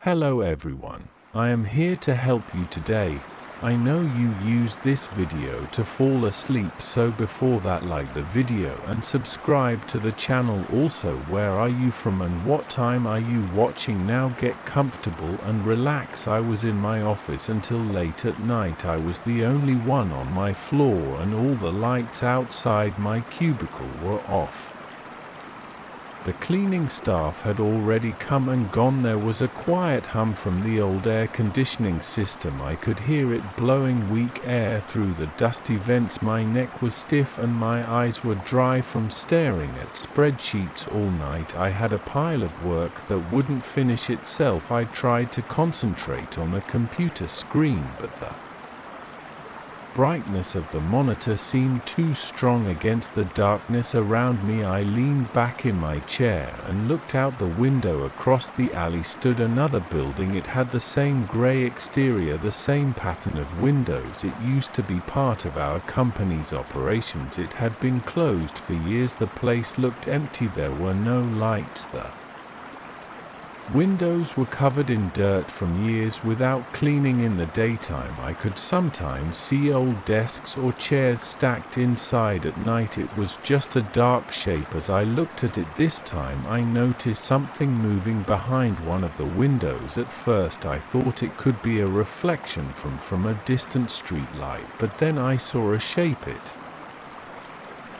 Hello everyone, I am here to help you today. I know you used this video to fall asleep, so before that like the video and subscribe to the channel. Also, where are you from and what time are you watching? Now get comfortable and relax. I was in my office until late at night. I was the only one on my floor and all the lights outside my cubicle were off. The cleaning staff had already come and gone. There was a quiet hum from the old air conditioning system. I could hear it blowing weak air through the dusty vents. My neck was stiff and my eyes were dry from staring at spreadsheets all night. I had a pile of work that wouldn't finish itself. I tried to concentrate on the computer screen, but the brightness of the monitor seemed too strong against the darkness around me. I leaned back in my chair and looked out the window. Across the alley stood another building. It had the same grey exterior, the same pattern of windows. It used to be part of our company's operations. It had been closed for years. The place looked empty. There were no lights. The windows were covered in dirt from years without cleaning. In the daytime I could sometimes see old desks or chairs stacked inside. At night it was just a dark shape. As I looked at it this time, I noticed something moving behind one of the windows. At first I thought it could be a reflection from a distant street light, but then I saw a shape. It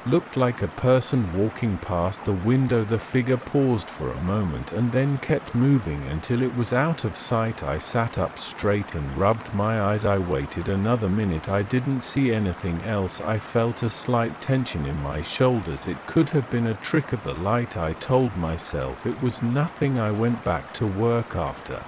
looked like a person walking past the window. The figure paused for a moment and then kept moving until it was out of sight. I sat up straight and rubbed my eyes. I waited another minute. I didn't see anything else. I felt a slight tension in my shoulders. It could have been a trick of the light. I told myself it was nothing. I went back to work. After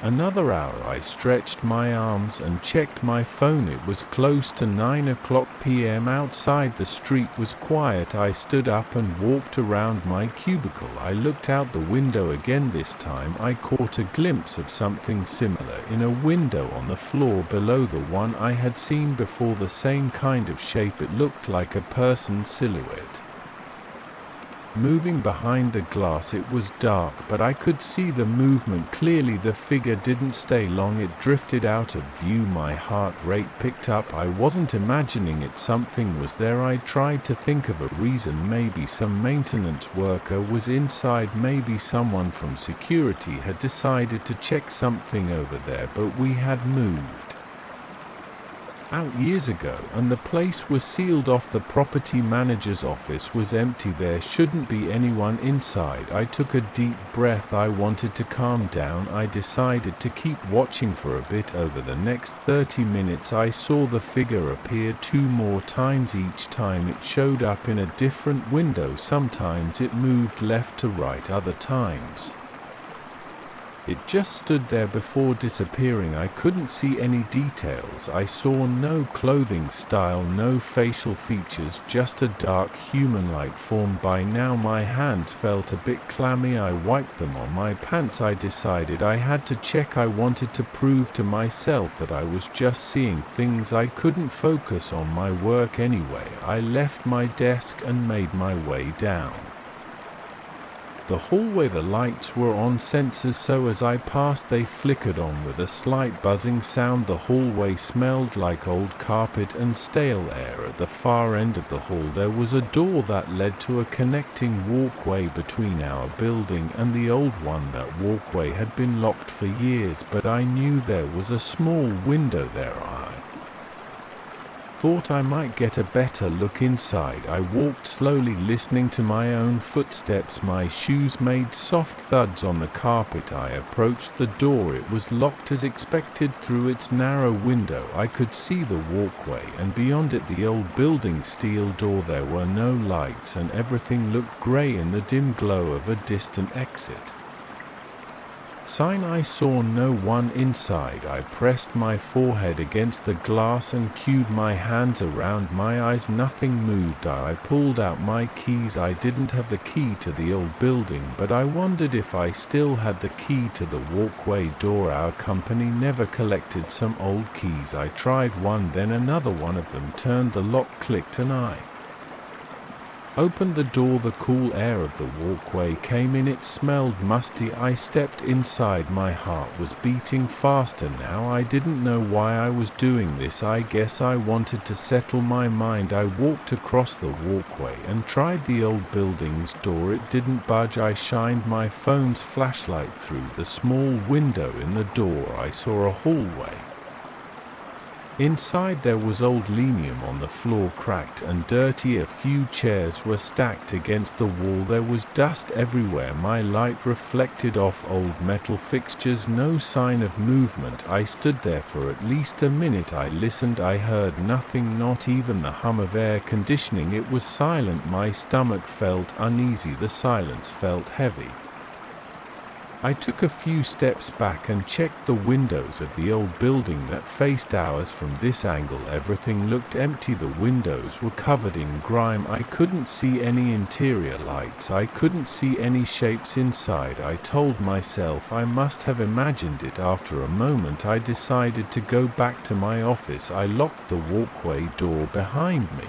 another hour I stretched my arms and checked my phone. It was close to 9 p.m. Outside the street was quiet. I stood up and walked around my cubicle. I looked out the window again. This time I caught a glimpse of something similar in a window on the floor below the one I had seen before. The same kind of shape. It looked like a person's silhouette moving behind the glass. It was dark, but I could see the movement clearly. The figure didn't stay long. It drifted out of view. My heart rate picked up. I wasn't imagining it. Something was there. I tried to think of a reason. Maybe some maintenance worker was inside. Maybe someone from security had decided to check something over there, but we had moved out years ago and the place was sealed off. The property manager's office was empty. There shouldn't be anyone inside. I took a deep breath. I wanted to calm down. I decided to keep watching for a bit. Over the next 30 minutes I saw the figure appear 2 more times. Each time it showed up in a different window. Sometimes it moved left to right, other times it just stood there before disappearing. I couldn't see any details. I saw no clothing style, no facial features, just a dark human-like form. By now my hands felt a bit clammy. I wiped them on my pants. I decided I had to check. I wanted to prove to myself that I was just seeing things. I couldn't focus on my work anyway. I left my desk and made my way down the hallway. The lights were on sensors, so as I passed they flickered on with a slight buzzing sound. The hallway smelled like old carpet and stale air. At the far end of the hall there was a door that led to a connecting walkway between our building and the old one. That walkway had been locked for years, but I knew there was a small window there. I thought I might get a better look inside. I walked slowly, listening to my own footsteps. My shoes made soft thuds on the carpet. I approached the door. It was locked as expected. Through its narrow window I could see the walkway, and beyond it the old building's steel door. There were no lights and everything looked grey in the dim glow of a distant exit sign. I saw no one inside. I pressed my forehead against the glass and cued my hands around my eyes. Nothing moved. I pulled out my keys. I didn't have the key to the old building, but I wondered if I still had the key to the walkway door. Our company never collected some old keys. I tried one, then another. One of them turned. The lock clicked and I Opened the door. The cool air of the walkway came in. It smelled musty. I stepped inside. My heart was beating faster now. I didn't know why I was doing this. I guess I wanted to settle my mind. I walked across the walkway and tried the old building's door. It didn't budge. I shined my phone's flashlight through the small window in the door. I saw a hallway. Inside there was old linoleum on the floor, cracked and dirty. A few chairs were stacked against the wall. There was dust everywhere. My light reflected off old metal fixtures. No sign of movement. I stood there for at least a minute. I listened. I heard nothing, not even the hum of air conditioning. It was silent. My stomach felt uneasy. The silence felt heavy. I took a few steps back and checked the windows of the old building that faced ours. From this angle, everything looked empty. The windows were covered in grime. I couldn't see any interior lights. I couldn't see any shapes inside. I told myself I must have imagined it. After a moment, I decided to go back to my office. I locked the walkway door behind me.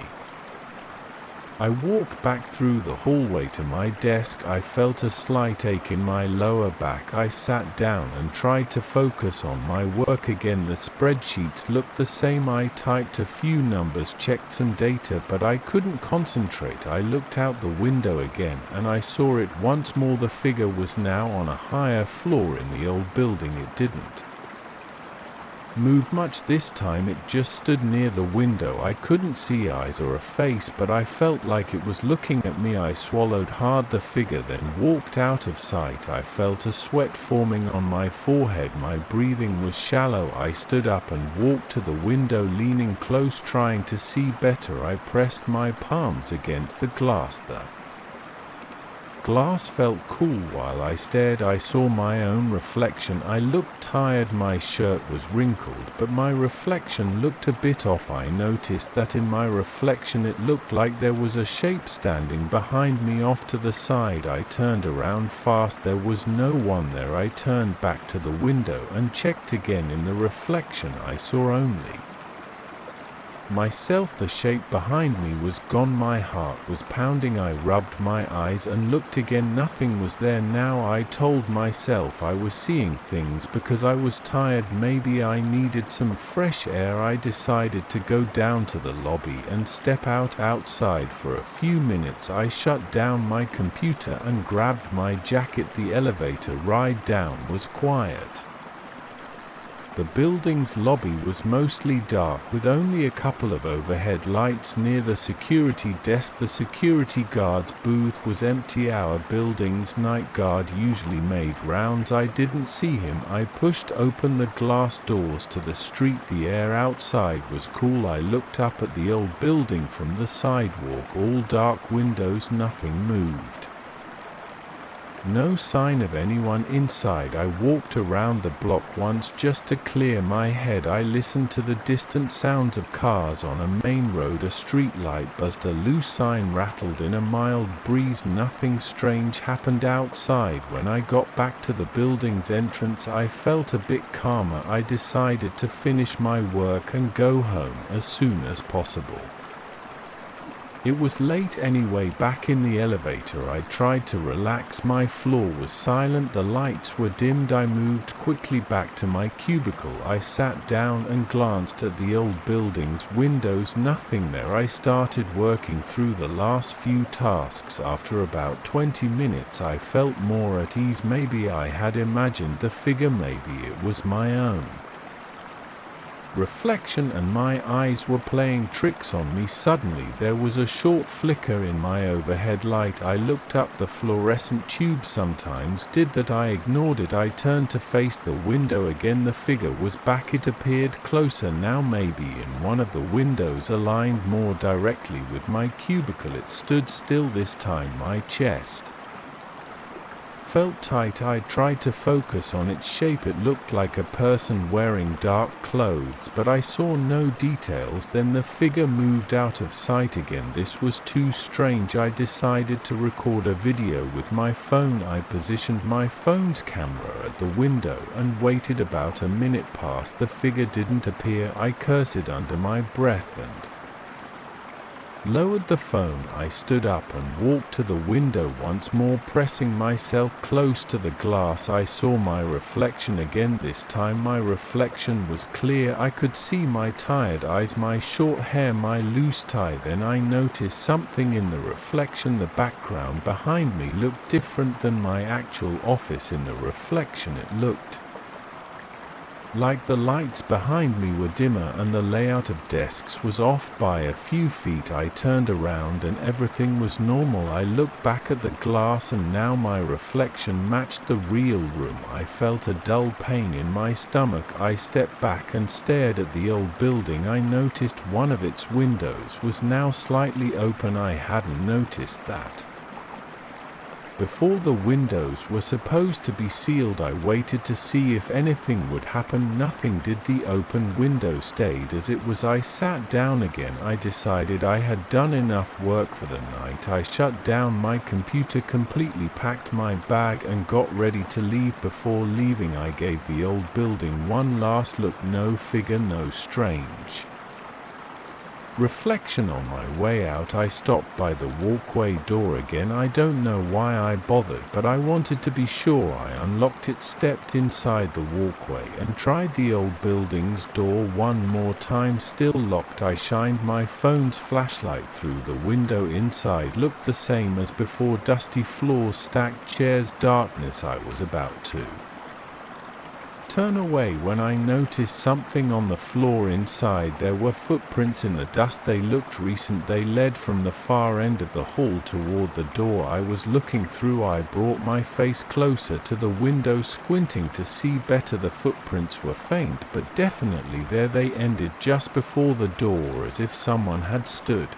I walked back through the hallway to my desk. I felt a slight ache in my lower back. I sat down and tried to focus on my work again. The spreadsheets looked the same. I typed a few numbers, checked some data, but I couldn't concentrate. I looked out the window again, and I saw it once more. The figure was now on a higher floor in the old building. It didn't move much this time. It just stood near the window. I couldn't see eyes or a face, but I felt like it was looking at me. I swallowed hard. The figure then walked out of sight. I felt a sweat forming on my forehead. My breathing was shallow. I stood up and walked to the window, leaning close, trying to see better. I pressed my palms against the glass. The glass felt cool. While I stared, I saw my own reflection. I looked tired. My shirt was wrinkled, but my reflection looked a bit off. I noticed that in my reflection it looked like there was a shape standing behind me off to the side. I turned around fast. There was no one there. I turned back to the window and checked again. In the reflection I saw only myself. The shape behind me was gone. My heart was pounding. I rubbed my eyes and looked again. Nothing was there now. I told myself I was seeing things because I was tired. Maybe I needed some fresh air. I decided to go down to the lobby and step outside for a few minutes. I shut down my computer and grabbed my jacket. The elevator ride down was quiet. The building's lobby was mostly dark, with only a couple of overhead lights near the security desk. The security guard's booth was empty. Our building's night guard usually made rounds. I didn't see him. I pushed open the glass doors to the street. The air outside was cool. I looked up at the old building from the sidewalk. All dark windows, nothing moved. No sign of anyone inside. I walked around the block once just to clear my head. I listened to the distant sounds of cars on a main road. A street light buzzed. A loose sign rattled in a mild breeze. Nothing strange happened outside. When I got back to the building's entrance, I felt a bit calmer. I decided to finish my work and go home as soon as possible. It was late anyway. Back in the elevator, I tried to relax. My floor was silent. The lights were dimmed. I moved quickly back to my cubicle. I sat down and glanced at the old building's windows. Nothing there. I started working through the last few tasks. After about 20 minutes, I felt more at ease. Maybe I had imagined the figure. Maybe it was my own reflection and my eyes were playing tricks on me. Suddenly there was a short flicker in my overhead light. I looked up. The fluorescent tube sometimes did that. I ignored it. I turned to face the window again. The figure was back. It appeared closer now, maybe in one of the windows aligned more directly with my cubicle. It stood still this time. My chest felt tight. I tried to focus on its shape. It looked like a person wearing dark clothes, but I saw no details. Then the figure moved out of sight again. This was too strange. I decided to record a video with my phone. I positioned my phone's camera at the window and waited. About a minute passed. The figure didn't appear. I cursed under my breath and Lowered the phone, I stood up and walked to the window once more, pressing myself close to the glass. I saw my reflection again. This time my reflection was clear. I could see my tired eyes, my short hair, my loose tie. Then I noticed something in the reflection. The background behind me looked different than my actual office. In the reflection it looked like the lights behind me were dimmer and the layout of desks was off by a few feet. I turned around and everything was normal. I looked back at the glass and now my reflection matched the real room. I felt a dull pain in my stomach. I stepped back and stared at the old building. I noticed one of its windows was now slightly open. I hadn't noticed that before. The windows were supposed to be sealed. I waited to see if anything would happen. Nothing did. The open window stayed as it was. I sat down again. I decided I had done enough work for the night. I shut down my computer completely, packed my bag and got ready to leave. Before leaving, I gave the old building one last look. No figure, no strange reflection. On my way out, I stopped by the walkway door again. I don't know why I bothered, but I wanted to be sure. I unlocked it, stepped inside the walkway and tried the old building's door one more time. Still locked. I shined my phone's flashlight through the window. Inside looked the same as before. Dusty floors, stacked chairs, darkness. I was about to turn away when I noticed something on the floor inside. There were footprints in the dust. They looked recent. They led from the far end of the hall toward the door I was looking through. I brought my face closer to the window, squinting to see better. The footprints were faint, but definitely there. They ended just before the door, as if someone had stood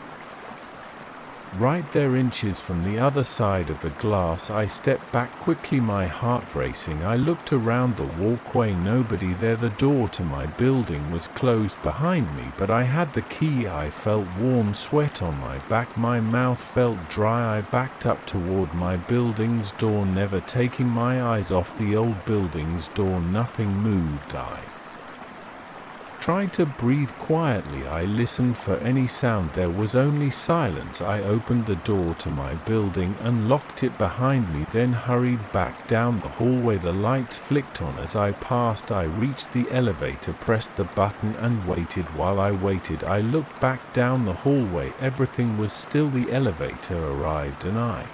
right there, inches from the other side of the glass. I stepped back quickly, my heart racing. I looked around the walkway. Nobody there. The door to my building was closed behind me, but I had the key. I felt warm sweat on my back. My mouth felt dry. I backed up toward my building's door, never taking my eyes off the old building's door. Nothing moved. I tried to breathe quietly. I listened for any sound. There was only silence. I opened the door to my building and locked it behind me, then hurried back down the hallway. The lights flicked on as I passed. I reached the elevator, pressed the button and waited. While I waited, I looked back down the hallway. Everything was still. The elevator arrived and I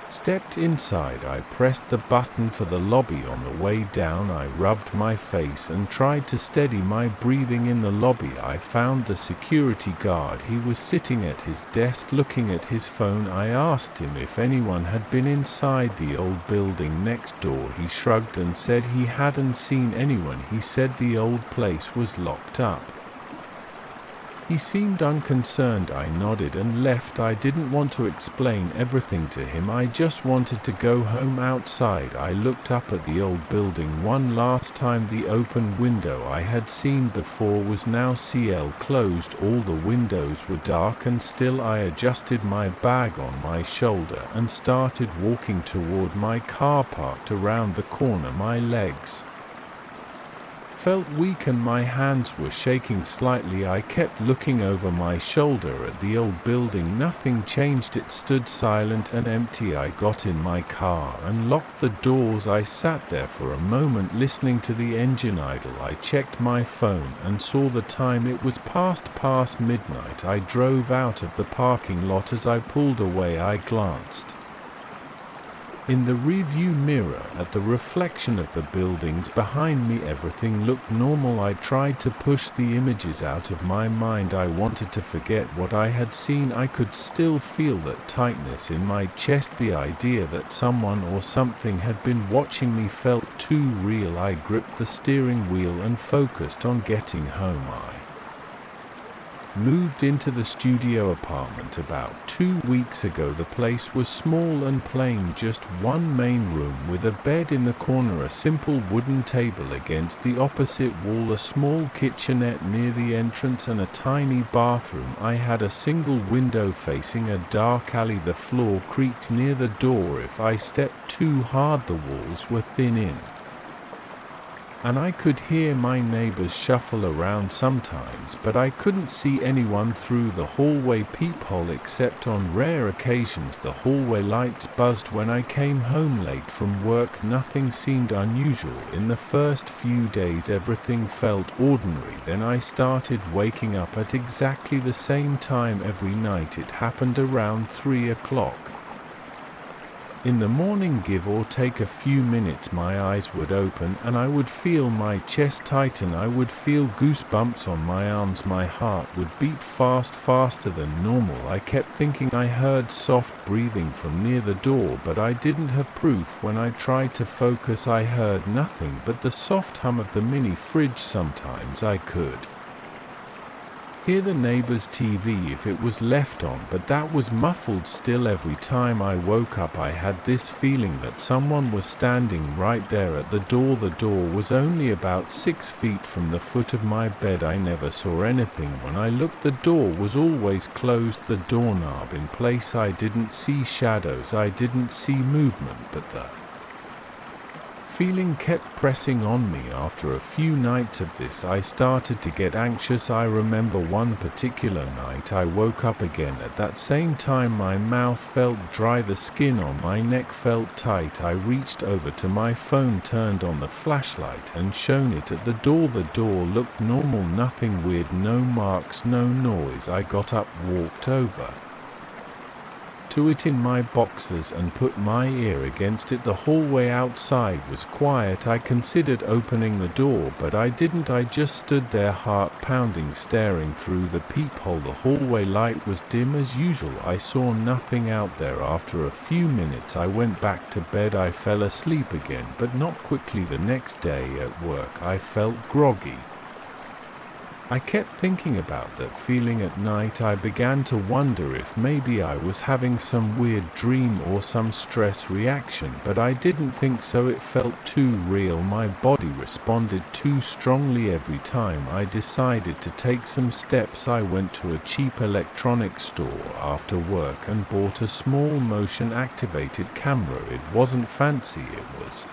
stepped inside. I pressed the button for the lobby. On the way down, I rubbed my face and tried to steady my breathing. In the lobby, I found the security guard. He was sitting at his desk looking at his phone. I asked him if anyone had been inside the old building next door. He shrugged and said he hadn't seen anyone. He said the old place was locked up. He seemed unconcerned. I nodded and left. I didn't want to explain everything to him. I just wanted to go home. Outside, I looked up at the old building one last time. The open window I had seen before was now closed. All the windows were dark and still. I adjusted my bag on my shoulder and started walking toward my car parked around the corner. My legs felt weak and my hands were shaking slightly. I kept looking over my shoulder at the old building. Nothing changed. It stood silent and empty. I got in my car and locked the doors. I sat there for a moment listening to the engine idle. I checked my phone and saw the time. It was past midnight. I drove out of the parking lot. As I pulled away, I glanced in the rearview mirror at the reflection of the buildings behind me. Everything looked normal. I tried to push the images out of my mind. I wanted to forget what I had seen. I could still feel that tightness in my chest. The idea that someone or something had been watching me felt too real. I gripped the steering wheel and focused on getting home. I moved into the studio apartment about 2 weeks ago. The place was small and plain, just one main room with a bed in the corner, a simple wooden table against the opposite wall, a small kitchenette near the entrance and a tiny bathroom. I had a single window facing a dark alley. The floor creaked near the door. If I stepped too hard, the walls were thin in and I could hear my neighbors shuffle around sometimes, but I couldn't see anyone through the hallway peephole except on rare occasions the hallway lights buzzed when I came home late from work. Nothing seemed unusual. In the first few days everything felt ordinary, then I started waking up at exactly the same time every night. It happened around 3 o'clock. In the morning, give or take a few minutes, my eyes would open and I would feel my chest tighten. I would feel goosebumps on my arms. My heart would beat faster than normal. I kept thinking I heard soft breathing from near the door, but I didn't have proof. When I tried to focus, I heard nothing but the soft hum of the mini fridge. Sometimes I could hear the neighbor's TV if it was left on, but that was muffled still. Every time I woke up, I had this feeling that someone was standing right there at the door. The door was only about 6 feet from the foot of my bed. I never saw anything. When I looked, the door was always closed, the doorknob in place. I didn't see shadows, I didn't see movement, but the feeling kept pressing on me. After a few nights of this, I started to get anxious. I remember one particular night I woke up again at that same time. My mouth felt dry, the skin on my neck felt tight. I reached over to my phone, turned on the flashlight and shone it at the door. The door looked normal, nothing weird, no marks, no noise. I got up, walked over to it in my boxers and put my ear against it. The hallway outside was quiet. I considered opening the door, but I didn't. I just stood there, heart pounding, staring through the peephole. The hallway light was dim as usual. I saw nothing out there. After a few minutes, I went back to bed. I fell asleep again, but not quickly. The next day at work, I felt groggy. I kept thinking about that feeling at night. I began to wonder if maybe I was having some weird dream or some stress reaction, but I didn't think so. It felt too real. My body responded too strongly every time. I decided to take some steps. I went to a cheap electronics store after work and bought a small motion-activated camera. It wasn't fancy, it was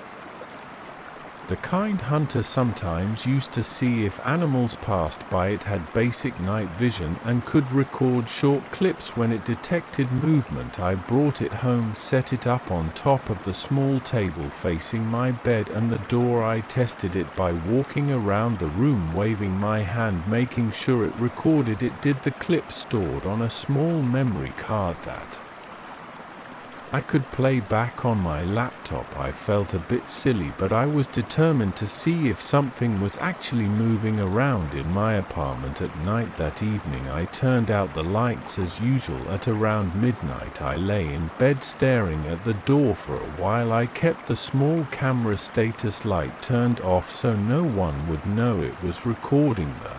the kind Hunter sometimes used to see if animals passed by. It had basic night vision and could record short clips when it detected movement. I brought it home, set it up on top of the small table facing my bed and the door. I tested it by walking around the room, waving my hand, making sure it recorded. It did. The clip stored on a small memory card that I could play back on my laptop. I felt a bit silly, but I was determined to see if something was actually moving around in my apartment at night. That evening I turned out the lights as usual. At around midnight I lay in bed staring at the door for a while. I kept the small camera status light turned off so no one would know it was recording. The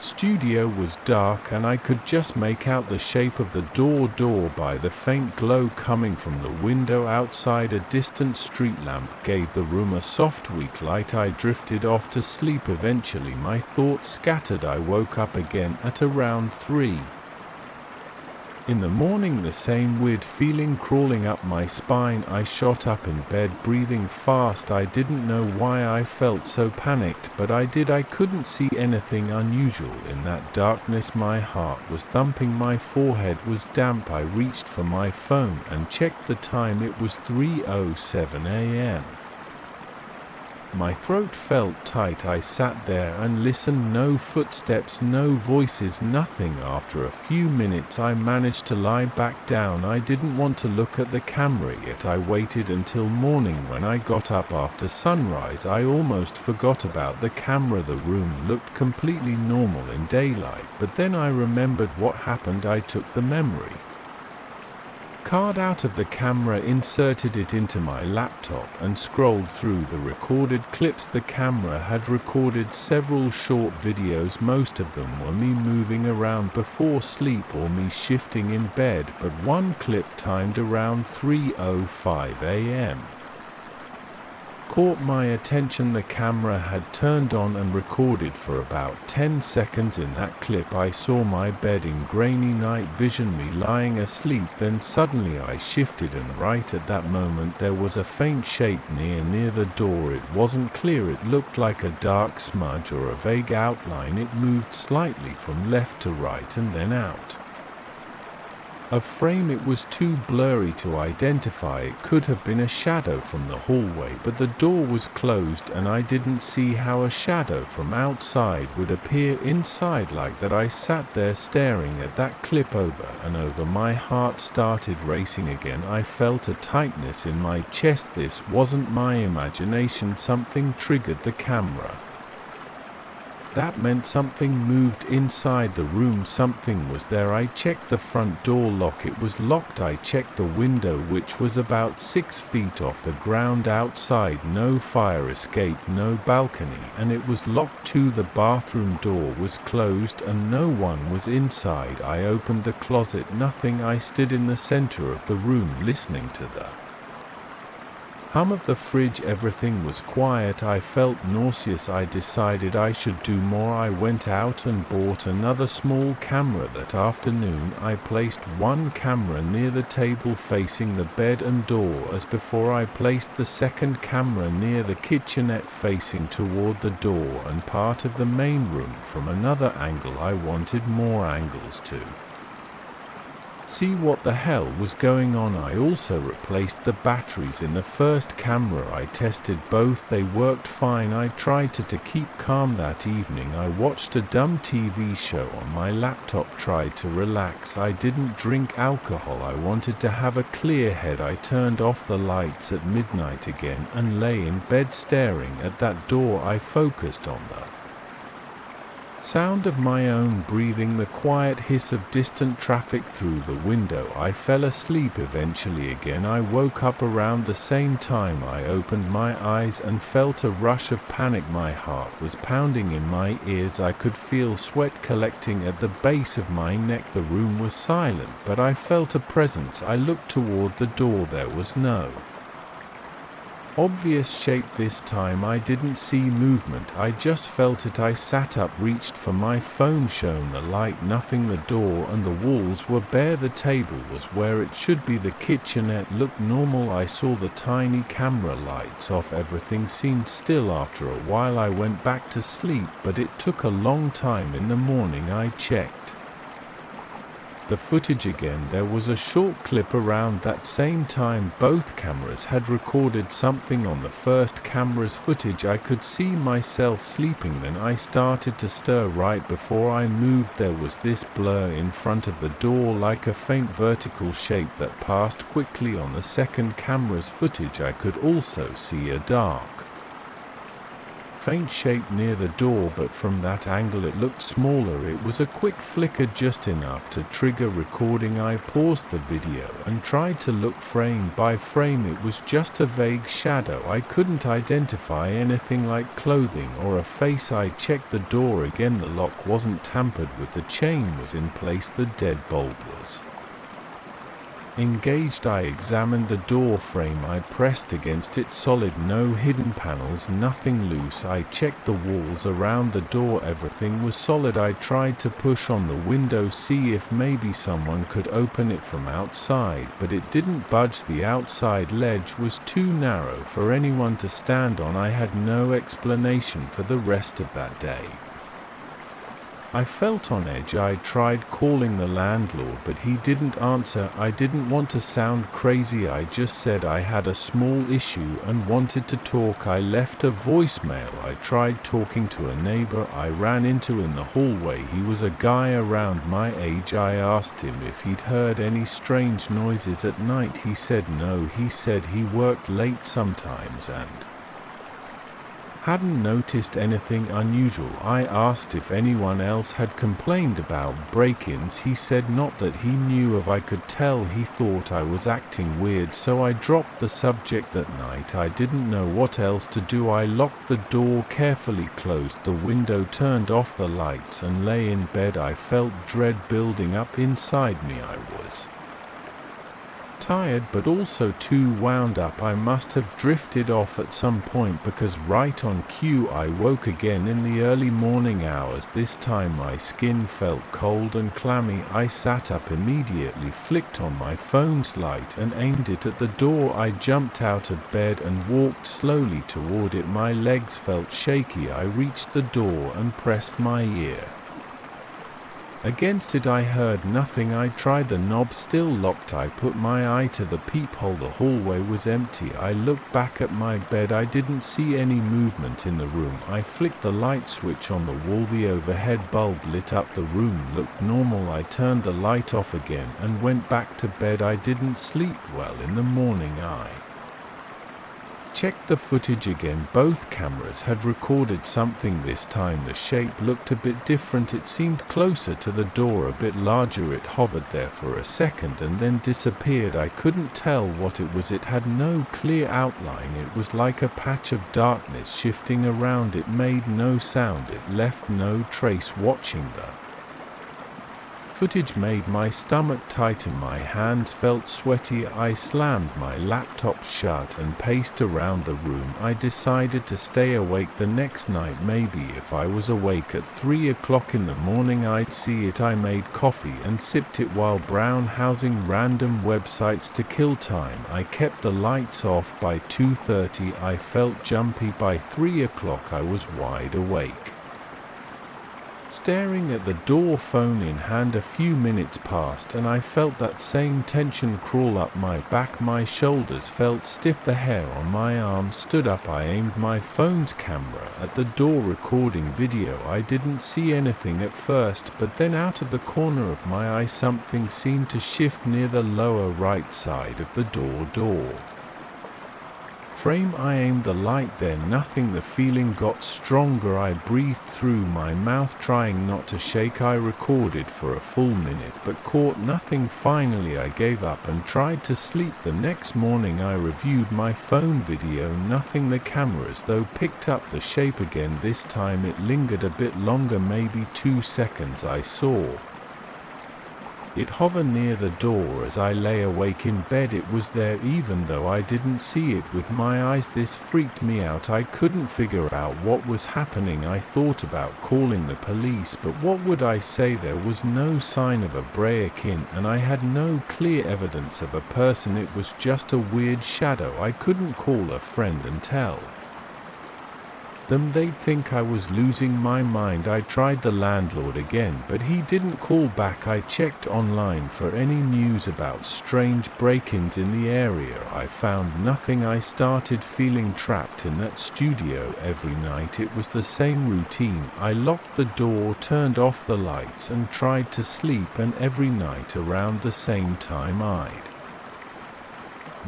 studio was dark and I could just make out the shape of the door by the faint glow coming from the window outside. A distant street lamp gave the room a soft weak light. I drifted off to sleep. Eventually my thoughts scattered. I woke up again at around 3 in the morning, the same weird feeling crawling up my spine. I shot up in bed, breathing fast. I didn't know why I felt so panicked, but I did. I couldn't see anything unusual in that darkness. My heart was thumping, my forehead was damp. I reached for my phone and checked the time. It was 3:07 a.m. My throat felt tight. I sat there and listened. No footsteps, no voices, nothing. After a few minutes I managed to lie back down. I didn't want to look at the camera yet. I waited until morning. When I got up after sunrise, I almost forgot about the camera. The room looked completely normal in daylight, but then I remembered what happened. I took the memory card out of the camera, inserted it into my laptop, and scrolled through the recorded clips. The camera had recorded several short videos. Most of them were me moving around before sleep or me shifting in bed, but one clip timed around 3:05 a.m. caught my attention. The camera had turned on and recorded for about 10 seconds. In that clip I saw my bed in grainy night vision, me lying asleep. Then suddenly I shifted, and right at that moment there was a faint shape near the door. It wasn't clear, it looked like a dark smudge or a vague outline. It moved slightly from left to right and then out of frame. It was too blurry to identify. It could have been a shadow from the hallway, but the door was closed and I didn't see how a shadow from outside would appear inside like that. I sat there staring at that clip over and over. My heart started racing again. I felt a tightness in my chest. This wasn't my imagination. Something triggered the camera. That meant something moved inside the room. Something was there. I checked the front door lock. It was locked. I checked the window, which was about 6 feet off the ground outside. No fire escape, no balcony, and it was locked too. The bathroom door was closed and no one was inside. I opened the closet. Nothing. I stood in the center of the room listening to the hum of the fridge. Everything was quiet. I felt nauseous. I decided I should do more. I went out and bought another small camera. That afternoon I placed one camera near the table facing the bed and door as before. I placed the second camera near the kitchenette facing toward the door and part of the main room from another angle. I wanted more angles to see what the hell was going on. I also replaced the batteries in the first camera. I tested both. They worked fine. I tried to keep calm that evening. I watched a dumb TV show on my laptop, tried to relax. I didn't drink alcohol. I wanted to have a clear head. I turned off the lights at midnight again and lay in bed staring at that door. I focused on the sound of my own breathing, the quiet hiss of distant traffic through the window. I fell asleep eventually. Again I woke up around the same time. I opened my eyes and felt a rush of panic. My heart was pounding in my ears. I could feel sweat collecting at the base of my neck. The room was silent, but I felt a presence. I looked toward the door. There was no obvious shape this time. I didn't see movement. I just felt it. I sat up, reached for my phone, shone the light. Nothing. The door and the walls were bare. The table was where it should be. The kitchenette looked normal. I saw the tiny camera lights off. Everything seemed still. After a while I went back to sleep, but it took a long time. In the morning I checked the footage again. There was a short clip around that same time. Both cameras had recorded something. On the first camera's footage I could see myself sleeping. Then I started to stir. Right before I moved there was this blur in front of the door, like a faint vertical shape that passed quickly. On the second camera's footage I could also see a dark faint shape near the door, but from that angle it looked smaller. It was a quick flicker, just enough to trigger recording. I paused the video and tried to look frame by frame. It was just a vague shadow. I couldn't identify anything like clothing or a face. I checked the door again. The lock wasn't tampered with. The chain was in place. The deadbolt was engaged. I examined the door frame. I pressed against it. Solid. No hidden panels, nothing loose. I checked the walls around the door. Everything was solid. I tried to push on the window, see if maybe someone could open it from outside, but it didn't budge. The outside ledge was too narrow for anyone to stand on. I had no explanation for the rest of that day. I felt on edge. I tried calling the landlord, but he didn't answer. I didn't want to sound crazy. I just said I had a small issue and wanted to talk. I left a voicemail. I tried talking to a neighbor I ran into in the hallway. He was a guy around my age. I asked him if he'd heard any strange noises at night. He said no. He said he worked late sometimes and hadn't noticed anything unusual. I asked if anyone else had complained about break-ins. He said not that he knew of. I could tell he thought I was acting weird, so I dropped the subject that night. I didn't know what else to do. I locked the door carefully, closed the window, turned off the lights, and lay in bed. I felt dread building up inside me. I was tired but also too wound up. I must have drifted off at some point because right on cue I woke again in the early morning hours. This time my skin felt cold and clammy. I sat up immediately, flicked on my phone's light and aimed it at the door. I jumped out of bed and walked slowly toward it. My legs felt shaky. I reached the door and pressed my ear against it. I heard nothing. I tried the knob, still locked. I put my eye to the peephole. The hallway was empty. I looked back at my bed. I didn't see any movement in the room. I flicked the light switch on the wall. The overhead bulb lit up. The room looked normal. I turned the light off again and went back to bed. I didn't sleep well. In the morning I checked the footage again. Both cameras had recorded something. This time the shape looked a bit different. It seemed closer to the door, a bit larger. It hovered there for a second and then disappeared. I couldn't tell what it was. It had no clear outline. It was like a patch of darkness shifting around. It made no sound. It left no trace. Watching the footage made my stomach tighten. My hands felt sweaty. I slammed my laptop shut and paced around the room. I decided to stay awake the next night. Maybe if I was awake at 3 o'clock in the morning I'd see it. I made coffee and sipped it while browsing random websites to kill time. I kept the lights off. By 2:30 I felt jumpy. By 3 o'clock I was wide awake, staring at the door, phone in hand. A few minutes passed and I felt that same tension crawl up my back. My shoulders felt stiff. The hair on my arm stood up. I aimed my phone's camera at the door, recording video. I didn't see anything at first, but then out of the corner of my eye something seemed to shift near the lower right side of the door frame. I aimed the light there. Nothing. The feeling got stronger. I breathed through my mouth, trying not to shake. I recorded for a full minute but caught nothing. Finally I gave up and tried to sleep. The next morning I reviewed my phone video. Nothing. The cameras though picked up the shape again. This time it lingered a bit longer, maybe 2 seconds. I saw it hover near the door as I lay awake in bed. It was there even though I didn't see it with my eyes. This freaked me out. I couldn't figure out what was happening. I thought about calling the police, but what would I say? There was no sign of a break-in and I had no clear evidence of a person. It was just a weird shadow. I couldn't call a friend and tell them. They'd think I was losing my mind. I tried the landlord again, but he didn't call back. I checked online for any news about strange break-ins in the area. I found nothing. I started feeling trapped in that studio every night. It was the same routine. I locked the door, turned off the lights and tried to sleep, and every night around the same time I'd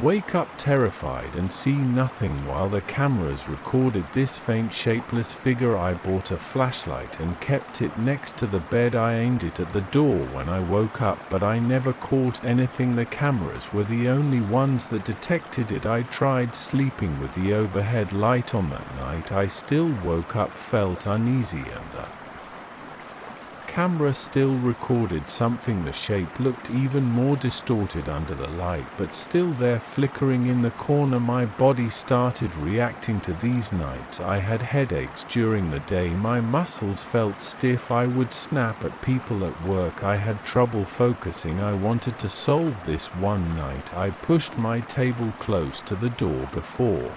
wake up terrified and see nothing while the cameras recorded this faint shapeless figure. I bought a flashlight and kept it next to the bed. I aimed it at the door when I woke up, but I never caught anything. The cameras were the only ones that detected it. I tried sleeping with the overhead light on that night. I still woke up, felt uneasy, and the camera still recorded something. The shape looked even more distorted under the light, but still there, flickering in the corner. My body started reacting to these nights. I had headaches during the day. My muscles felt stiff. I would snap at people at work. I had trouble focusing. I wanted to solve this. One night I pushed my table close to the door before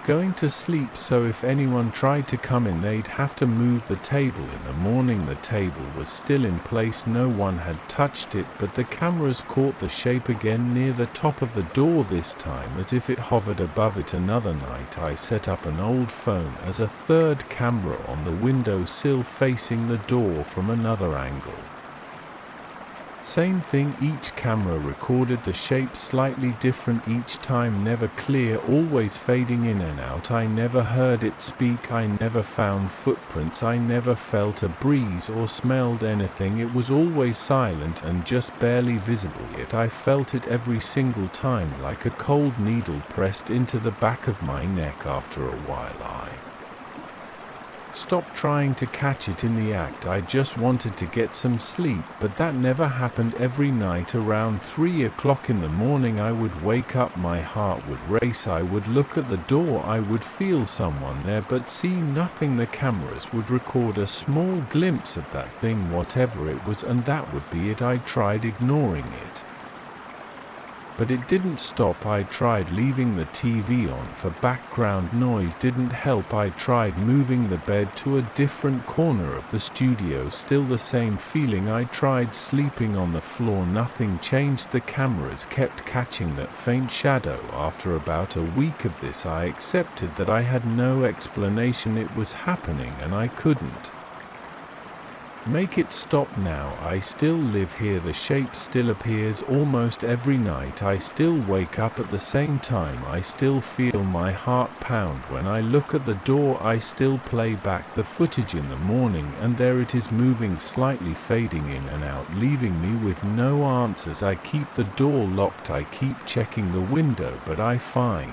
going to sleep, so if anyone tried to come in they'd have to move the table. In the morning the table was still in place. No one had touched it, but the cameras caught the shape again near the top of the door, this time as if it hovered above it. Another night I set up an old phone as a third camera on the windowsill facing the door from another angle. Same thing, each camera recorded the shape slightly different each time, never clear, always fading in and out. I never heard it speak. I never found footprints. I never felt a breeze or smelled anything. It was always silent and just barely visible, yet I felt it every single time, like a cold needle pressed into the back of my neck. After a while I Stop trying to catch it in the act. I just wanted to get some sleep, but that never happened. Every night around 3 o'clock in the morning I would wake up, my heart would race, I would look at the door, I would feel someone there but see nothing. The cameras would record a small glimpse of that thing, whatever it was, and that would be it. I tried ignoring it, but it didn't stop. I tried leaving the TV on for background noise, didn't help. I tried moving the bed to a different corner of the studio, still the same feeling. I tried sleeping on the floor, nothing changed. The cameras kept catching that faint shadow. After about a week of this, I accepted that I had no explanation. It was happening and I couldn't make it stop. Now I still live here, the shape still appears almost every night. I still wake up at the same time, I still feel my heart pound when I look at the door. I still play back the footage in the morning, and there it is, moving slightly, fading in and out, leaving me with no answers. I keep the door locked, I keep checking the window, but I find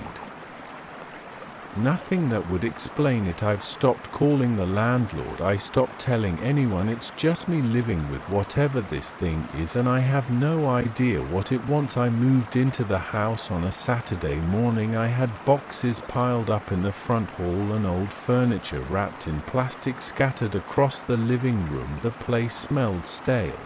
nothing that would explain it. I've stopped calling the landlord, I stopped telling anyone. It's just me living with whatever this thing is, and I have no idea what it wants. I moved into the house on a Saturday morning. I had boxes piled up in the front hall and old furniture wrapped in plastic scattered across the living room. The place smelled stale,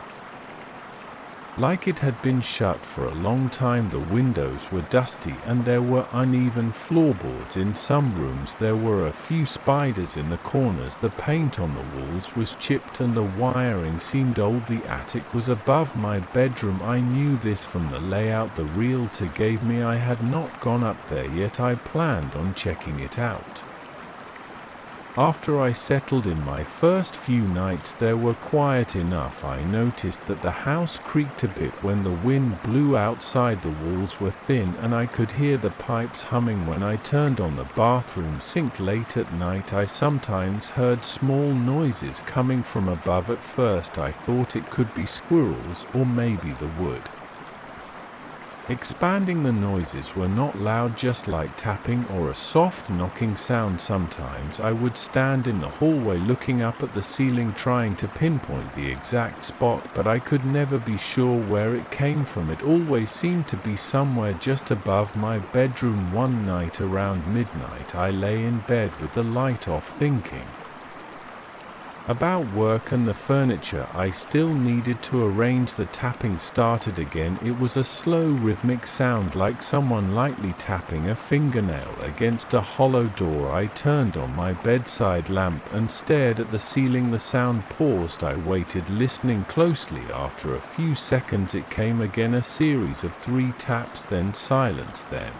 like it had been shut for a long time. The windows were dusty and there were uneven floorboards in some rooms. There were a few spiders in the corners. The paint on the walls was chipped and the wiring seemed old. The attic was above my bedroom. I knew this from the layout the realtor gave me. I had not gone up there yet. I planned on checking it out. After I settled in my first few nights, there were quiet enough. I noticed that the house creaked a bit when the wind blew outside. The walls were thin and I could hear the pipes humming when I turned on the bathroom sink late at night. I sometimes heard small noises coming from above. At first I thought it could be squirrels or maybe the wood expanding. The noises were not loud, just like tapping or a soft knocking sound. Sometimes I would stand in the hallway looking up at the ceiling trying to pinpoint the exact spot, but I could never be sure where it came from. It always seemed to be somewhere just above my bedroom. One night around midnight I lay in bed with the light off, thinking about work and the furniture I still needed to arrange. The tapping started again. It was a slow rhythmic sound, like someone lightly tapping a fingernail against a hollow door. I turned on my bedside lamp and stared at the ceiling. The sound paused. I waited, listening closely. After a few seconds it came again, a series of 3 taps, then silence, then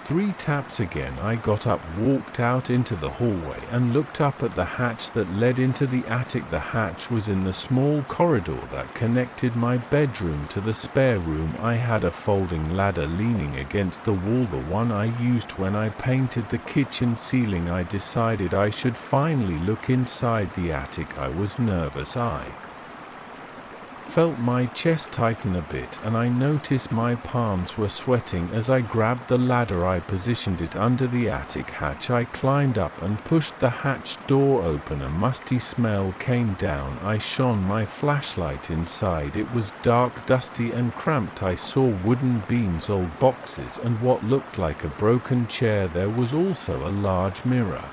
3 taps again. I got up, walked out into the hallway and looked up at the hatch that led into the attic. The hatch was in the small corridor that connected my bedroom to the spare room. I had a folding ladder leaning against the wall, the one I used when I painted the kitchen ceiling. I decided I should finally look inside the attic. I was nervous. I felt my chest tighten a bit and I noticed my palms were sweating. As I grabbed the ladder, I positioned it under the attic hatch. I climbed up and pushed the hatch door open. A musty smell came down. I shone my flashlight inside. It was dark, dusty and cramped. I saw wooden beams, old boxes and what looked like a broken chair. There was also a large mirror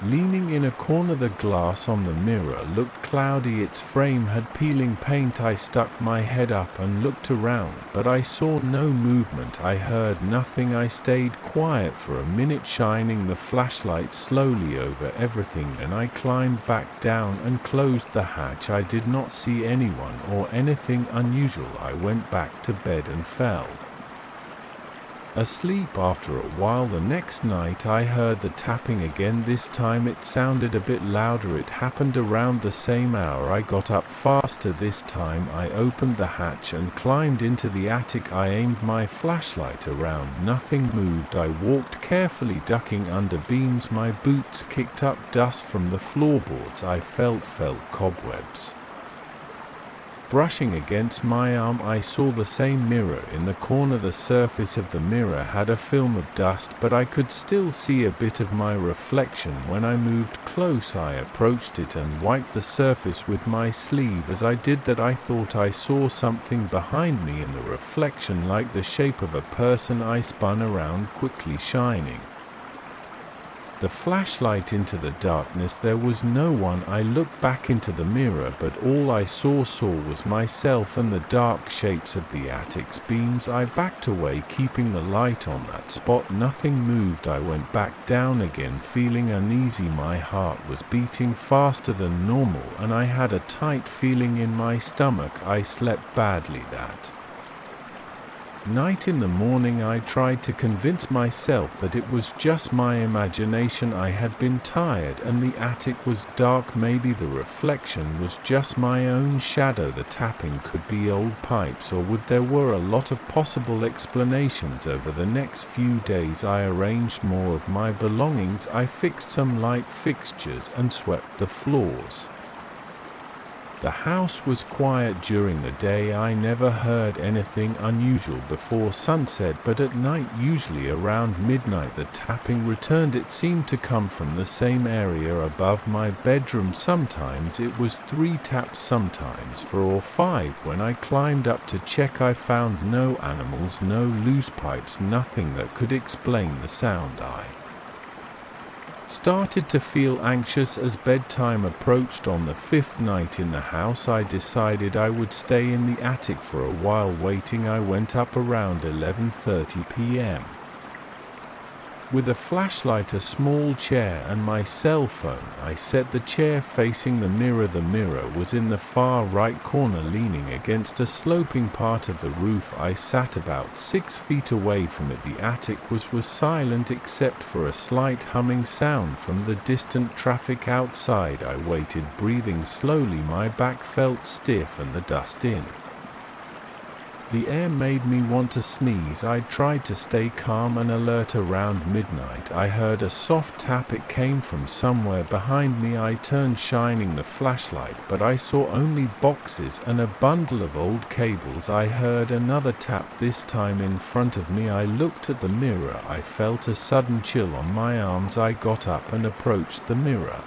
leaning in a corner. The glass on the mirror looked cloudy. Its frame had peeling paint. I stuck my head up and looked around, but I saw no movement. I heard nothing. I stayed quiet for a minute, shining the flashlight slowly over everything, and I climbed back down and closed the hatch. I did not see anyone or anything unusual. I went back to bed and fell asleep. After a while the next night I heard the tapping again. This time it sounded a bit louder. It happened around the same hour. I got up faster this time. I opened the hatch and climbed into the attic. I aimed my flashlight around. Nothing moved. I walked carefully, ducking under beams. My boots kicked up dust from the floorboards. I felt cobwebs Brushing against my arm, I saw the same mirror in the corner. The surface of the mirror had a film of dust, but I could still see a bit of my reflection. When I moved close, I approached it and wiped the surface with my sleeve. As I did that, I thought I saw something behind me in the reflection, like the shape of a person. I spun around, quickly shining the flashlight into the darkness. There was no one. I looked back into the mirror, but all I saw was myself and the dark shapes of the attic's beams. I backed away, keeping the light on that spot. Nothing moved. I went back down again, feeling uneasy. My heart was beating faster than normal, and I had a tight feeling in my stomach. I slept badly that night. In the morning, I tried to convince myself that it was just my imagination. I had been tired and the attic was dark. Maybe the reflection was just my own shadow. The tapping could be old pipes, or there were a lot of possible explanations. Over the next few days, I arranged more of my belongings. I fixed some light fixtures and swept the floors. The house was quiet during the day. I never heard anything unusual before sunset, but at night, usually around midnight, the tapping returned. It seemed to come from the same area above my bedroom. Sometimes it was 3 taps, sometimes 4 or 5. When I climbed up to check, I found no animals, no loose pipes, nothing that could explain the sound. I started to feel anxious as bedtime approached. On the 5th night in the house, I decided I would stay in the attic for a while. Waiting, I went up around 11:30 p.m. with a flashlight, a small chair, and my cell phone. I set the chair facing the mirror. The mirror was in the far right corner, leaning against a sloping part of the roof. I sat about 6 feet away from it. The attic was silent except for a slight humming sound from the distant traffic outside. I waited, breathing slowly. My back felt stiff and the dust in the air made me want to sneeze. I tried to stay calm and alert. Around midnight, I heard a soft tap. It came from somewhere behind me. I turned, shining the flashlight, but I saw only boxes and a bundle of old cables. I heard another tap, this time in front of me. I looked at the mirror. I felt a sudden chill on my arms. I got up and approached the mirror,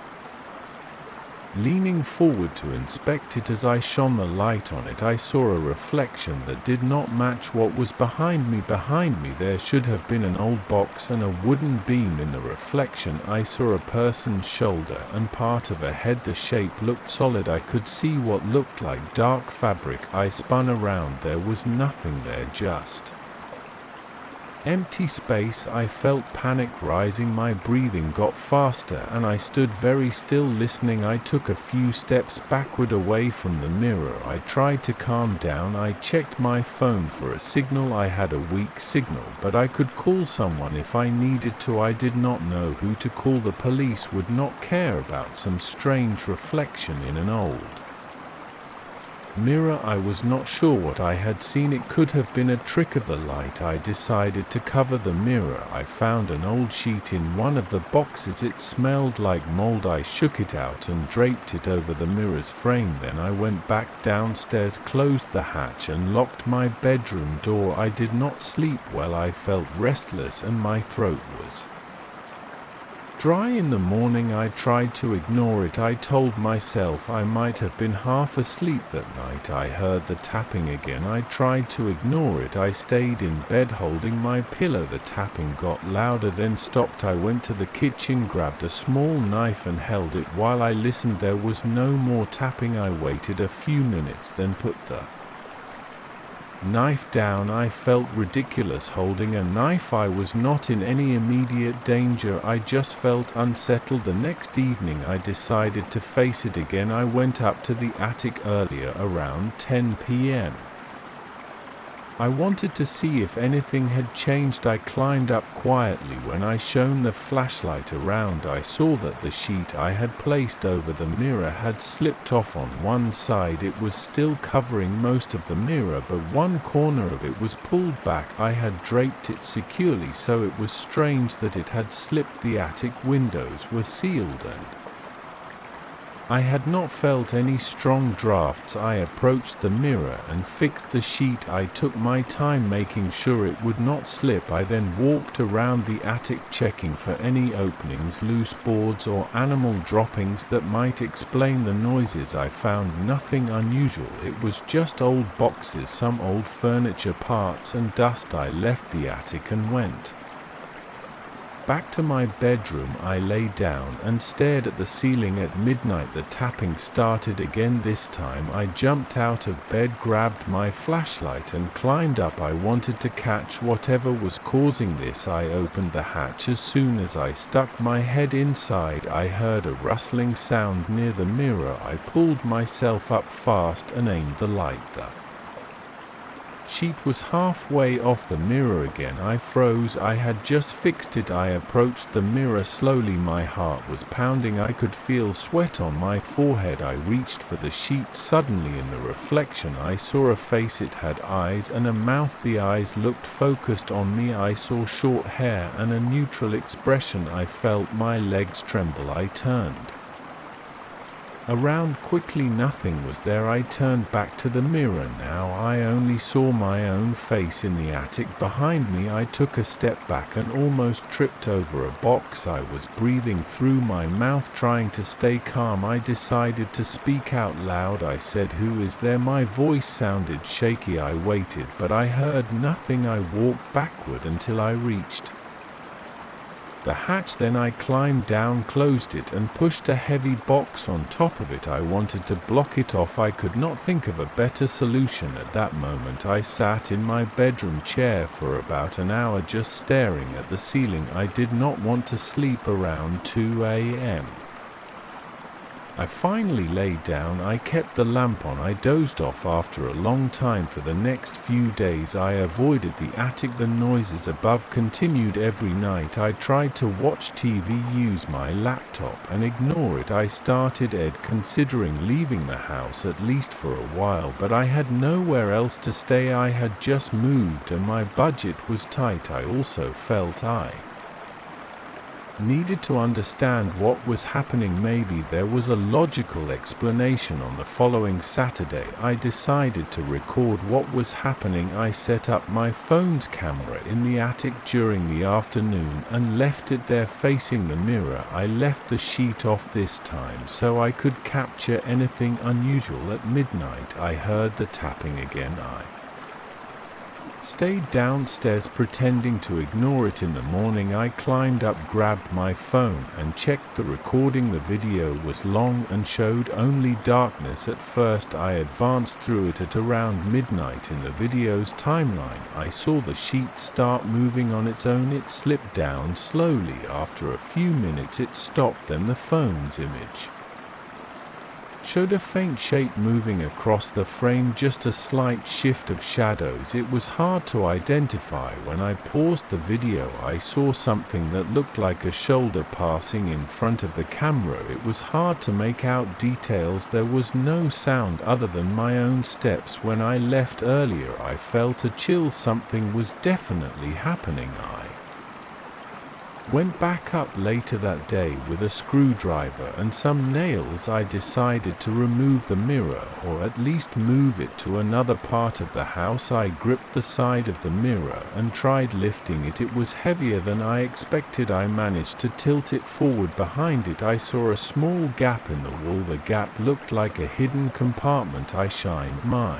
leaning forward to inspect it. As I shone the light on it, I saw a reflection that did not match what was behind me. Behind me, there should have been an old box and a wooden beam. In the reflection, I saw a person's shoulder and part of a head. The shape looked solid. I could see what looked like dark fabric. I spun around. There was nothing there, just empty space. I felt panic rising. My breathing got faster and I stood very still, listening. I took a few steps backward away from the mirror. I tried to calm down. I checked my phone for a signal. I had a weak signal, but I could call someone if I needed to. I did not know who to call. The police would not care about some strange reflection in an old mirror. I was not sure what I had seen. It could have been a trick of the light. I decided to cover the mirror. I found an old sheet in one of the boxes. It smelled like mold. I shook it out and draped it over the mirror's frame. Then I went back downstairs, closed the hatch, and locked my bedroom door. I did not sleep well. I felt restless and my throat was dry. In the morning, I tried to ignore it. I told myself I might have been half asleep that night. I heard the tapping again. I tried to ignore it. I stayed in bed holding my pillow. The tapping got louder, then stopped. I went to the kitchen, grabbed a small knife and held it while I listened. There was no more tapping. I waited a few minutes, then put the knife down. I felt ridiculous holding a knife. I was not in any immediate danger. I just felt unsettled. The next evening, I decided to face it again. I went up to the attic earlier, around 10 p.m. I wanted to see if anything had changed. I climbed up quietly. When I shone the flashlight around, I saw that the sheet I had placed over the mirror had slipped off on one side. It was still covering most of the mirror, but one corner of it was pulled back. I had draped it securely, so it was strange that it had slipped. The attic windows were sealed and I had not felt any strong drafts. I approached the mirror and fixed the sheet. I took my time making sure it would not slip. I then walked around the attic checking for any openings, loose boards or animal droppings that might explain the noises. I found nothing unusual. It was just old boxes, some old furniture parts and dust. I left the attic and went back to my bedroom. I lay down and stared at the ceiling. At midnight the tapping started again. This time I jumped out of bed, grabbed my flashlight and climbed up. I wanted to catch whatever was causing this. I opened the hatch. As soon as I stuck my head inside, I heard a rustling sound near the mirror. I pulled myself up fast and aimed the light. The sheet was halfway off the mirror again. I froze. I had just fixed it. I approached the mirror slowly. My heart was pounding. I could feel sweat on my forehead. I reached for the sheet. Suddenly in the reflection I saw a face. It had eyes and a mouth. The eyes looked focused on me. I saw short hair and a neutral expression. I felt my legs tremble. I turned around quickly. Nothing was there. I turned back to the mirror. Now I only saw my own face in the attic behind me. I took a step back and almost tripped over a box. I was breathing through my mouth, trying to stay calm. I decided to speak out loud. I said, "Who is there?" My voice sounded shaky. I waited, but I heard nothing. I walked backward until I reached the hatch. Then I climbed down, closed it, and pushed a heavy box on top of it. I wanted to block it off. I could not think of a better solution at that moment. I sat in my bedroom chair for about an hour just staring at the ceiling. I did not want to sleep. Around 2 a.m. I finally lay down. I kept the lamp on. I dozed off after a long time. For the next few days I avoided the attic. The noises above continued every night. I tried to watch TV, use my laptop, and ignore it. I started considering leaving the house at least for a while, but I had nowhere else to stay. I had just moved and my budget was tight. I also felt I needed to understand what was happening. Maybe there was a logical explanation. On the following Saturday, I decided to record what was happening. I set up my phone's camera in the attic during the afternoon and left it there facing the mirror. I left the sheet off this time so I could capture anything unusual. At midnight, I heard the tapping again. I stayed downstairs pretending to ignore it. In the morning I climbed up, grabbed my phone and checked the recording. The video was long and showed only darkness. At first I advanced through it. At around midnight in the video's timeline I saw the sheet start moving on its own. It slipped down slowly. After a few minutes it stopped. Then the phone's image showed a faint shape moving across the frame, just a slight shift of shadows. It was hard to identify. When I paused the video, I saw something that looked like a shoulder passing in front of the camera. It was hard to make out details. There was no sound other than my own steps. When I left earlier, I felt a chill. Something was definitely happening. I went back up later that day with a screwdriver and some nails. I decided to remove the mirror, or at least move it to another part of the house. I gripped the side of the mirror and tried lifting it. It was heavier than I expected. I managed to tilt it forward. Behind it I saw a small gap in the wall. The gap looked like a hidden compartment. I shined my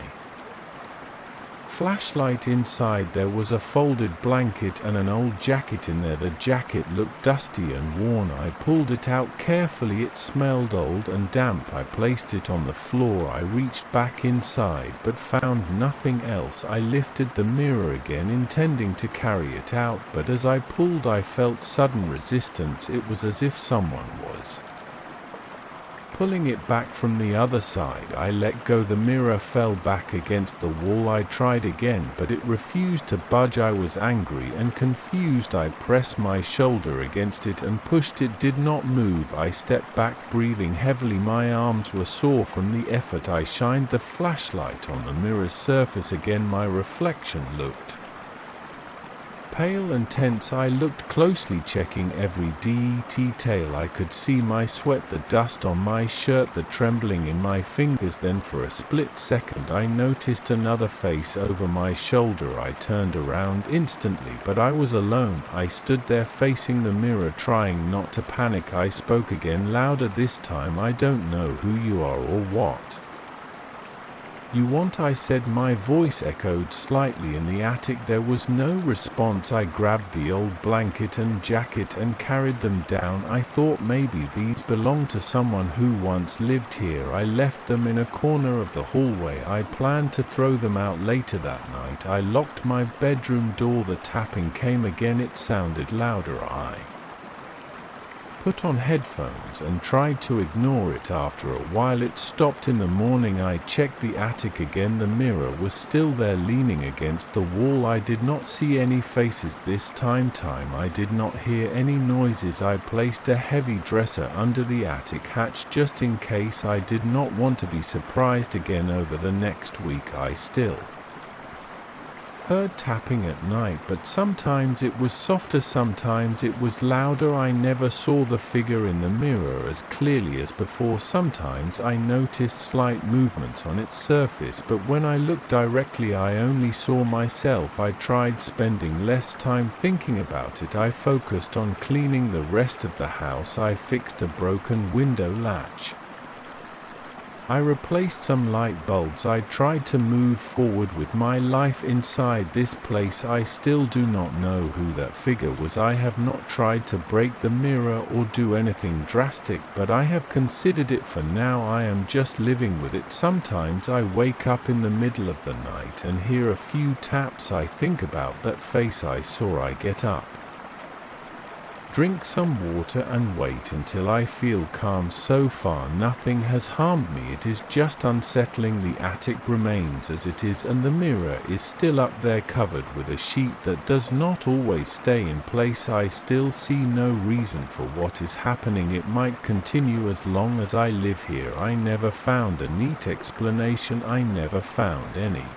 flashlight inside. There was a folded blanket and an old jacket in there. The jacket looked dusty and worn. I pulled it out carefully. It smelled old and damp. I placed it on the floor. I reached back inside but found nothing else. I lifted the mirror again, intending to carry it out, but as I pulled I felt sudden resistance. It was as if someone was pulling it back from the other side. I let go. The mirror fell back against the wall. I tried again, but it refused to budge. I was angry and confused. I pressed my shoulder against it and pushed. It did not move. I stepped back, breathing heavily. My arms were sore from the effort. I shined the flashlight on the mirror's surface again. My reflection looked Pale and tense, I looked closely, checking every detail. I could see my sweat, the dust on my shirt, the trembling in my fingers. Then for a split second I noticed another face over my shoulder. I turned around instantly, but I was alone. I stood there facing the mirror, trying not to panic. I spoke again, louder this time. "I don't know who you are or what you want," I said. My voice echoed slightly in the attic. There was no response. I grabbed the old blanket and jacket and carried them down. I thought maybe these belonged to someone who once lived here. I left them in a corner of the hallway. I planned to throw them out later that night. I locked my bedroom door. The tapping came again. It sounded louder. I put on headphones and tried to ignore it. After a while it stopped. In the morning I checked the attic again. The mirror was still there, leaning against the wall. I did not see any faces this time. I did not hear any noises. I placed a heavy dresser under the attic hatch just in case. I did not want to be surprised again. Over the next week I still heard tapping at night, but sometimes it was softer, sometimes it was louder. I never saw the figure in the mirror as clearly as before. Sometimes I noticed slight movements on its surface, but when I looked directly I only saw myself. I tried spending less time thinking about it. I focused on cleaning the rest of the house. I fixed a broken window latch. I replaced some light bulbs. I tried to move forward with my life inside this place. I still do not know who that figure was. I have not tried to break the mirror or do anything drastic, but I have considered it. For now I am just living with it. Sometimes I wake up in the middle of the night and hear a few taps. I think about that face I saw. I get up, drink some water and wait until I feel calm. So far nothing has harmed me. It is just unsettling. The attic remains as it is and the mirror is still up there, covered with a sheet that does not always stay in place. I still see no reason for what is happening. It might continue as long as I live here. I never found a neat explanation. I never found any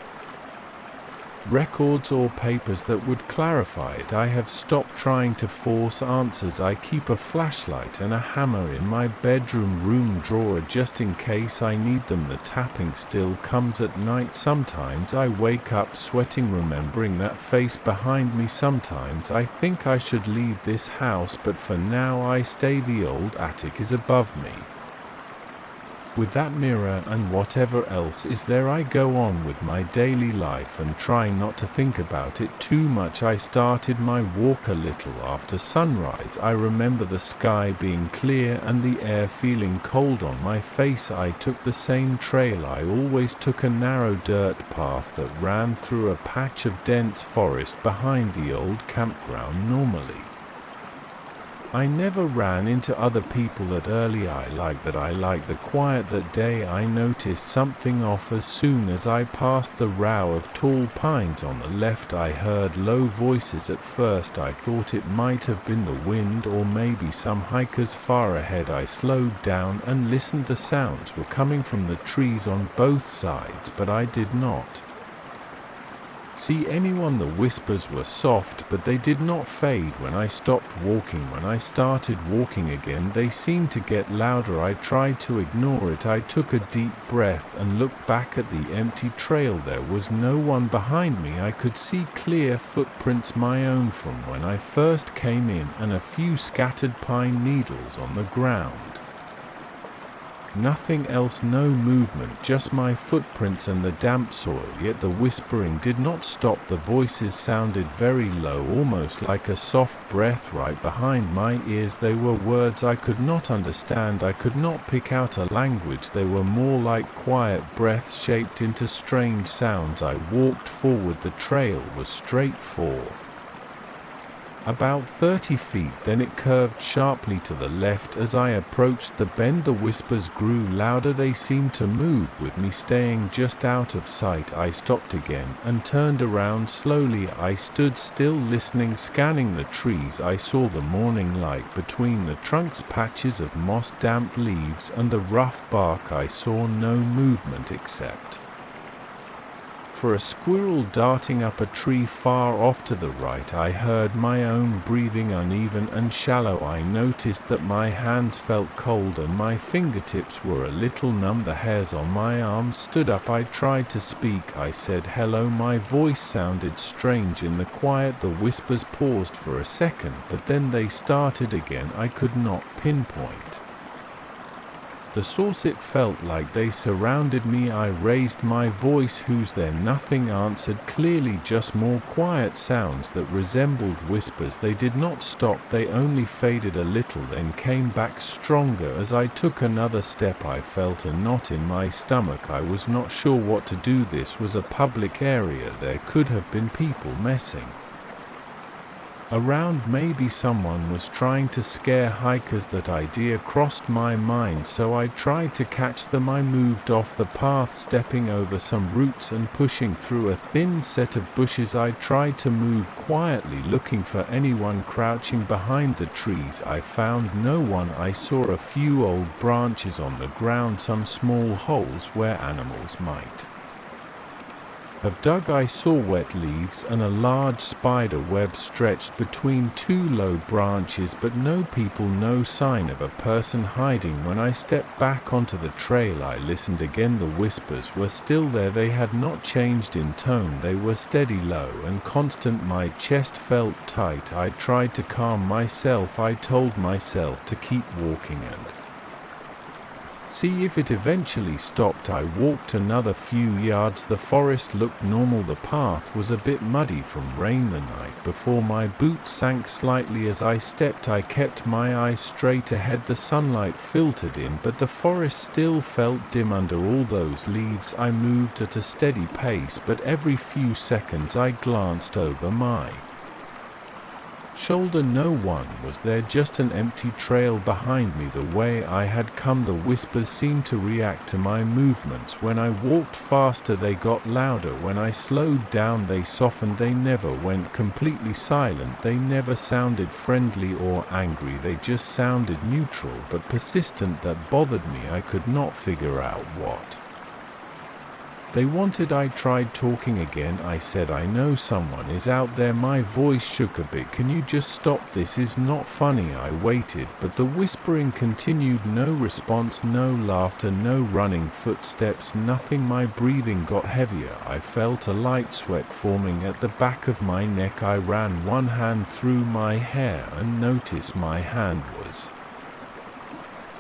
records or papers that would clarify it. I have stopped trying to force answers. I keep a flashlight and a hammer in my bedroom drawer just in case I need them. The tapping still comes at night. Sometimes I wake up sweating, remembering that face behind me. Sometimes I think I should leave this house, but for now I stay. The old attic is above me. With that mirror and whatever else is there, I go on with my daily life and trying not to think about it too much. I started my walk a little after sunrise. I remember the sky being clear and the air feeling cold on my face. I took the same trail I always took, a narrow dirt path that ran through a patch of dense forest behind the old campground. Normally I never ran into other people at early. I like the quiet. That day I noticed something off. As soon as I passed the row of tall pines on the left, I heard low voices. At first I thought it might have been the wind or maybe some hikers far ahead. I slowed down and listened. The sounds were coming from the trees on both sides, but I did not see anyone. The whispers were soft, but they did not fade when I stopped walking. When I started walking again, they seemed to get louder. I tried to ignore it. I took a deep breath and looked back at the empty trail. There was no one behind me. I could see clear footprints, my own from when I first came in, and a few scattered pine needles on the ground. Nothing else, no movement, just my footprints and the damp soil. Yet the whispering did not stop. The voices sounded very low, almost like a soft breath right behind my ears. They were words I could not understand. I could not pick out a language. They were more like quiet breaths shaped into strange sounds. I walked forward. The trail was straight for about 30 feet, then it curved sharply to the left. As I approached the bend, the whispers grew louder. They seemed to move with me, staying just out of sight. I stopped again and turned around slowly. I stood still, listening, scanning the trees. I saw the morning light between the trunks, patches of moss, damp leaves, and the rough bark. I saw no movement except for a squirrel darting up a tree far off to the right. I heard my own breathing, uneven and shallow. I noticed that my hands felt cold and my fingertips were a little numb. The hairs on my arms stood up. I tried to speak. I said hello. My voice sounded strange in the quiet. The whispers paused for a second, but then they started again. I could not pinpoint the source. It felt like they surrounded me. I raised my voice. Who's there? Nothing answered. Clearly just more quiet sounds that resembled whispers. They did not stop. They only faded a little, then came back stronger. As I took another step, I felt a knot in my stomach. I was not sure what to do. This was a public area. There could have been people messing around. Maybe someone was trying to scare hikers. That idea crossed my mind, so I tried to catch them. I moved off the path, stepping over some roots and pushing through a thin set of bushes. I tried to move quietly, looking for anyone crouching behind the trees. I found no one. I saw a few old branches on the ground, some small holes where animals might have dug. I saw wet leaves and a large spider web stretched between two low branches, but no people, no sign of a person hiding. When I stepped back onto the trail, I listened again. The whispers were still there. They had not changed in tone. They were steady, low and constant. My chest felt tight. I tried to calm myself. I told myself to keep walking and see if it eventually stopped. I walked another few yards. The forest looked normal. The path was a bit muddy from rain the night before. My boots sank slightly as I stepped. I kept my eyes straight ahead. The sunlight filtered in, but the forest still felt dim under all those leaves. I moved at a steady pace, but every few seconds I glanced over my shoulder. No one was there, just an empty trail behind me. The way I had come, the whispers seemed to react to my movements. When I walked faster, they got louder. When I slowed down, they softened. They never went completely silent. They never sounded friendly or angry. They just sounded neutral but persistent. That bothered me. I could not figure out what they wanted. I tried talking again. I said, I know someone is out there. My voice shook a bit. Can you just stop? This is not funny. I waited, but the whispering continued. No response, no laughter, no running footsteps, nothing. My breathing got heavier. I felt a light sweat forming at the back of my neck. I ran one hand through my hair and noticed my hand was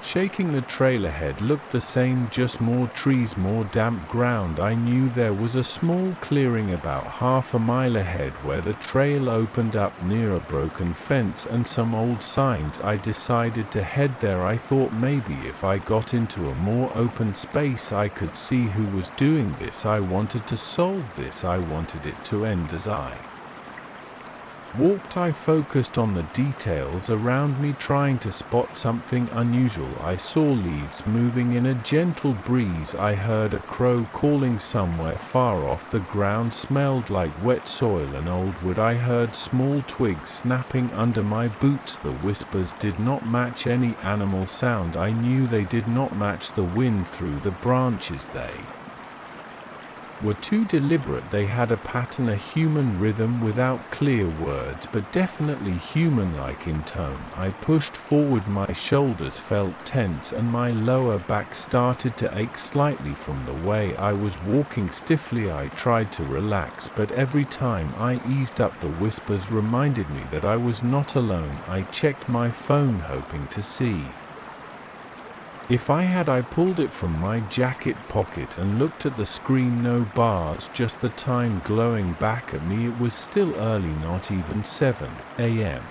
shaking. The trail ahead looked the same, just more trees, more damp ground. I knew there was a small clearing about half a mile ahead where the trail opened up near a broken fence and some old signs. I decided to head there. I thought maybe if I got into a more open space I could see who was doing this. I wanted to solve this. I wanted it to end as I walked. I focused on the details around me, trying to spot something unusual. I saw leaves moving in a gentle breeze. I heard a crow calling somewhere far off. The ground smelled like wet soil and old wood. I heard small twigs snapping under my boots. The whispers did not match any animal sound. I knew they did not match the wind through the branches. They were too deliberate. They had a pattern, a human rhythm without clear words, but definitely human-like in tone. I pushed forward. My shoulders felt tense and my lower back started to ache slightly from the way I was walking stiffly. I tried to relax, but every time I eased up, the whispers reminded me that I was not alone. I checked my phone, hoping to see if I pulled it from my jacket pocket and looked at the screen. No bars, just the time glowing back at me. It was still early, not even 7 a.m.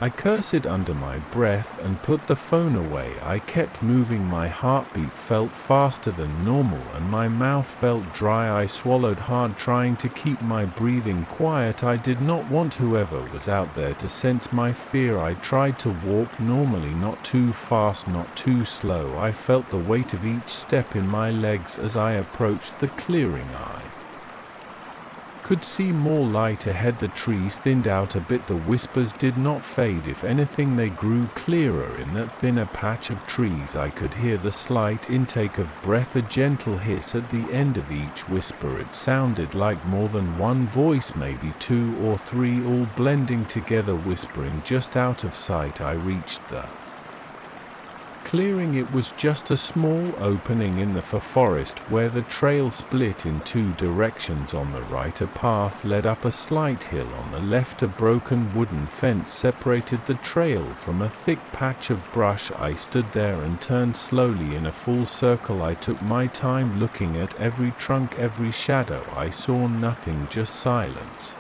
I cursed under my breath and put the phone away. I kept moving. My heartbeat felt faster than normal and my mouth felt dry. I swallowed hard, trying to keep my breathing quiet. I did not want whoever was out there to sense my fear. I tried to walk normally, not too fast, not too slow. I felt the weight of each step in my legs as I approached the clearing. I Could see more light ahead. The trees thinned out a bit. The whispers did not fade. If anything, they grew clearer. In that thinner patch of trees I could hear the slight intake of breath, a gentle hiss at the end of each whisper. It sounded like more than one voice, maybe two or three, all blending together, whispering just out of sight. I reached the clearing. It was just a small opening in the forest where the trail split in two directions. On the right, a path led up a slight hill. On the left, a broken wooden fence separated the trail from a thick patch of brush. I stood there and turned slowly in a full circle. I took my time, looking at every trunk, every shadow. I saw nothing, just silence.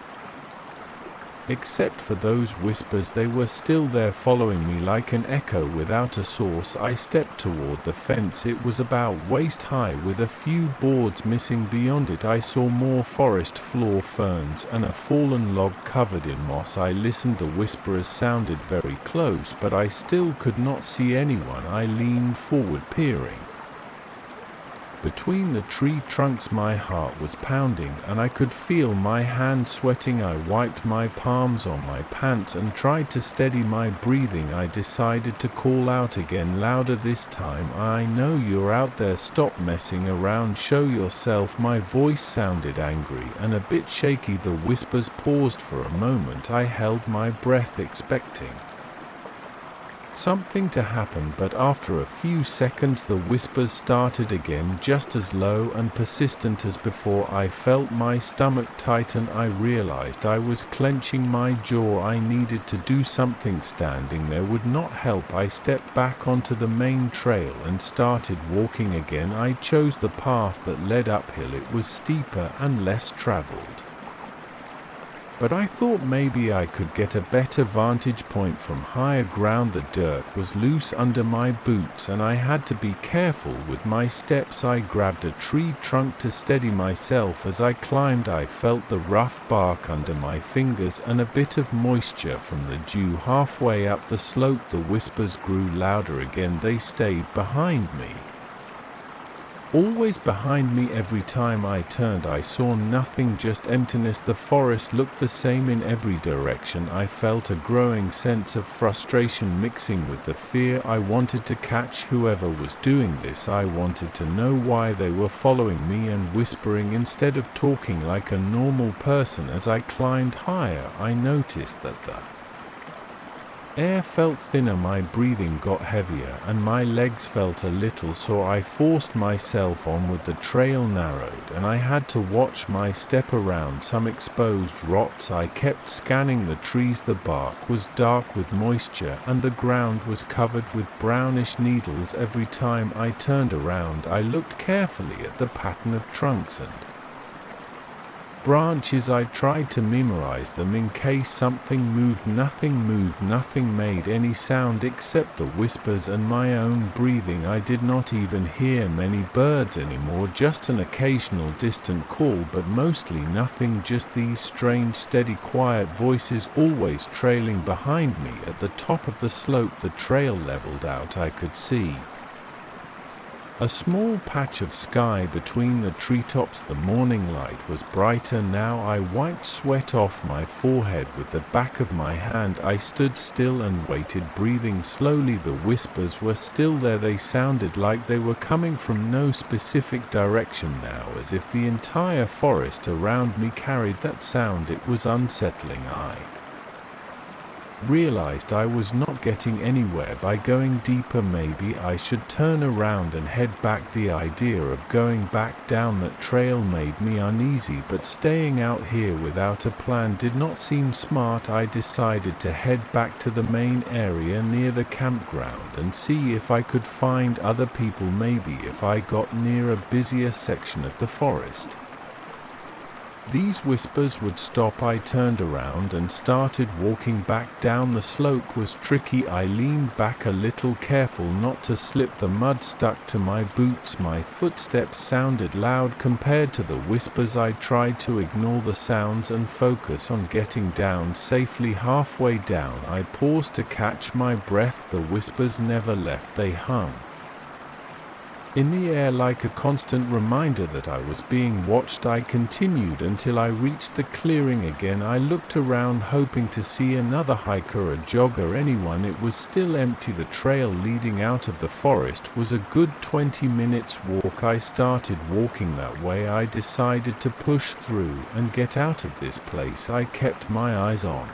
Except for those whispers, they were still there, following me like an echo without a source. I stepped toward the fence. It was about waist high with a few boards missing. Beyond it I saw more forest floor ferns and a fallen log covered in moss. I listened. The whisperers sounded very close, but I still could not see anyone. I leaned forward, peering between the tree trunks. My heart was pounding and I could feel my hands sweating. I wiped my palms on my pants and tried to steady my breathing. I decided to call out again, louder this time. I know you're out there. Stop messing around. Show yourself. My voice sounded angry and a bit shaky. The whispers paused for a moment. I held my breath, expecting something to happen, but after a few seconds the whispers started again, just as low and persistent as before. I felt my stomach tighten. I realized I was clenching my jaw. I needed to do something. Standing there would not help. I stepped back onto the main trail and started walking again. I chose the path that led uphill. It was steeper and less traveled, but I thought maybe I could get a better vantage point from higher ground. The dirt was loose under my boots and I had to be careful with my steps. I grabbed a tree trunk to steady myself. As I climbed, I felt the rough bark under my fingers and a bit of moisture from the dew. Halfway up the slope, the whispers grew louder again. They stayed behind me, always behind me. Every time I turned I saw nothing, just emptiness. The forest looked the same in every direction. I felt a growing sense of frustration mixing with the fear. I wanted to catch whoever was doing this. I wanted to know why they were following me and whispering instead of talking like a normal person. As I climbed higher, I noticed that the air felt thinner. My breathing got heavier and my legs felt a little sore. I forced myself onward. The trail narrowed and I had to watch my step around some exposed rocks. I kept scanning the trees. The bark was dark with moisture and the ground was covered with brownish needles. Every time I turned around I looked carefully at the pattern of trunks and branches. I tried to memorize them in case something moved. Nothing moved. Nothing made any sound except the whispers and my own breathing. I did not even hear many birds anymore, just an occasional distant call, but mostly nothing, just these strange, steady, quiet voices always trailing behind me. At the top of the slope the trail leveled out. I could see a small patch of sky between the treetops. The morning light was brighter now. I wiped sweat off my forehead with the back of my hand. I stood still and waited, breathing slowly. The whispers were still there. They sounded like they were coming from no specific direction now, as if the entire forest around me carried that sound. It was unsettling. I realized I was not getting anywhere by going deeper. Maybe I should turn around and head back. The idea of going back down that trail made me uneasy, but staying out here without a plan did not seem smart. I decided to head back to the main area near the campground and see if I could find other people, maybe if I got near a busier section of the forest these whispers would stop. I turned around and started walking back down. The slope was tricky. I leaned back a little, careful not to slip. The mud stuck to my boots. My footsteps sounded loud compared to the whispers. I tried to ignore the sounds and focus on getting down safely. Halfway down I paused to catch my breath. The whispers never left. They hung In the air, like a constant reminder that I was being watched, I continued until I reached the clearing again. I looked around, hoping to see another hiker, a jogger, anyone. It was still empty. The trail leading out of the forest was a good 20 minutes walk. I started walking that way. I decided to push through and get out of this place. I kept my eyes on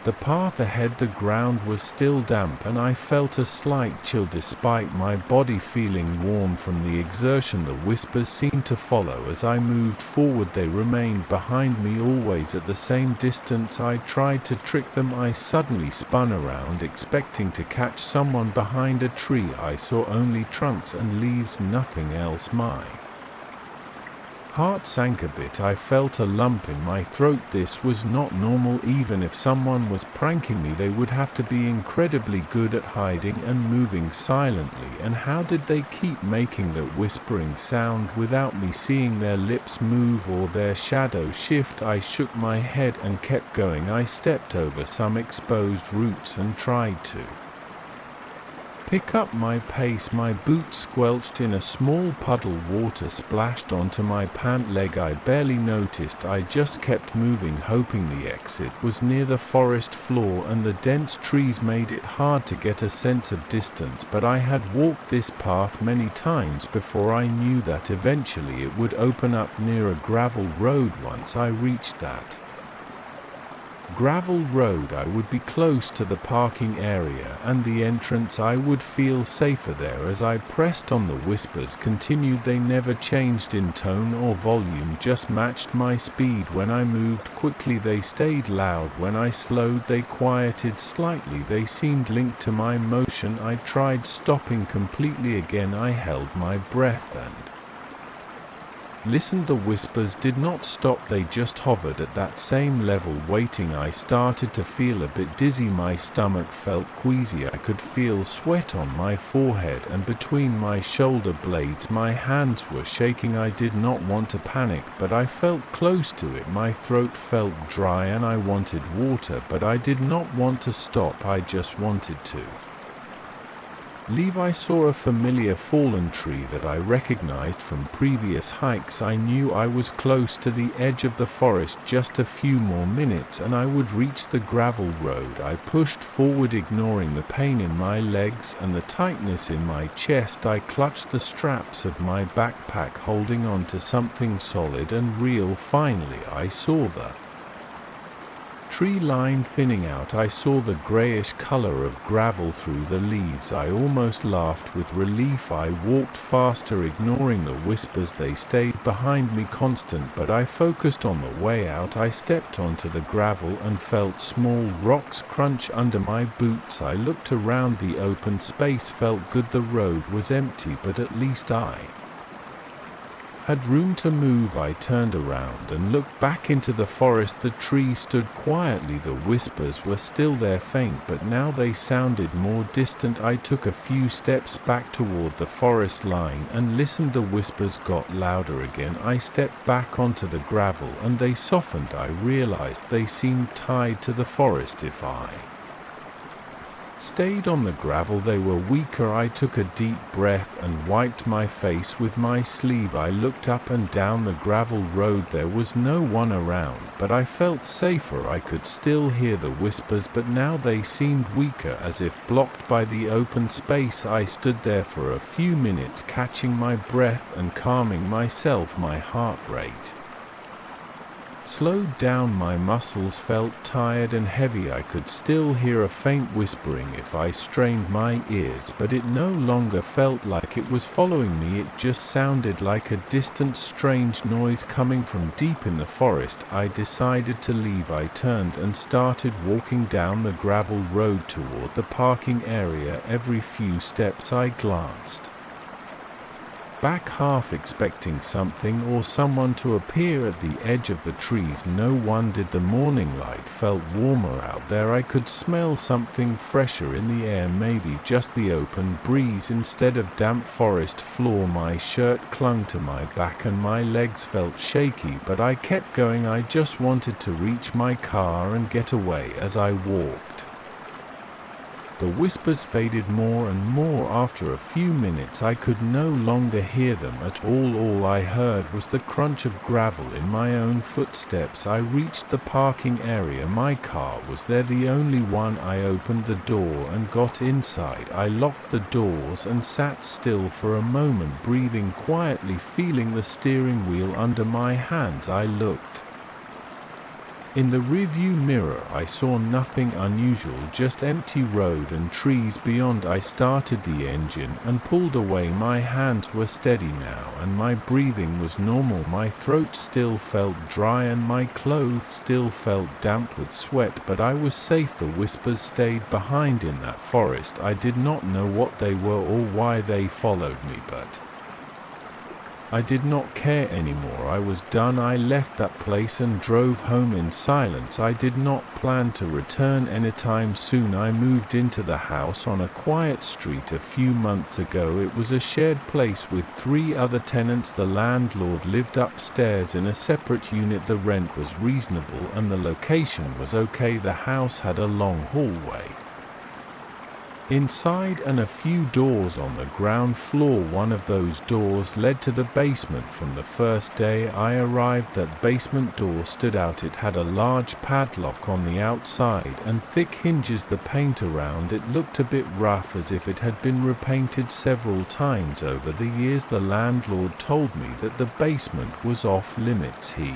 the path ahead. The ground was still damp and I felt a slight chill despite my body feeling warm from the exertion. The whispers seemed to follow as I moved forward. They remained behind me, always at the same distance. I tried to trick them. I suddenly spun around, expecting to catch someone behind a tree. I saw only trunks and leaves, nothing else. My heart sank a bit. I felt a lump in my throat. This was not normal. Even if someone was pranking me, they would have to be incredibly good at hiding and moving silently. And how did they keep making that whispering sound without me seeing their lips move or their shadow shift? I shook my head and kept going. I stepped over some exposed roots and tried to pick up my pace. My boots squelched in a small puddle. Water splashed onto my pant leg. I barely noticed. I just kept moving, hoping the exit was near the forest floor, and the dense trees made it hard to get a sense of distance. But I had walked this path many times before. I knew that eventually it would open up near a gravel road. Once I reached that gravel road, I would be close to the parking area and the entrance. I would feel safer there. As I pressed on, the whispers continued. They never changed in tone or volume, just matched my speed. When I moved quickly, they stayed loud. When I slowed, they quieted slightly. They seemed linked to my motion. I tried stopping completely again. I held my breath and listened. The whispers did not stop. They just hovered at that same level, waiting. I started to feel a bit dizzy. My stomach felt queasy. I could feel sweat on my forehead and between my shoulder blades. My hands were shaking. I did not want to panic, but I felt close to it. My throat felt dry and I wanted water, but I did not want to stop. I just wanted to leave. I saw a familiar fallen tree that I recognized from previous hikes. I knew I was close to the edge of the forest. Just a few more minutes and I would reach the gravel road. I pushed forward, ignoring the pain in my legs and the tightness in my chest. I clutched the straps of my backpack, holding on to something solid and real. Finally, I saw the tree line thinning out. I saw the grayish color of gravel through the leaves. I almost laughed with relief. I walked faster, ignoring the whispers. They stayed behind me, constant, but I focused on the way out. I stepped onto the gravel and felt small rocks crunch under my boots. I looked around. The open space felt good. The road was empty, but at least I had room to move. I turned around and looked back into the forest. The trees stood quietly. The whispers were still there, faint, but now they sounded more distant. I took a few steps back toward the forest line and listened. The whispers got louder again. I stepped back onto the gravel and they softened. I realized they seemed tied to the forest. If I stayed on the gravel, they were weaker. I took a deep breath and wiped my face with my sleeve. I looked up and down the gravel road. There was no one around, but I felt safer. I could still hear the whispers, but now they seemed weaker, as if blocked by the open space. I stood there for a few minutes, catching my breath and calming myself. My heart rate slowed down. My muscles felt tired and heavy. I could still hear a faint whispering if I strained my ears, but it no longer felt like it was following me. It just sounded like a distant, strange noise coming from deep in the forest. I decided to leave. I turned and started walking down the gravel road toward the parking area. Every few steps I glanced back, half expecting something or someone to appear at the edge of the trees. No one did. The morning light felt warmer out there. I could smell something fresher in the air, maybe just the open breeze instead of damp forest floor. My shirt clung to my back and my legs felt shaky, but I kept going. I just wanted to reach my car and get away. As I walked The whispers faded more and more. After a few minutes I could no longer hear them at all. All I heard was the crunch of gravel in my own footsteps. I reached the parking area. My car was there, the only one. I opened the door and got inside. I locked the doors and sat still for a moment, breathing quietly, feeling the steering wheel under my hands. I looked in the rearview mirror. I saw nothing unusual, just empty road and trees beyond. I started the engine and pulled away. My hands were steady now and my breathing was normal. My throat still felt dry and my clothes still felt damp with sweat, but I was safe. The whispers stayed behind in that forest. I did not know what they were or why they followed me, but I did not care anymore. I was done. I left that place and drove home in silence. I did not plan to return anytime soon. I moved into the house on a quiet street a few months ago. It was a shared place with 3 other tenants. The landlord lived upstairs in a separate unit. The rent was reasonable and the location was okay. The house had a long hallway inside and a few doors on the ground floor. One of those doors led to the basement. From the first day I arrived, that basement door stood out. It had a large padlock on the outside and thick hinges. The paint around it looked a bit rough, as if it had been repainted several times over the years. The landlord told me that the basement was off limits. He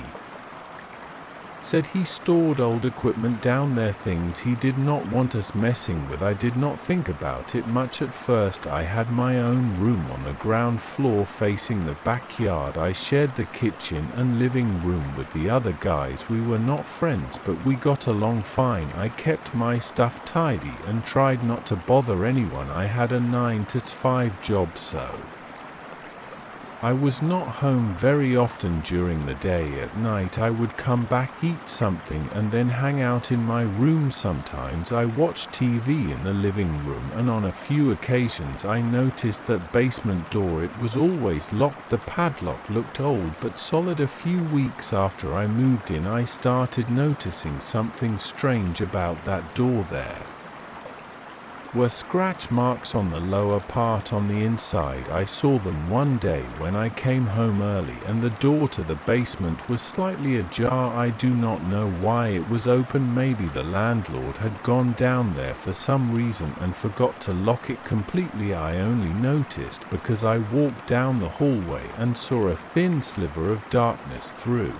said he stored old equipment down there, things he did not want us messing with. I did not think about it much at first. I had my own room on the ground floor facing the backyard. I shared the kitchen and living room with the other guys. We were not friends, but we got along fine. I kept my stuff tidy and tried not to bother anyone. I had a 9-to-5 job, so I was not home very often during the day. At night I would come back, eat something, and then hang out in my room. Sometimes I watched TV in the living room, and on a few occasions I noticed that basement door. It was always locked. The padlock looked old but solid. A few weeks after I moved in, I started noticing something strange about that door. There were scratch marks on the lower part on the inside. I saw them one day when I came home early, and the door to the basement was slightly ajar. I do not know why it was open. Maybe the landlord had gone down there for some reason and forgot to lock it completely. I only noticed because I walked down the hallway and saw a thin sliver of darkness through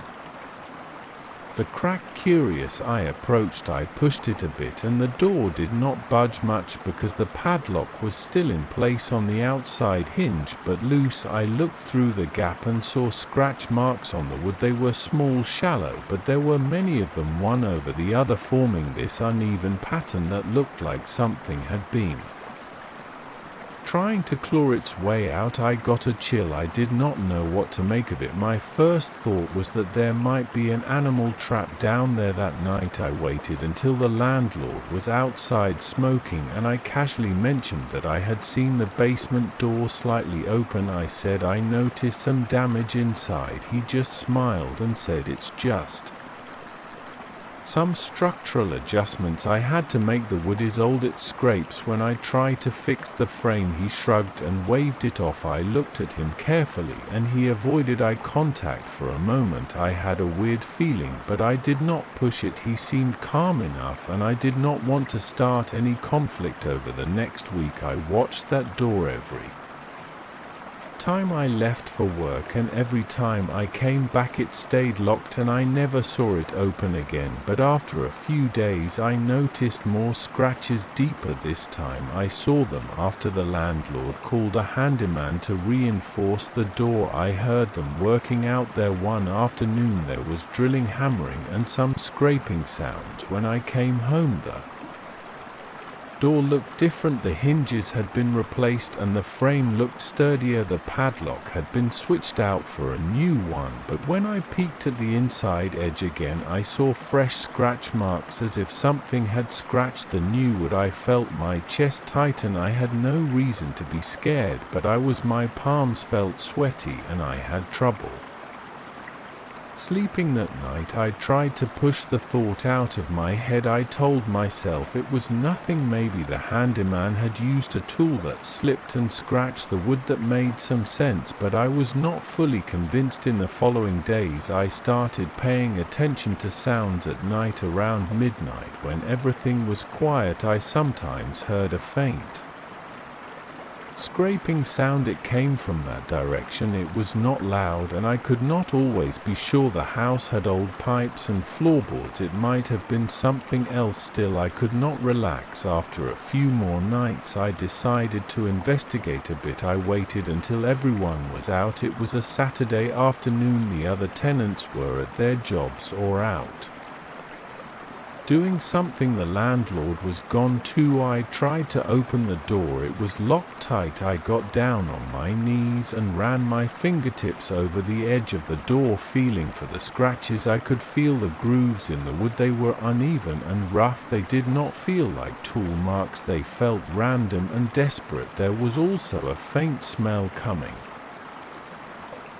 the crack. Curious, I approached. I pushed it a bit and the door did not budge much because the padlock was still in place on the outside hinge but loose. I looked through the gap and saw scratch marks on the wood. They were small, shallow, but there were many of them, one over the other, forming this uneven pattern that looked like something had been trying to claw its way out. I got a chill. I did not know what to make of it. My first thought was that there might be an animal trap down there. That night I waited until the landlord was outside smoking, and I casually mentioned that I had seen the basement door slightly open. I said I noticed some damage inside. He just smiled and said it's just some structural adjustments I had to make. The wood is old, it scrapes when I try to fix the frame. He shrugged and waved it off. I looked at him carefully and he avoided eye contact for a moment. I had a weird feeling, but I did not push it. He seemed calm enough and I did not want to start any conflict. Over the next week I watched that door every time I left for work, and every time I came back it stayed locked and I never saw it open again. But after a few days I noticed more scratches, deeper this time. I saw them after the landlord called a handyman to reinforce the door. I heard them working out there one afternoon. There was drilling, hammering and some scraping sounds. When I came home the door looked different. The hinges had been replaced and the frame looked sturdier. The padlock had been switched out for a new one, but when I peeked at the inside edge again I saw fresh scratch marks, as if something had scratched the new wood. I felt my chest tighten. I had no reason to be scared, but my palms felt sweaty and I had trouble Sleeping that night, I tried to push the thought out of my head. I told myself it was nothing. Maybe the handyman had used a tool that slipped and scratched the wood. That made some sense, but I was not fully convinced. In the following days, I started paying attention to sounds at night. Around midnight, when everything was quiet, I sometimes heard a faint scraping sound. It came from that direction. It was not loud, and I could not always be sure. The house had old pipes and floorboards. It might have been something else. Still, I could not relax. After a few more nights, I decided to investigate a bit. I waited until everyone was out. It was a Saturday afternoon. The other tenants were at their jobs or out doing something. The landlord was gone too. I tried to open the door. It was locked tight. I got down on my knees and ran my fingertips over the edge of the door, feeling for the scratches. I could feel the grooves in the wood. They were uneven and rough. They did not feel like tool marks. They felt random and desperate. There was also a faint smell coming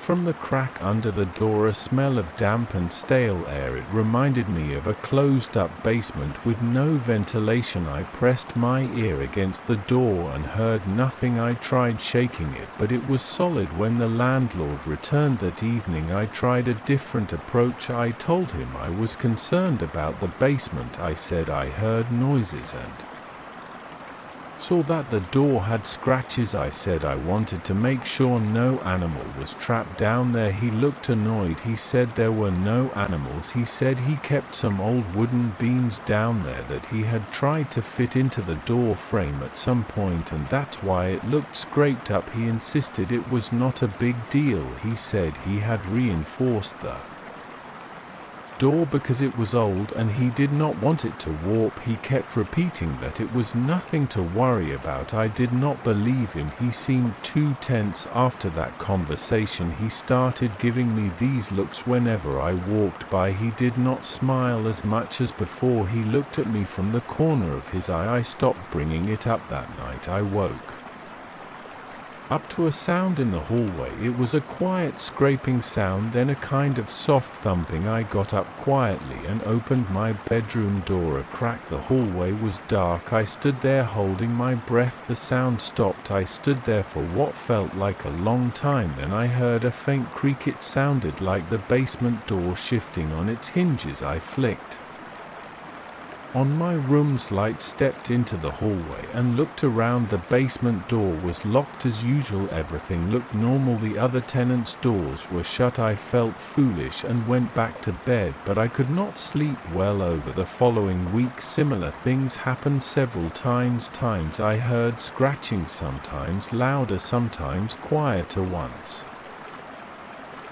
from the crack under the door, a smell of damp and stale air. It reminded me of a closed-up basement with no ventilation. I pressed my ear against the door and heard nothing. I tried shaking it, but it was solid. When the landlord returned that evening, I tried a different approach. I told him I was concerned about the basement. I said I heard noises and saw that the door had scratches. I said I wanted to make sure no animal was trapped down there. He looked annoyed. He said there were no animals. He said he kept some old wooden beams down there that he had tried to fit into the door frame at some point, and that's why it looked scraped up. He insisted it was not a big deal. He said he had reinforced the door because it was old and he did not want it to warp. He kept repeating that it was nothing to worry about. I did not believe him. He seemed too tense. After that conversation, he started giving me these looks whenever I walked by. He did not smile as much as before. He looked at me from the corner of his eye. I stopped bringing it up that night. I woke up to a sound in the hallway. It was a quiet scraping sound, then a kind of soft thumping. I got up quietly and opened my bedroom door a crack. The hallway was dark. I stood there holding my breath. The sound stopped. I stood there for what felt like a long time. Then I heard a faint creak. It sounded like the basement door shifting on its hinges. I flicked on my room's light, stepped into the hallway and looked around. The basement door was locked as usual. Everything looked normal. The other tenants' doors were shut. I felt foolish and went back to bed, but I could not sleep well. Over the following week, similar things happened several times. I heard scratching, sometimes louder, sometimes quieter. Once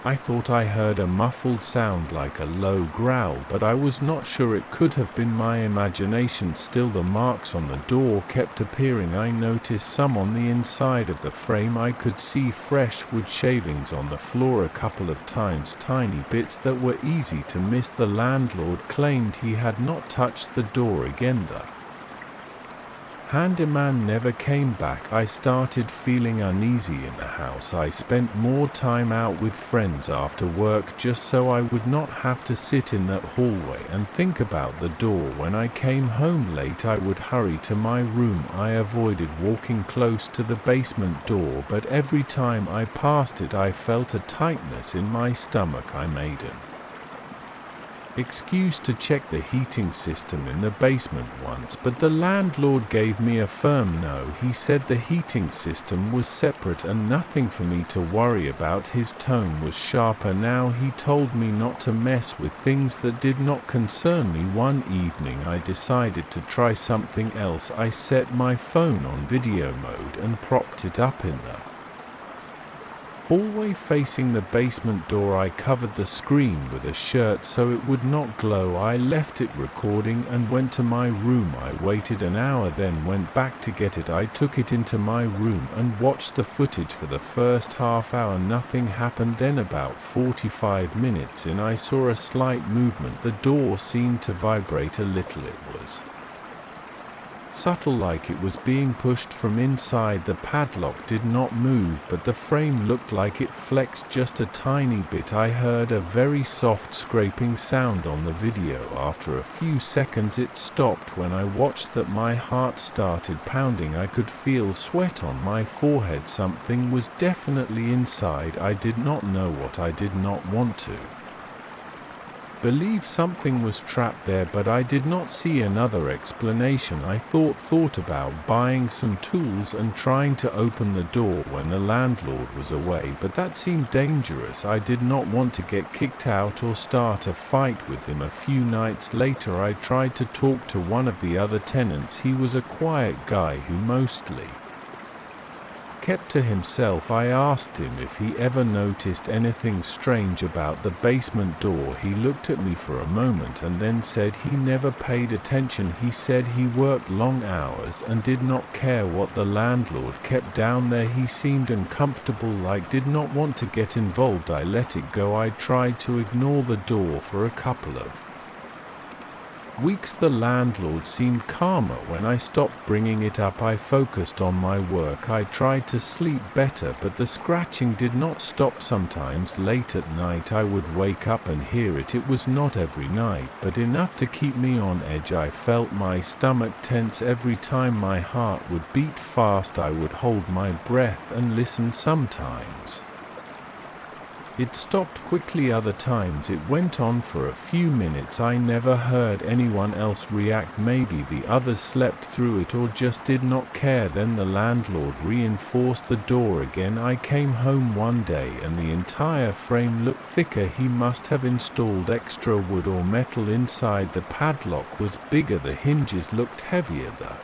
I thought I heard a muffled sound like a low growl, but I was not sure. It could have been my imagination. Still, the marks on the door kept appearing. I noticed some on the inside of the frame. I could see fresh wood shavings on the floor a couple of times, tiny bits that were easy to miss. The landlord claimed he had not touched the door again. The handyman never came back. I started feeling uneasy in the house. I spent more time out with friends after work just so I would not have to sit in that hallway and think about the door. When I came home late, I would hurry to my room. I avoided walking close to the basement door, but every time I passed it, I felt a tightness in my stomach. I made an excuse to check the heating system in the basement once, but the landlord gave me a firm no. He said the heating system was separate and nothing for me to worry about. His tone was sharper now. He told me not to mess with things that did not concern me. One evening I decided to try something else. I set my phone on video mode and propped it up in the hallway facing the basement door. I covered the screen with a shirt so it would not glow. I left it recording and went to my room. I waited an hour, then went back to get it. I took it into my room and watched the footage for the first half hour. Nothing happened. Then about 45 minutes in, I saw a slight movement. The door seemed to vibrate a little. It was subtle, like it was being pushed from inside. The padlock did not move, but the frame looked like it flexed just a tiny bit. I heard a very soft scraping sound on the video. After a few seconds it stopped. When I watched that, my heart started pounding. I could feel sweat on my forehead. Something was definitely inside. I did not know what. I did not want to believe something was trapped there, but I did not see another explanation. I thought about buying some tools and trying to open the door when the landlord was away, but that seemed dangerous. I did not want to get kicked out or start a fight with him. A few nights later, I tried to talk to one of the other tenants. He was a quiet guy who mostly kept to himself. I asked him if he ever noticed anything strange about the basement door. He looked at me for a moment and then said he never paid attention. He said he worked long hours and did not care what the landlord kept down there. He seemed uncomfortable, like did not want to get involved. I let it go. I tried to ignore the door for a couple of weeks. The landlord seemed calmer when I stopped bringing it up. I focused on my work. I tried to sleep better, but the scratching did not stop. Sometimes late at night I would wake up and hear it. It was not every night, but enough to keep me on edge. I felt my stomach tense every time my heart would beat fast. I would hold my breath and listen. Sometimes it stopped quickly. Other times it went on for a few minutes. I never heard anyone else react. Maybe the others slept through it or just did not care. Then the landlord reinforced the door again. I came home one day and the entire frame looked thicker. He must have installed extra wood or metal inside. The padlock was bigger. The hinges looked heavier. The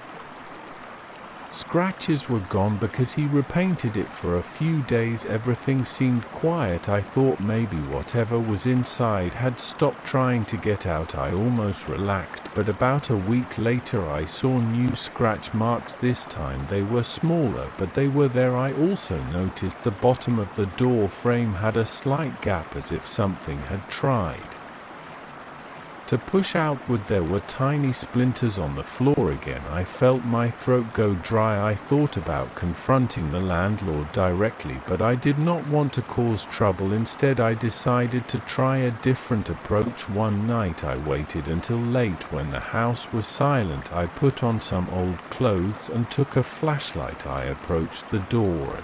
scratches were gone because he repainted it. For a few days everything seemed quiet. I thought maybe whatever was inside had stopped trying to get out. I almost relaxed, but about a week later I saw new scratch marks. This time they were smaller, but they were there. I also noticed the bottom of the door frame had a slight gap, as if something had tried to push outward. There were tiny splinters on the floor again. I felt my throat go dry. I thought about confronting the landlord directly, but I did not want to cause trouble. Instead, I decided to try a different approach. One night I waited until late when the house was silent. I put on some old clothes and took a flashlight. I approached the door and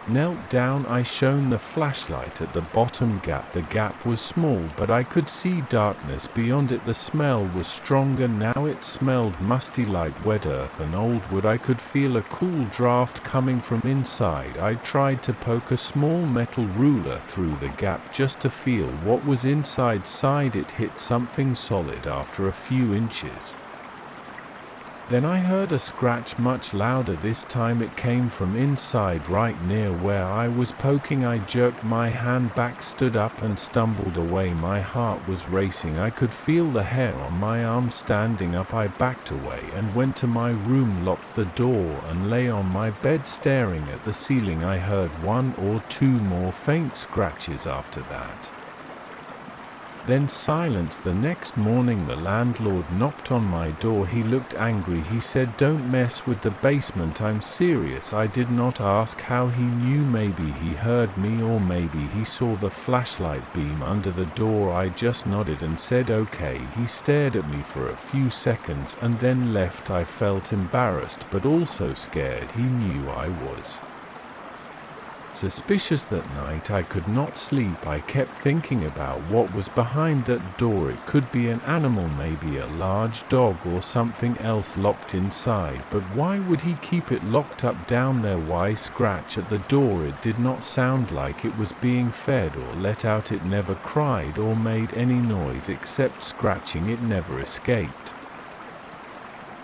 knelt down. I shone the flashlight at the bottom gap. The gap was small, but I could see darkness beyond it. The smell was stronger now. It smelled musty, like wet earth and old wood. I could feel a cool draft coming from inside. I tried to poke a small metal ruler through the gap just to feel what was inside. It hit something solid after a few inches. Then I heard a scratch much louder. This time it came from inside, right near where I was poking. I jerked my hand back, stood up and stumbled away. My heart was racing. I could feel the hair on my arm standing up. I backed away and went to my room, locked the door and lay on my bed staring at the ceiling. I heard one or two more faint scratches after that. Then silence. The next morning the landlord knocked on my door. He looked angry. He said, "Don't mess with the basement, I'm serious." I did not ask how he knew. Maybe he heard me, or maybe he saw the flashlight beam under the door. I just nodded and said okay. He stared at me for a few seconds and then left. I felt embarrassed but also scared. He knew I was suspicious. That night I could not sleep. I kept thinking about what was behind that door. It could be an animal, maybe a large dog or something else locked inside. But why would he keep it locked up down there? Why scratch at the door? It did not sound like it was being fed or let out. It never cried or made any noise except scratching. It never escaped.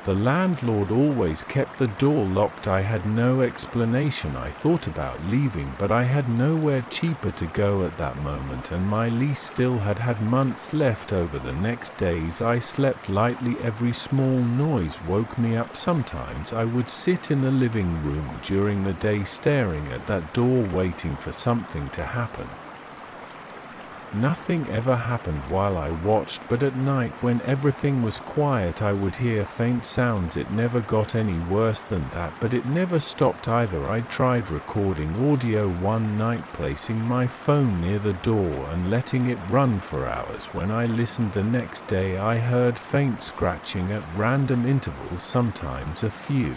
The landlord always kept the door locked. I had no explanation. I thought about leaving, but I had nowhere cheaper to go at that moment, and my lease still had months left. Over the next days I slept lightly. Every small noise woke me up. Sometimes I would sit in the living room during the day staring at that door, waiting for something to happen. Nothing ever happened while I watched, but at night when everything was quiet I would hear faint sounds. It never got any worse than that, but it never stopped either. I tried recording audio one night, placing my phone near the door and letting it run for hours. When I listened the next day I heard faint scratching at random intervals, sometimes a few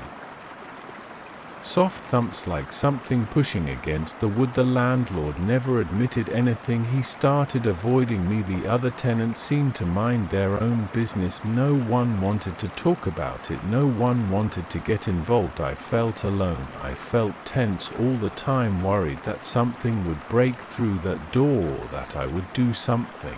soft thumps like something pushing against the wood. The landlord never admitted anything. He started avoiding me. The other tenants seemed to mind their own business. No one wanted to talk about it. No one wanted to get involved. I felt alone. I felt tense all the time, worried that something would break through that door, that I would do something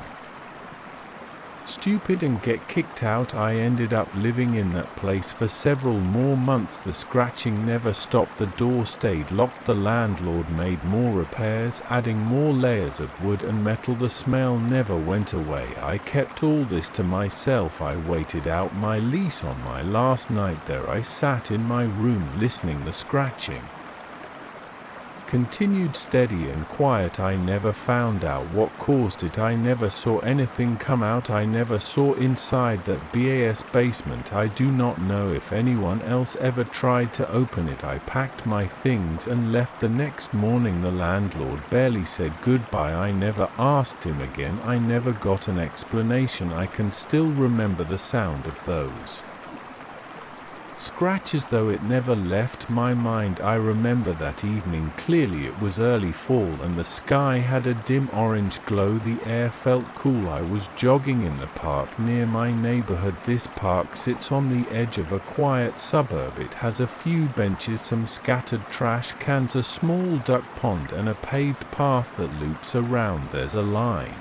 stupid and get kicked out. I ended up living in that place for several more months. The scratching never stopped. The door stayed locked. The landlord made more repairs, adding more layers of wood and metal. The smell never went away. I kept all this to myself. I waited out my lease. On my last night there I sat in my room listening. The scratching continued steady and quiet. I never found out what caused it. I never saw anything come out. I never saw inside that BAS basement. I do not know if anyone else ever tried to open it. I packed my things and left the next morning. The landlord barely said goodbye. I never asked him again. I never got an explanation. I can still remember the sound of those scratches, though it never left my mind. I remember that evening clearly. It was early fall and the sky had a dim orange glow. The air felt cool. I was jogging in the park near my neighborhood. This park sits on the edge of a quiet suburb. It has a few benches, some scattered trash cans, a small duck pond and a paved path that loops around. There's a line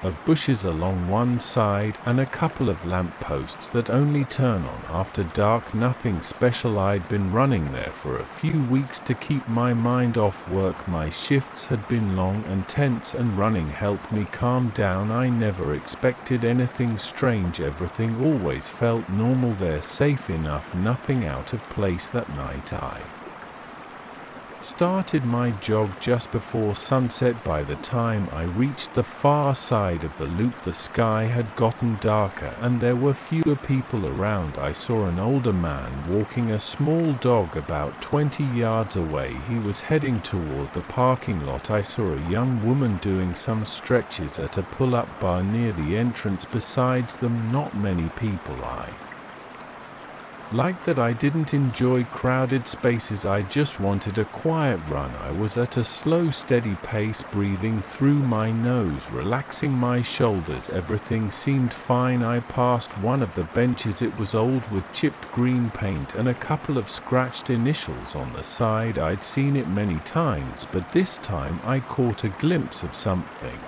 of bushes along one side and a couple of lamp posts that only turn on after dark. Nothing special. I'd been running there for a few weeks to keep my mind off work. My shifts had been long and tense, and running helped me calm down. I never expected anything strange. Everything always felt normal there, safe enough, nothing out of place. That night I started my jog just before sunset. By the time I reached the far side of the loop the sky had gotten darker and there were fewer people around. I saw an older man walking a small dog about 20 yards away. He was heading toward the parking lot. I saw a young woman doing some stretches at a pull-up bar near the entrance. Besides them, not many people. I like that. I didn't enjoy crowded spaces. I just wanted a quiet run. I was at a slow, steady pace, breathing through my nose, relaxing my shoulders. Everything seemed fine. I passed one of the benches. It was old with chipped green paint and a couple of scratched initials on the side. I'd seen it many times, but this time I caught a glimpse of something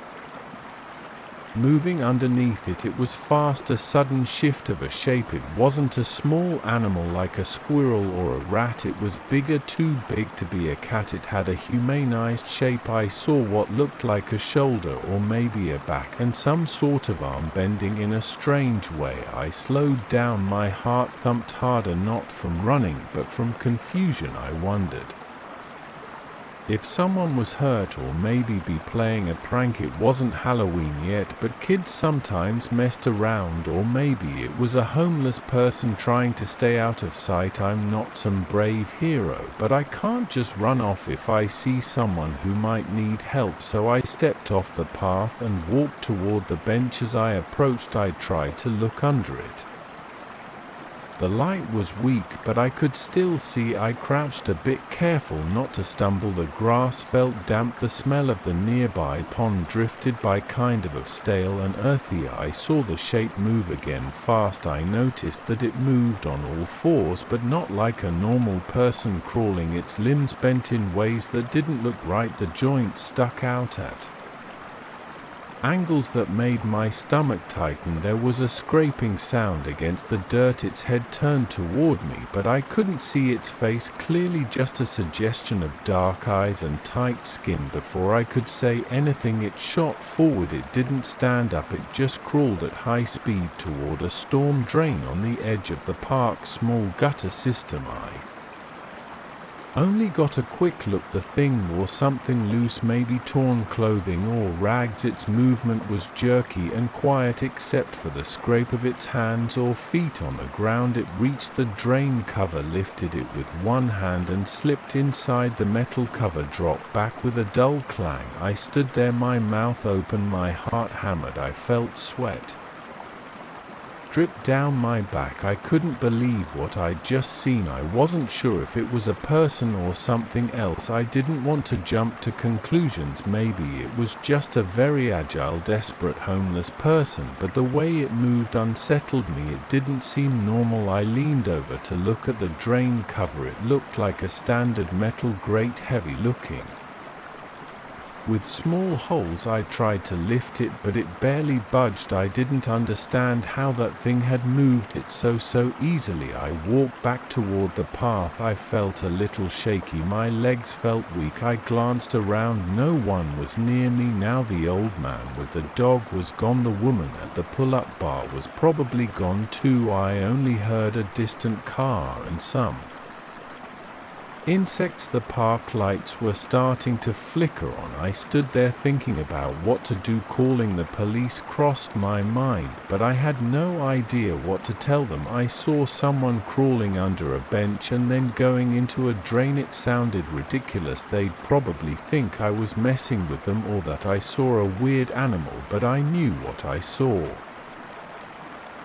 moving underneath it. It was fast, a sudden shift of a shape. It wasn't a small animal like a squirrel or a rat. It was bigger, too big to be a cat. It had a humanized shape. I saw what looked like a shoulder or maybe a back and some sort of arm bending in a strange way. I slowed down. My heart thumped harder, not from running but from confusion. I wondered if someone was hurt or maybe be playing a prank. It wasn't Halloween yet, but kids sometimes messed around, or maybe it was a homeless person trying to stay out of sight. I'm not some brave hero, but I can't just run off if I see someone who might need help. So I stepped off the path and walked toward the bench. As I approached, I tried to look under it. The light was weak, but I could still see. I crouched a bit, careful not to stumble. The grass felt damp. The smell of the nearby pond drifted by, kind of stale and earthy. I saw the shape move again, fast. I noticed that it moved on all fours, but not like a normal person crawling. Its limbs bent in ways that didn't look right. The joints stuck out at angles that made my stomach tighten. There was a scraping sound against the dirt. Its head turned toward me, but I couldn't see its face clearly, just a suggestion of dark eyes and tight skin. Before I could say anything, it shot forward. It didn't stand up, it just crawled at high speed toward a storm drain on the edge of the park's small gutter system. I Only got a quick look. The thing wore something loose, maybe torn clothing or rags. Its movement was jerky and quiet except for the scrape of its hands or feet on the ground. It reached the drain cover, lifted it with one hand and slipped inside. The metal cover dropped back with a dull clang. I stood there, my mouth open, my heart hammered. I felt sweat drip down my back. I couldn't believe what I'd just seen. I wasn't sure if it was a person or something else. I didn't want to jump to conclusions. Maybe it was just a very agile, desperate, homeless person, but the way it moved unsettled me. It didn't seem normal. I leaned over to look at the drain cover. It looked like a standard metal grate, heavy looking, with small holes. I tried to lift it, but it barely budged. I didn't understand how that thing had moved it so easily. I walked back toward the path. I felt a little shaky. My legs felt weak. I glanced around. No one was near me now. The old man with the dog was gone. The woman at the pull-up bar was probably gone too. I only heard a distant car and some insects. The park lights were starting to flicker on. I stood there thinking about what to do. Calling the police crossed my mind, but I had no idea what to tell them. I saw someone crawling under a bench and then going into a drain. It sounded ridiculous. They'd probably think I was messing with them or that I saw a weird animal, but I knew what I saw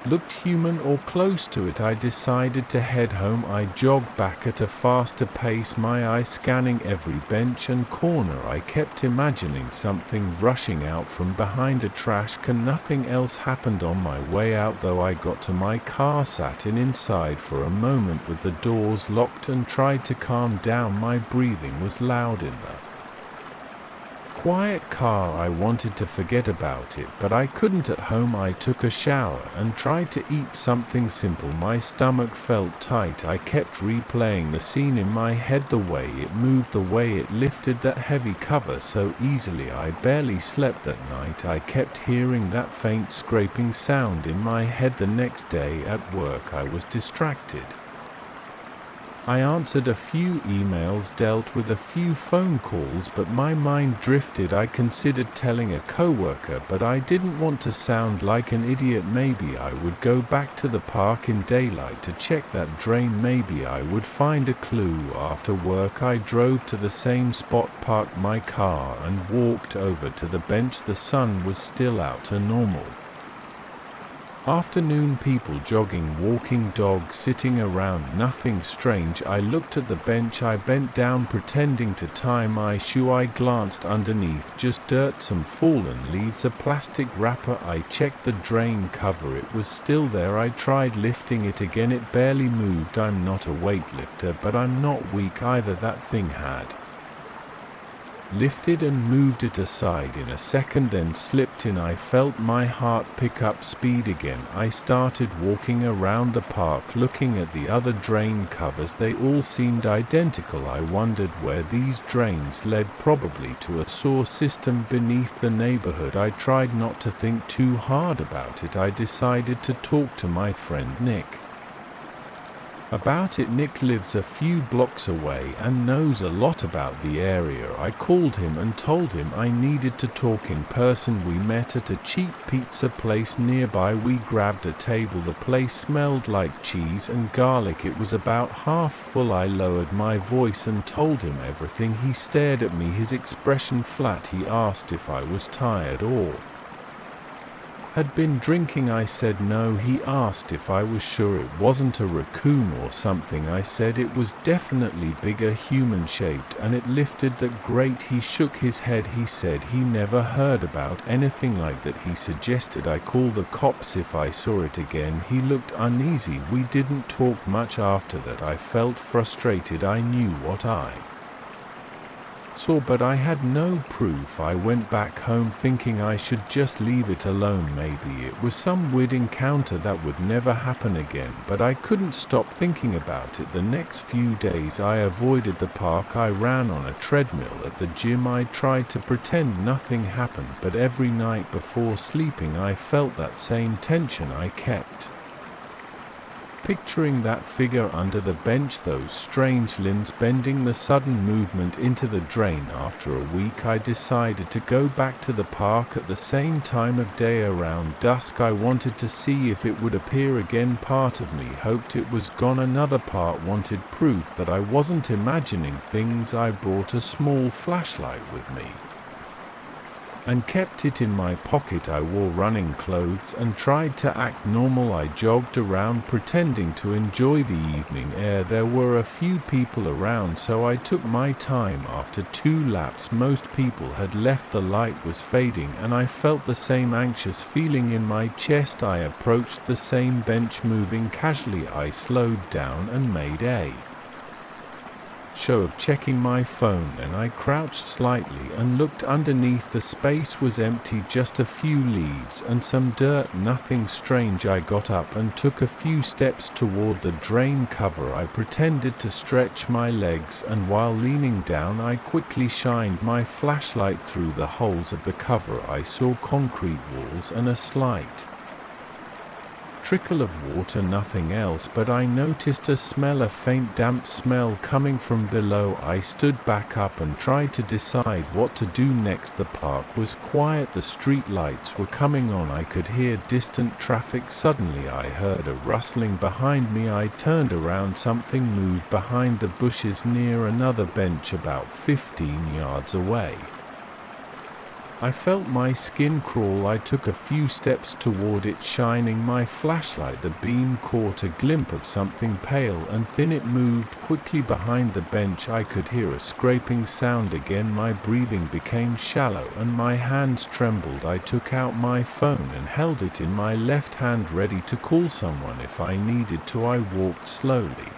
looked human or close to it. I decided to head home. I jogged back at a faster pace, my eyes scanning every bench and corner. I kept imagining something rushing out from behind a trash can. Nothing else happened on my way out, though. I got to my car, sat inside for a moment with the doors locked and tried to calm down. My breathing was loud in the quiet car. I wanted to forget about it, but I couldn't. At home I took a shower and tried to eat something simple. My stomach felt tight. I kept replaying the scene in my head, the way it moved, the way it lifted that heavy cover so easily. I barely slept that night. I kept hearing that faint scraping sound in my head. The next day at work I was distracted. I answered a few emails, dealt with a few phone calls, but my mind drifted. I considered telling a coworker, but I didn't want to sound like an idiot. Maybe I would go back to the park in daylight to check that drain. Maybe I would find a clue. After work I drove to the same spot, parked my car and walked over to the bench. The sun was still out. A normal afternoon, people jogging, walking, dogs sitting around, nothing strange. I looked at the bench. I bent down pretending to tie my shoe. I glanced underneath, just dirt, some fallen leaves, a plastic wrapper. I checked the drain cover. It was still there. I tried lifting it again. It barely moved. I'm not a weightlifter, but I'm not weak either. That thing had lifted and moved it aside in a second, then slipped in. I felt my heart pick up speed again. I started walking around the park, looking at the other drain covers. They all seemed identical. I wondered where these drains led, probably to a sewer system beneath the neighborhood. I tried not to think too hard about it. I decided to talk to my friend Nick about it. Nick lives a few blocks away and knows a lot about the area. I called him and told him I needed to talk in person. We met at a cheap pizza place nearby. We grabbed a table. The place smelled like cheese and garlic. It was about half full. I lowered my voice and told him everything. He stared at me, his expression flat. He asked if I was tired or had been drinking. I said no. He asked if I was sure it wasn't a raccoon or something. I said it was definitely bigger, human-shaped, and it lifted that grate. He shook his head. He said he never heard about anything like that. He suggested I call the cops if I saw it again. He looked uneasy. We didn't talk much after that. I felt frustrated. I knew what I saw, but I had no proof. I went back home thinking I should just leave it alone. Maybe it was some weird encounter that would never happen again, but I couldn't stop thinking about it. The next few days I avoided the park. I ran on a treadmill at the gym. I tried to pretend nothing happened, but every night before sleeping I felt that same tension. I kept Picturing that figure under the bench, those strange limbs bending, the sudden movement into the drain. After a week, I decided to go back to the park at the same time of day around dusk. I wanted to see if it would appear again. Part of me hoped it was gone. Another part wanted proof that I wasn't imagining things. I brought a small flashlight with me and kept it in my pocket. I wore running clothes and tried to act normal. I jogged around pretending to enjoy the evening air. There were a few people around, so I took my time. After 2 laps, most people had left. The light was fading and I felt the same anxious feeling in my chest. I approached the same bench, moving casually. I slowed down and made a show of checking my phone, and I crouched slightly and looked underneath. The space was empty, just a few leaves and some dirt, nothing strange. I got up and took a few steps toward the drain cover. I pretended to stretch my legs, and while leaning down I quickly shined my flashlight through the holes of the cover. I saw concrete walls and a slight trickle of water, nothing else, but I noticed a smell, a faint damp smell coming from below. I stood back up and tried to decide what to do next. The park was quiet, the street lights were coming on. I could hear distant traffic. Suddenly I heard a rustling behind me. I turned around. Something moved behind the bushes near another bench about 15 yards away. I felt my skin crawl. I took a few steps toward it, shining my flashlight. The beam caught a glimpse of something pale and thin. It moved quickly behind the bench. I could hear a scraping sound again. My breathing became shallow and my hands trembled. I took out my phone and held it in my left hand, ready to call someone if I needed to. I walked slowly,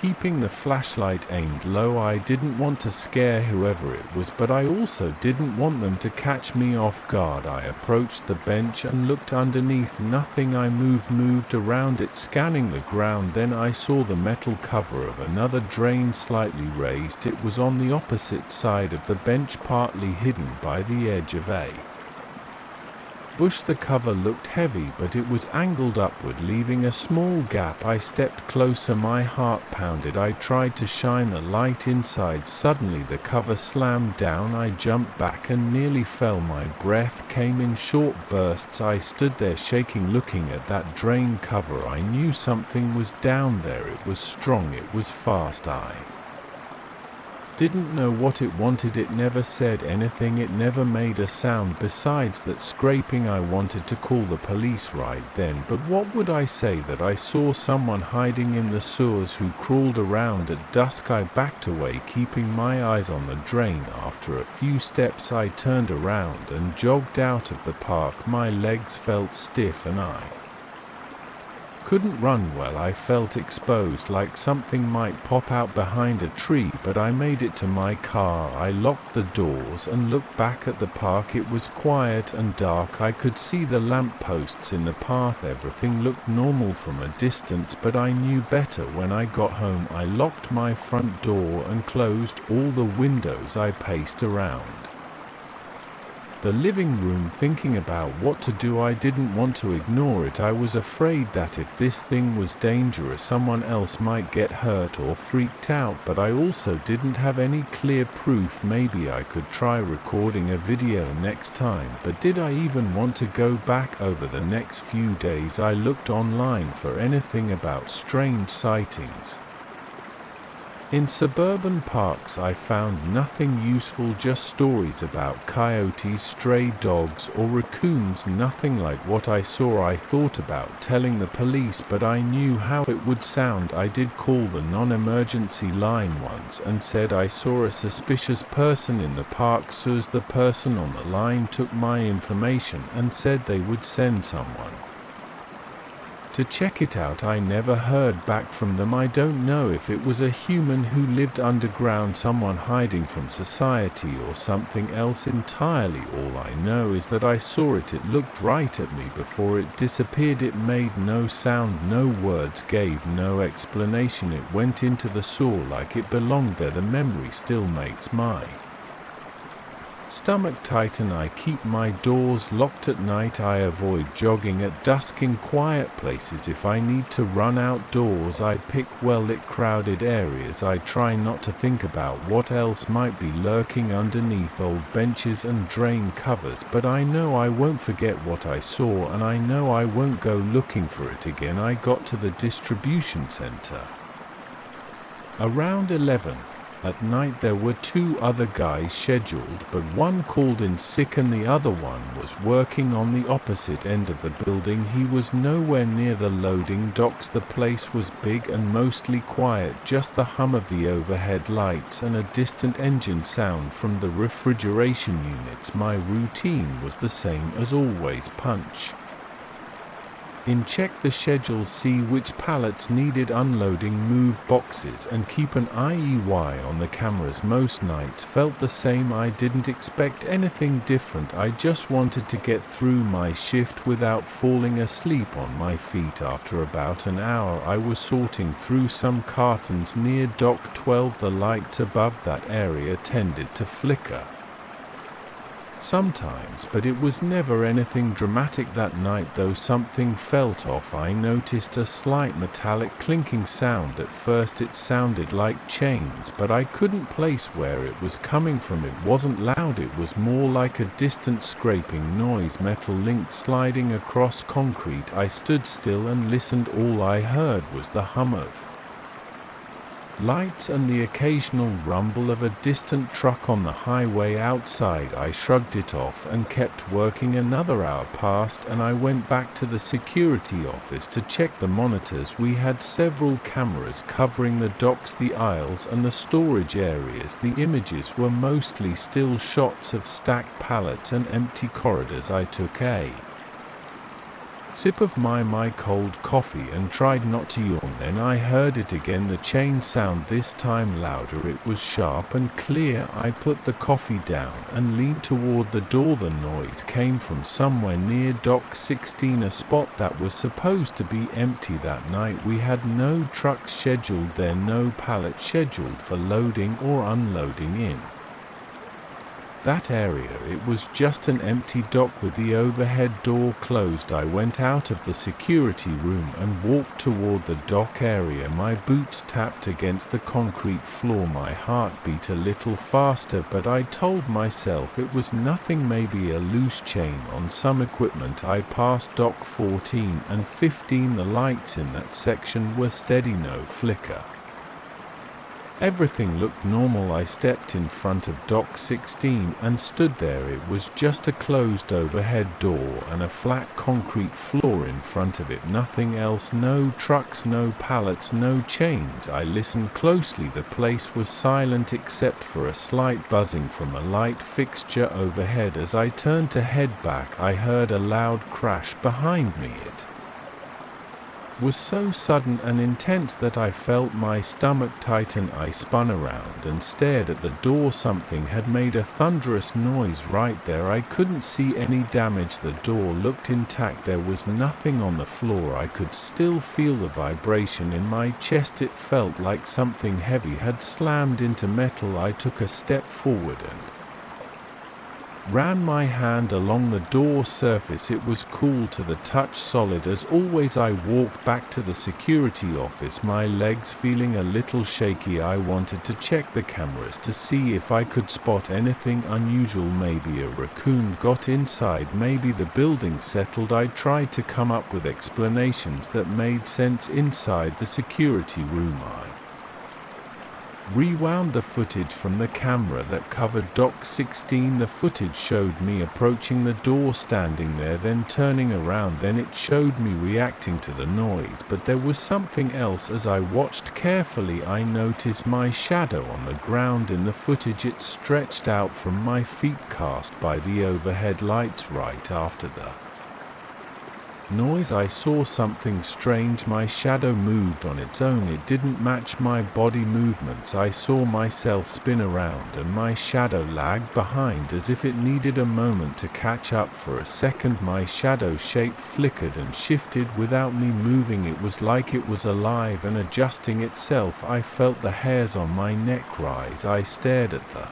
keeping the flashlight aimed low. I didn't want to scare whoever it was, but I also didn't want them to catch me off guard. I approached the bench and looked underneath. Nothing. I moved around it, scanning the ground. Then I saw the metal cover of another drain, slightly raised. It was on the opposite side of the bench, partly hidden by the edge of a bush. The cover looked heavy, but it was angled upward, leaving a small gap. I stepped closer. My heart pounded. I tried to shine a light inside. Suddenly the cover slammed down. I jumped back and nearly fell. My breath came in short bursts. I stood there shaking, looking at that drain cover. I knew something was down there. It was strong. It was fast. I didn't know what it wanted. It never said anything. It never made a sound besides that scraping. I wanted to call the police right then, but what would I say? That I saw someone hiding in the sewers who crawled around at dusk? I backed away, keeping my eyes on the drain. After a few steps I turned around and jogged out of the park. My legs felt stiff and I couldn't run well. I felt exposed, like something might pop out behind a tree, but I made it to my car. I locked the doors and looked back at the park. It was quiet and dark. I could see the lamp posts in the path. Everything looked normal from a distance, but I knew better. When I got home, I locked my front door and closed all the windows. I paced around the living room thinking about what to do. I didn't want to ignore it. I was afraid that if this thing was dangerous, someone else might get hurt or freaked out, but I also didn't have any clear proof. Maybe I could try recording a video next time, but did I even want to go back? Over the next few days I looked online for anything about strange sightings. In suburban parks I found nothing useful, just stories about coyotes, stray dogs, or raccoons. Nothing like what I saw. I thought about telling the police, but I knew how it would sound. I did call the non-emergency line once and said I saw a suspicious person in the park. So the person on the line took my information and said they would send someone to check it out. I never heard back from them. I don't know if it was a human who lived underground, someone hiding from society, or something else entirely. All I know is that I saw it. It looked right at me before it disappeared. It made no sound, no words, gave no explanation. It went into the sewer like it belonged there. The memory still makes my Stomach tighten. I keep my doors locked at night. I avoid jogging at dusk in quiet places. If I need to run outdoors, I pick well-lit crowded areas. I try not to think about what else might be lurking underneath old benches and drain covers, but I know I won't forget what I saw, and I know I won't go looking for it again. I got to the distribution center around 11. At night there were 2 other guys scheduled, but one called in sick and the other one was working on the opposite end of the building. He was nowhere near the loading docks. The place was big and mostly quiet, just the hum of the overhead lights and a distant engine sound from the refrigeration units. My routine was the same as always: punch in, check the schedule, see which pallets needed unloading, move boxes, and keep an eye on the cameras. Most nights felt the same. I didn't expect anything different. I just wanted to get through my shift without falling asleep on my feet. After about an hour, I was sorting through some cartons near Dock 12. The lights above that area tended to flicker sometimes, but it was never anything dramatic. That night, though, something felt off. I noticed a slight metallic clinking sound. At first it sounded like chains, but I couldn't place where it was coming from. It wasn't loud, it was more like a distant scraping noise, metal links sliding across concrete. I stood still and listened. All I heard was the hum of lights and the occasional rumble of a distant truck on the highway outside. I shrugged it off and kept working. Another hour passed and I went back to the security office to check the monitors. We had several cameras covering the docks, the aisles, and the storage areas. The images were mostly still shots of stacked pallets and empty corridors. I took a sip of my cold coffee and tried not to yawn. Then I heard it again, the chain sound, this time louder. It was sharp and clear. I put the coffee down and leaned toward the door. The noise came from somewhere near Dock 16, a spot that was supposed to be empty that night. We had no trucks scheduled there, no pallets scheduled for loading or unloading in that area. It was just an empty dock with the overhead door closed. I went out of the security room and walked toward the dock area. My boots tapped against the concrete floor. My heart beat a little faster, but I told myself it was nothing, maybe a loose chain on some equipment. I passed Dock 14 and 15. The lights in that section were steady, no flicker. Everything looked normal. I stepped in front of Dock 16 and stood there. It was just a closed overhead door and a flat concrete floor in front of it. Nothing else. No trucks, no pallets, no chains. I listened closely. The place was silent except for a slight buzzing from a light fixture overhead. As I turned to head back, I heard a loud crash behind me. It was so sudden and intense that I felt my stomach tighten. I spun around and stared at the door. Something had made a thunderous noise right there. I couldn't see any damage. The door looked intact. There was nothing on the floor. I could still feel the vibration in my chest. It felt like something heavy had slammed into metal. I took a step forward and ran my hand along the door surface. It was cool to the touch, solid as always. I walked back to the security office, my legs feeling a little shaky. I wanted to check the cameras to see if I could spot anything unusual. Maybe a raccoon got inside, maybe the building settled. I tried to come up with explanations that made sense. Inside the security room, I rewound the footage from the camera that covered Dock 16. The footage showed me approaching the door, standing there, then turning around. Then it showed me reacting to the noise, but there was something else. As I watched carefully, I noticed my shadow on the ground in the footage. It stretched out from my feet, cast by the overhead lights right after the noise. I saw something strange. My shadow moved on its own. It didn't match my body movements. I saw myself spin around and my shadow lagged behind as if it needed a moment to catch up. For a second my shadow shape flickered and shifted without me moving. It was like it was alive and adjusting itself. I felt the hairs on my neck rise. I stared at the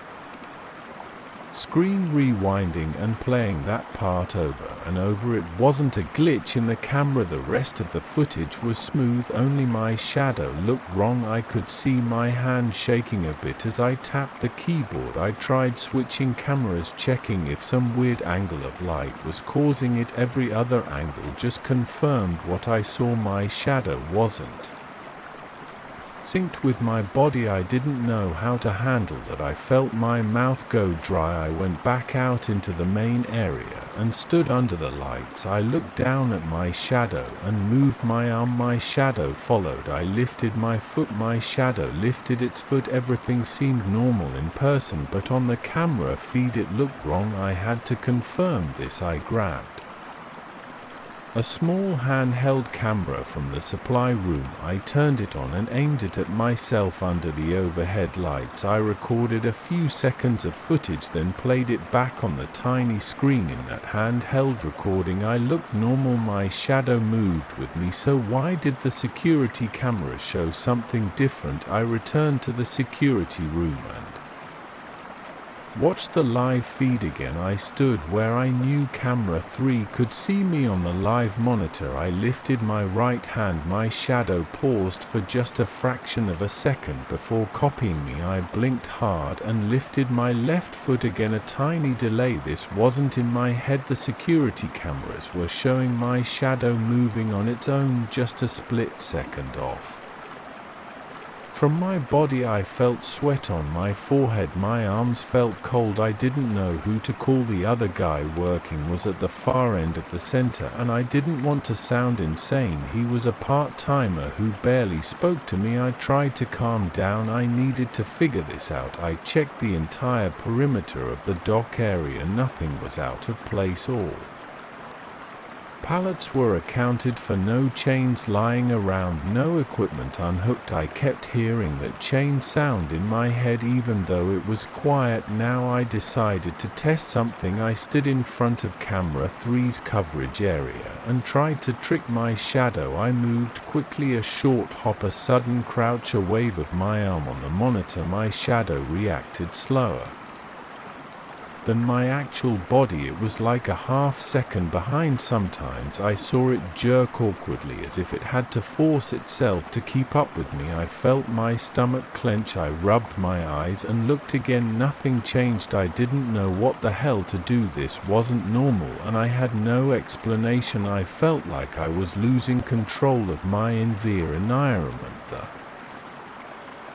screen rewinding and playing that part over and over. It wasn't a glitch in the camera, the rest of the footage was smooth, only my shadow looked wrong. I could see my hand shaking a bit as I tapped the keyboard. I tried switching cameras, checking if some weird angle of light was causing it. Every other angle just confirmed what I saw. My shadow wasn't synced with my body. I didn't know how to handle that. I felt my mouth go dry. I went back out into the main area and stood under the lights. I looked down at my shadow and moved my arm. My shadow followed. I lifted my foot. My shadow lifted its foot. Everything seemed normal in person, but on the camera feed it looked wrong. I had to confirm this. I grabbed a small handheld camera from the supply room. I turned it on and aimed it at myself under the overhead lights. I recorded a few seconds of footage, then played it back on the tiny screen in that handheld recording. I looked normal. My shadow moved with me, so why did the security camera show something different? I returned to the security room and watched the live feed again. I stood where I knew camera 3 could see me on the live monitor. I lifted my right hand. My shadow paused for just a fraction of a second before copying me. I blinked hard and lifted my left foot again. A tiny delay. This wasn't in my head. The security cameras were showing my shadow moving on its own, just a split second off from my body. I felt sweat on my forehead. My arms felt cold. I didn't know who to call. The other guy working was at the far end of the center, and I didn't want to sound insane. He was a part-timer who barely spoke to me. I tried to calm down. I needed to figure this out. I checked the entire perimeter of the dock area. Nothing was out of place. All pallets were accounted for, no chains lying around, no equipment unhooked. I kept hearing that chain sound in my head even though it was quiet. Now I decided to test something. I stood in front of camera 3's coverage area and tried to trick my shadow. I moved quickly, a short hop, a sudden crouch, a wave of my arm on the monitor. My shadow reacted slower than my actual body. It was like a half second behind. Sometimes I saw it jerk awkwardly as if it had to force itself to keep up with me. I felt my stomach clench. I rubbed my eyes and looked again. Nothing changed. I didn't know what the hell to do. This wasn't normal and I had no explanation. I felt like I was losing control of my environment. The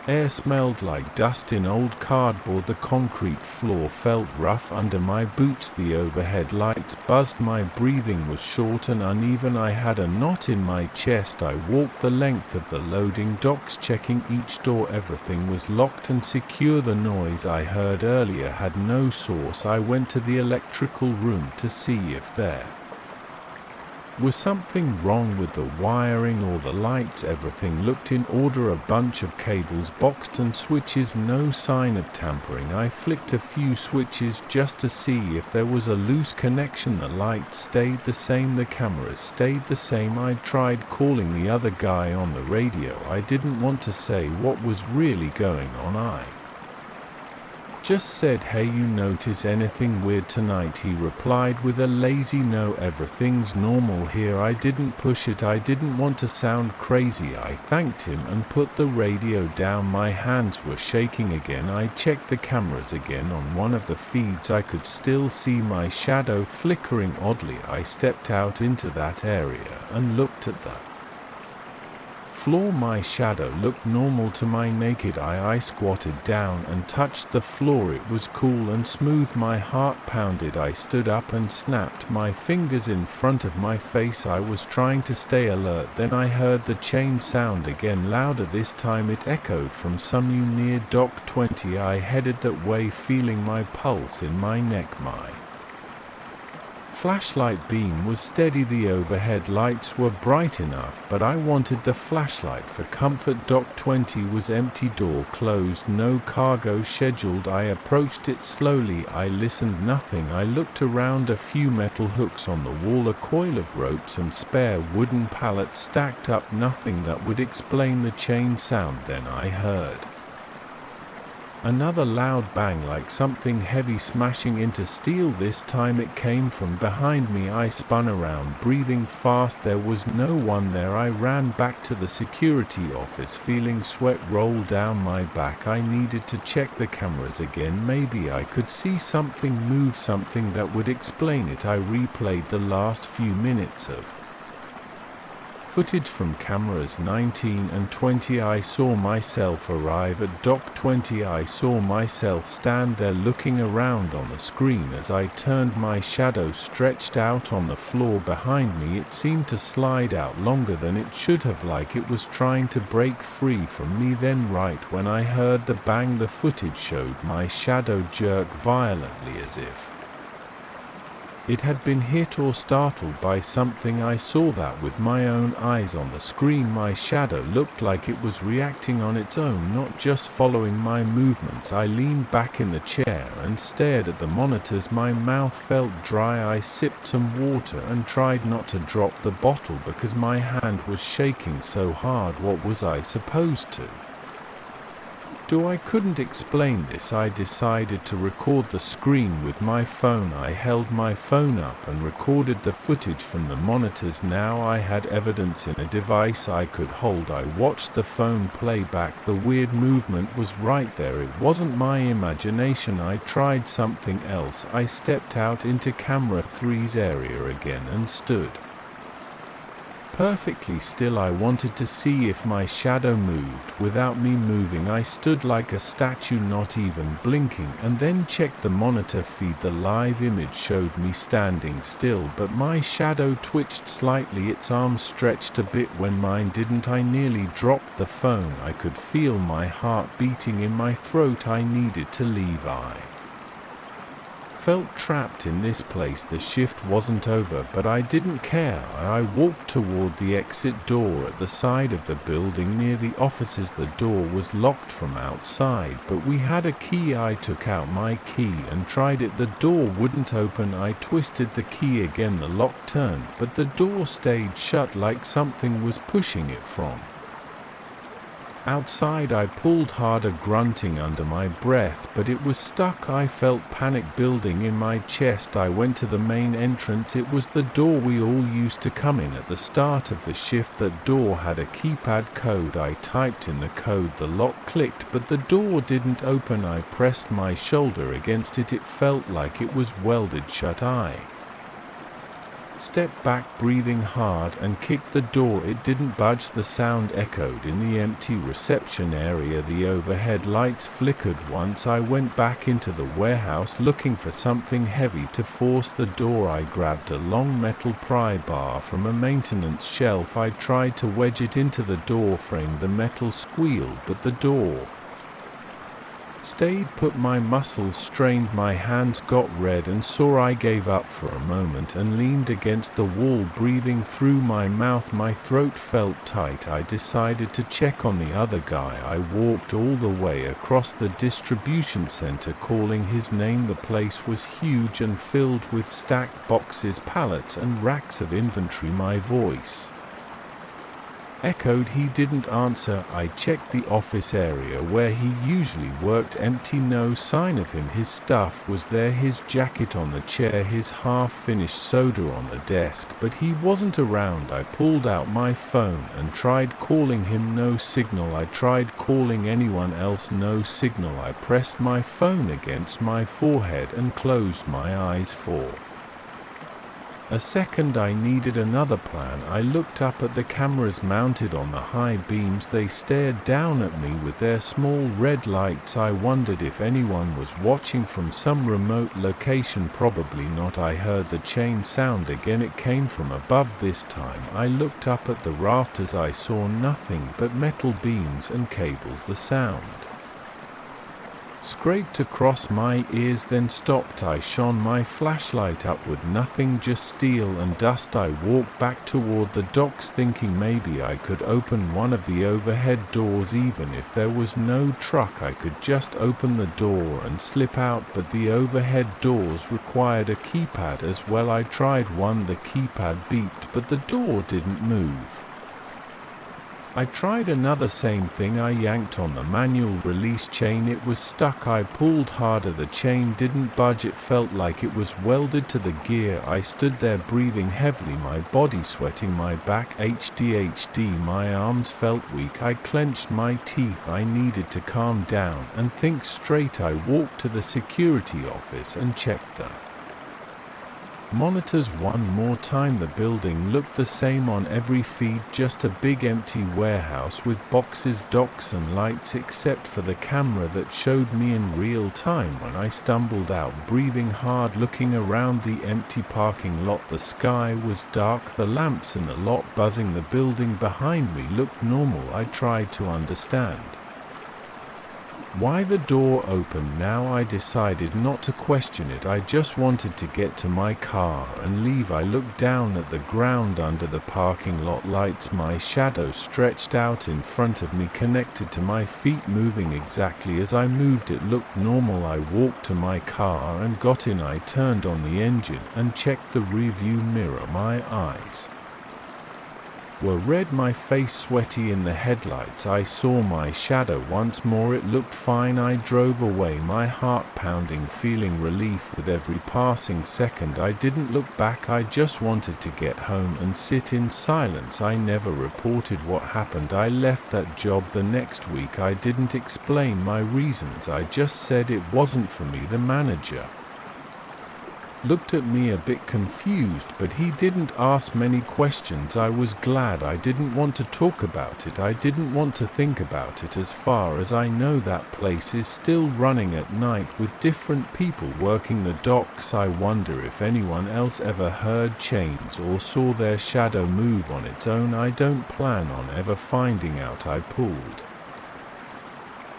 air smelled like dust in old cardboard. The concrete floor felt rough under my boots. The overhead lights buzzed. My breathing was short and uneven. I had a knot in my chest. I walked the length of the loading docks, checking each door. Everything was locked and secure. The noise I heard earlier had no source. I went to the electrical room to see if there was something wrong with the wiring or the lights. Everything looked in order, a bunch of cables boxed and switches, no sign of tampering. I flicked a few switches just to see if there was a loose connection. The lights stayed the same, the cameras stayed the same. I tried calling the other guy on the radio. I didn't want to say what was really going on. I just said, "Hey, you notice anything weird tonight?" He replied with a lazy no. "Everything's normal here." I didn't push it. I didn't want to sound crazy. I thanked him and put the radio down. My hands were shaking again. I checked the cameras again. On one of the feeds I could still see my shadow flickering oddly. I stepped out into that area and looked at the floor. My shadow looked normal to my naked eye. I squatted down and touched the floor. It was cool and smooth. My heart pounded. I stood up and snapped my fingers in front of my face. I was trying to stay alert. Then I heard the chain sound again, louder this time. It echoed from somewhere near Dock 20. I headed that way, feeling my pulse in my neck. My flashlight beam was steady. The overhead lights were bright enough, but I wanted the flashlight for comfort. Dock 20 was empty, door closed, no cargo scheduled. I approached it slowly. I listened. Nothing. I looked around. A few metal hooks on the wall, a coil of rope, some spare wooden pallets stacked up. Nothing that would explain the chain sound. Then I heard Another loud bang, like something heavy smashing into steel. This time it came from behind me. I spun around, breathing fast. There was no one there. I ran back to the security office, feeling sweat roll down my back. I needed to check the cameras again. Maybe I could see something move, something that would explain it. I replayed the last few minutes of footage from cameras 19 and 20. I saw myself arrive at dock 20. I saw myself stand there looking around on the screen. As I turned, my shadow stretched out on the floor behind me. It seemed to slide out longer than it should have, like it was trying to break free from me. Then right when I heard the bang, the footage showed my shadow jerk violently, as if it had been hit or startled by something. I saw that with my own eyes on the screen. My shadow looked like it was reacting on its own, not just following my movements. I leaned back in the chair and stared at the monitors. My mouth felt dry. I sipped some water and tried not to drop the bottle because my hand was shaking so hard. What was I supposed to do? I couldn't explain this. I decided to record the screen with my phone. I held my phone up and recorded the footage from the monitors. Now I had evidence in a device I could hold. I watched the phone play back. The weird movement was right there. It wasn't my imagination. I tried something else. I stepped out into camera 3's area again and stood perfectly still. I wanted to see if my shadow moved. Without me moving, I stood like a statue, not even blinking, and then checked the monitor feed. The live image showed me standing still, but my shadow twitched slightly. Its arms stretched a bit when mine didn't. I nearly dropped the phone. I could feel my heart beating in my throat. I needed to leave. I felt trapped in this place. The shift wasn't over, but I didn't care. I walked toward the exit door at the side of the building near the offices. The door was locked from outside, but we had a key. I took out my key and tried it. The door wouldn't open. I twisted the key again. The lock turned, but the door stayed shut, like something was pushing it from outside. I pulled harder, grunting under my breath, but it was stuck. I felt panic building in my chest. I went to the main entrance. It was the door we all used to come in at the start of the shift. That door had a keypad code. I typed in the code. The lock clicked, but the door didn't open. I pressed my shoulder against it. It felt like it was welded shut. I stepped back, breathing hard, and kicked the door. It didn't budge. The sound echoed in the empty reception area. The overhead lights flickered once. I went back into the warehouse looking for something heavy to force the door. I grabbed a long metal pry bar from a maintenance shelf. I tried to wedge it into the door frame. The metal squealed, but the door stayed put. My muscles strained. My hands got red and sore. I gave up for a moment and leaned against the wall, breathing through my mouth. My throat felt tight. I decided to check on the other guy. I walked all the way across the distribution center, calling his name. The place was huge and filled with stacked boxes, pallets, and racks of inventory. My voice echoed. He didn't answer. I checked the office area where he usually worked. Empty. No sign of him. His stuff was there, his jacket on the chair, his half-finished soda on the desk, but he wasn't around. I pulled out my phone and tried calling him. No signal. I tried calling anyone else. No signal. I pressed my phone against my forehead and closed my eyes for a second. I needed another plan. I looked up at the cameras mounted on the high beams. They stared down at me with their small red lights. I wondered if anyone was watching from some remote location. Probably not. I heard the chain sound again. It came from above this time. I looked up at the rafters. I saw nothing but metal beams and cables. The sound scraped across my ears, then stopped. I shone my flashlight upward. Nothing, just steel and dust. I walked back toward the docks, thinking maybe I could open one of the overhead doors. Even if there was no truck, I could just open the door and slip out, but the overhead doors required a keypad as well. I tried one. The keypad beeped, but the door didn't move. I tried another same thing. I yanked on the manual release chain. It was stuck. I pulled harder. The chain didn't budge. It felt like it was welded to the gear. I stood there breathing heavily, my body sweating, my back HDHD. My arms felt weak. I clenched my teeth. I needed to calm down and think straight. I walked to the security office and checked the monitors one more time. The building looked the same on every feed, just a big empty warehouse with boxes, docks and lights, except for the camera that showed me in real time when I stumbled out, breathing hard, looking around the empty parking lot. The sky was dark, the lamps in the lot buzzing. The building behind me looked normal. I tried to understand why the door opened. Now I decided not to question it. I just wanted to get to my car and leave. I looked down at the ground under the parking lot lights. My shadow stretched out in front of me, connected to my feet, moving exactly as I moved. It looked normal. I walked to my car and got in. I turned on the engine and checked the rearview mirror. My eyes were red, my face sweaty in the headlights. I saw my shadow once more. It looked fine. I drove away, my heart pounding, feeling relief with every passing second. I didn't look back. I just wanted to get home and sit in silence. I never reported what happened. I left that job the next week. I didn't explain my reasons. I just said it wasn't for me. The manager looked at me a bit confused, but he didn't ask many questions. I was glad. I didn't want to talk about it. I didn't want to think about it. As far as I know, that place is still running at night with different people working the docks. I wonder if anyone else ever heard chains or saw their shadow move on its own. I don't plan on ever finding out. I pulled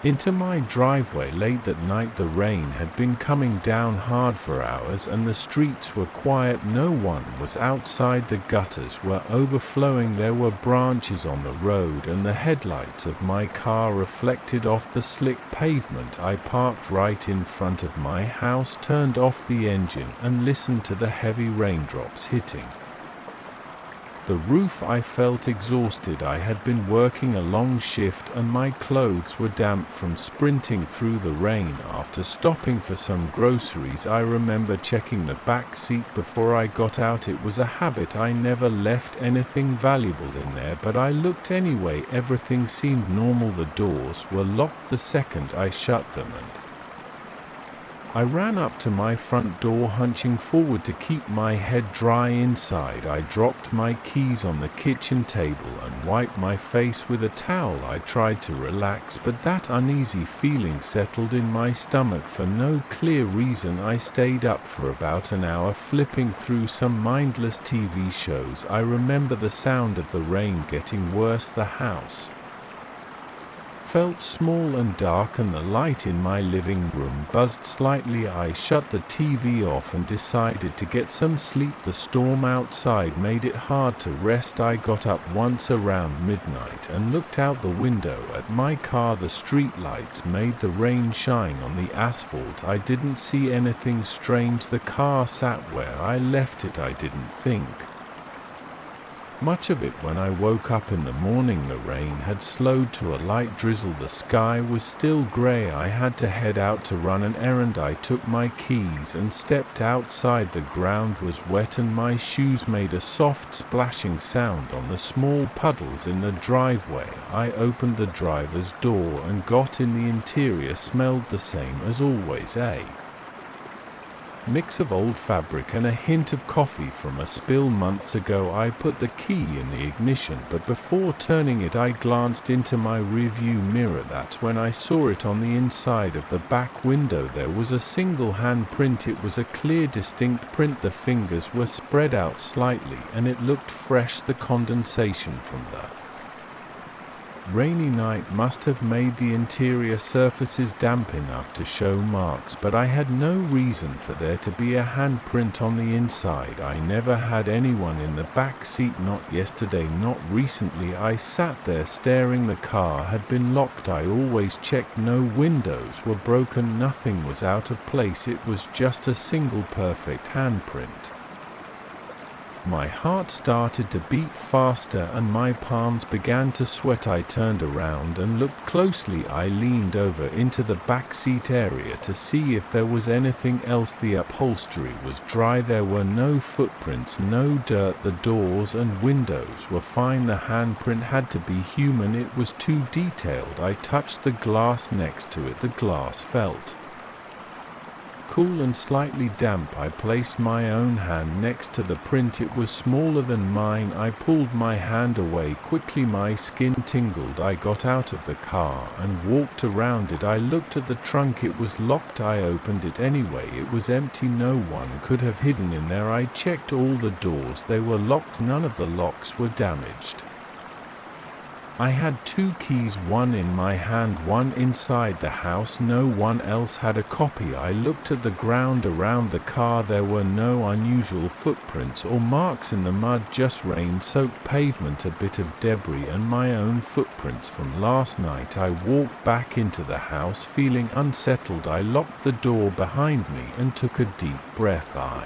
into my driveway late that night. The rain had been coming down hard for hours and the streets were quiet. No one was outside. The gutters were overflowing. There were branches on the road and the headlights of my car reflected off the slick pavement. I parked right in front of my house, turned off the engine and listened to the heavy raindrops hitting the roof. I felt exhausted. I had been working a long shift and my clothes were damp from sprinting through the rain. After stopping for some groceries, I remember checking the back seat before I got out. It was a habit. I never left anything valuable in there, but I looked anyway. Everything seemed normal. The doors were locked the second I shut them, and I ran up to my front door, hunching forward to keep my head dry inside. I dropped my keys on the kitchen table and wiped my face with a towel. I tried to relax, but that uneasy feeling settled in my stomach for no clear reason. I stayed up for about an hour, flipping through some mindless TV shows. I remember the sound of the rain getting worse. The house felt small and dark and the light in my living room buzzed slightly. I shut the TV off and decided to get some sleep. The storm outside made it hard to rest. I got up once around midnight and looked out the window at my car. The street lights made the rain shine on the asphalt. I didn't see anything strange. The car sat where I left it. I didn't think much of it when I woke up in the morning. The rain had slowed to a light drizzle. The sky was still grey. I had to head out to run an errand. I took my keys and stepped outside. The ground was wet and my shoes made a soft splashing sound on the small puddles in the driveway. I opened the driver's door and got in. The interior smelled the same as always, a mix of old fabric and a hint of coffee from a spill months ago. I put the key in the ignition, but before turning it I glanced into my rearview mirror. That's when I saw it on the inside of the back window. There was a single handprint. It was a clear, distinct print. The fingers were spread out slightly and it looked fresh. The condensation from the rainy night must have made the interior surfaces damp enough to show marks, but I had no reason for there to be a handprint on the inside. I never had anyone in the back seat, not yesterday, not recently. I sat there staring. The car had been locked. I always checked. No windows were broken. Nothing was out of place. It was just a single perfect handprint. My heart started to beat faster and my palms began to sweat. I turned around and looked closely. I leaned over into the back seat area to see if there was anything else. The upholstery was dry. There were no footprints, no dirt. The doors and windows were fine. The handprint had to be human. It was too detailed. I touched the glass next to it. The glass felt cool and slightly damp. I placed my own hand next to the print. It was smaller than mine. I pulled my hand away quickly. My skin tingled. I got out of the car and walked around it. I looked at the trunk. It was locked. I opened it anyway. It was empty. No one could have hidden in there. I checked all the doors. They were locked. None of the locks were damaged. I had 2 keys, one in my hand, one inside the house. No one else had a copy. I looked at the ground around the car. There were no unusual footprints or marks in the mud, just rain-soaked pavement, a bit of debris, and my own footprints from last night. I walked back into the house feeling unsettled. I locked the door behind me and took a deep breath. I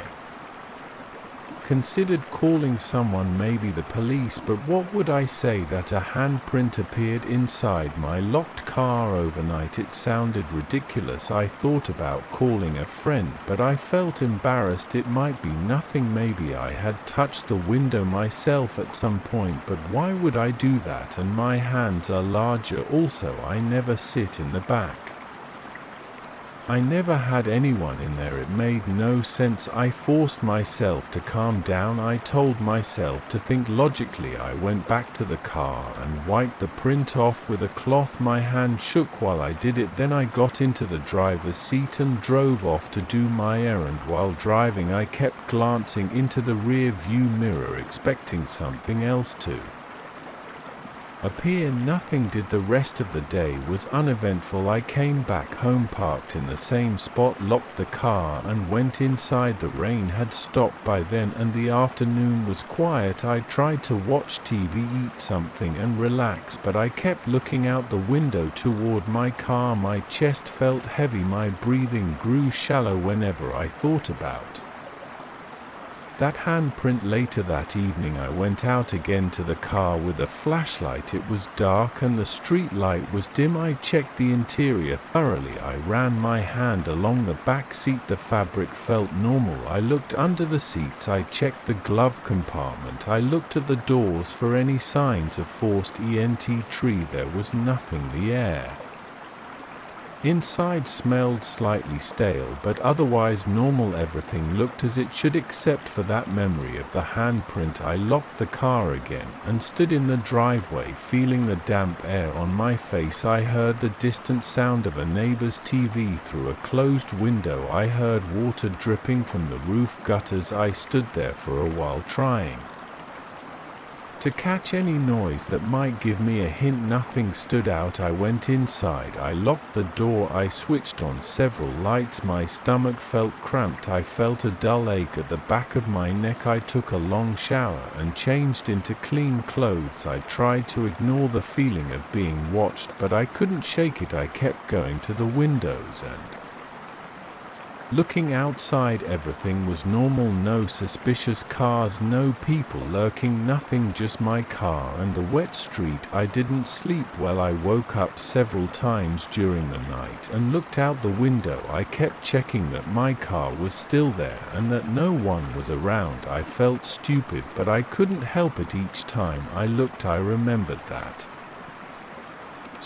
considered calling someone, maybe the police, but what would I say that a handprint appeared inside my locked car overnight? It sounded ridiculous. I thought about calling a friend, but I felt embarrassed. It might be nothing. Maybe I had touched the window myself at some point, but why would I do that? And my hands are larger. Also, I never sit in the back. I never had anyone in there. It made no sense. I forced myself to calm down. I told myself to think logically. I went back to the car and wiped the print off with a cloth. My hand shook while I did it. Then I got into the driver's seat and drove off to do my errand. While driving, I kept glancing into the rear view mirror, expecting something else to appear. Nothing did. The rest of the day was uneventful. I came back home, parked in the same spot, locked the car and went inside. The rain had stopped by then and the afternoon was quiet. I tried to watch TV, eat something and relax, but I kept looking out the window toward my car. My chest felt heavy. My breathing grew shallow whenever I thought about that handprint. Later that evening I went out again to the car with a flashlight. It was dark and the street light was dim. I checked the interior thoroughly. I ran my hand along the back seat. The fabric felt normal. I looked under the seats. I checked the glove compartment. I looked at the doors for any signs of forced entry. There was nothing. The air inside smelled slightly stale, but otherwise normal. Everything looked as it should except for that memory of the handprint. I locked the car again and stood in the driveway, feeling the damp air on my face. I heard the distant sound of a neighbor's TV through a closed window. I heard water dripping from the roof gutters. I stood there for a while, trying to catch any noise that might give me a hint. Nothing stood out. I went inside. I locked the door. I switched on several lights. My stomach felt cramped. I felt a dull ache at the back of my neck. I took a long shower and changed into clean clothes. I tried to ignore the feeling of being watched, but I couldn't shake it. I kept going to the windows and looking outside. Everything was normal. No suspicious cars, no people lurking, nothing, just my car and the wet street. I didn't sleep well. I woke up several times during the night and looked out the window. I kept checking that my car was still there and that no one was around. I felt stupid, but I couldn't help it. Each time I looked, I remembered that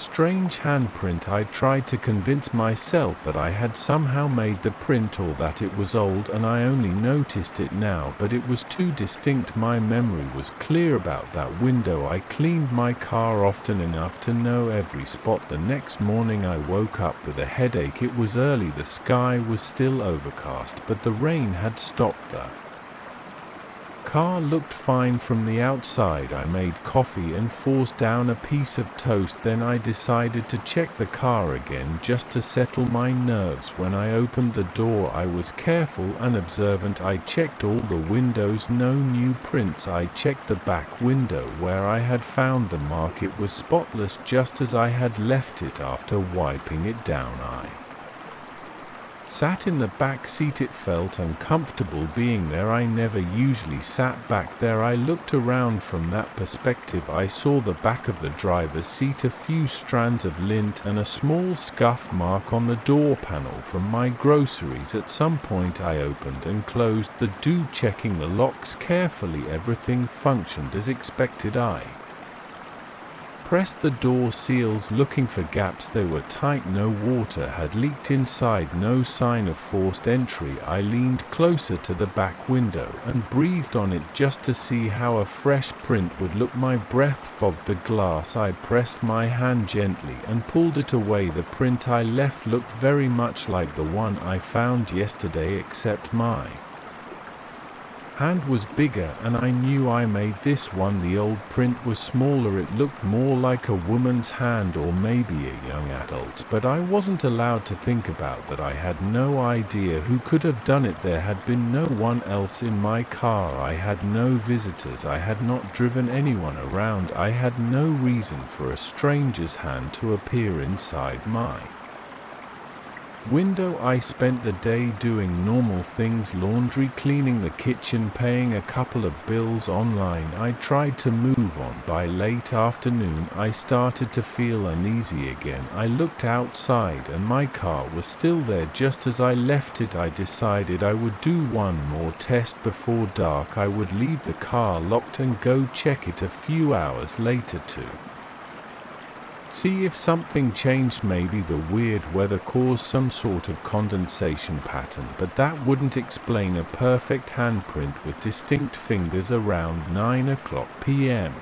strange handprint. I tried to convince myself that I had somehow made the print or that it was old and I only noticed it now, but it was too distinct. My memory was clear about that window. I cleaned my car often enough to know every spot. The next morning I woke up with a headache. It was early. The sky was still overcast, but the rain had stopped. The car looked fine from the outside. I made coffee and forced down a piece of toast. Then I decided to check the car again just to settle my nerves. When I opened the door, I was careful and observant. I checked all the windows. No new prints. I checked the back window where I had found the mark. It was spotless, just as I had left it after wiping it down. I Sat in the back seat. It felt uncomfortable being there. I never usually sat back there. I looked around from that perspective. I saw the back of the driver's seat, a few strands of lint and a small scuff mark on the door panel from my groceries. At some point I opened and closed the door, checking the locks carefully. Everything functioned as expected. I pressed the door seals, looking for gaps. They were tight. No water had leaked inside, no sign of forced entry. I leaned closer to the back window and breathed on it just to see how a fresh print would look. My breath fogged the glass. I pressed my hand gently and pulled it away. The print I left looked very much like the one I found yesterday, except my hand was bigger, and I knew I made this one. The old print was smaller. It looked more like a woman's hand or maybe a young adult's, but I wasn't allowed to think about that. I had no idea who could have done it. There had been no one else in my car. I had no visitors. I had not driven anyone around. I had no reason for a stranger's hand to appear inside my window. I spent the day doing normal things: laundry, cleaning the kitchen, paying a couple of bills online. I tried to move on. By late afternoon, I started to feel uneasy again. I looked outside and my car was still there just as I left it. I decided I would do one more test before dark. I would leave the car locked and go check it a few hours later to see if something changed. Maybe the weird weather caused some sort of condensation pattern, but that wouldn't explain a perfect handprint with distinct fingers around 9 p.m.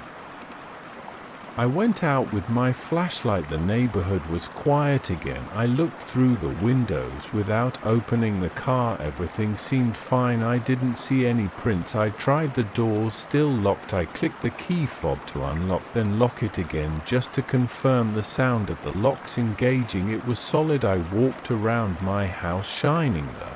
I went out with my flashlight. The neighborhood was quiet again. I looked through the windows without opening the car. Everything seemed fine. I didn't see any prints. I tried the doors, still locked. I clicked the key fob to unlock, then lock it again just to confirm the sound of the locks engaging. It was solid. I walked around my house shining the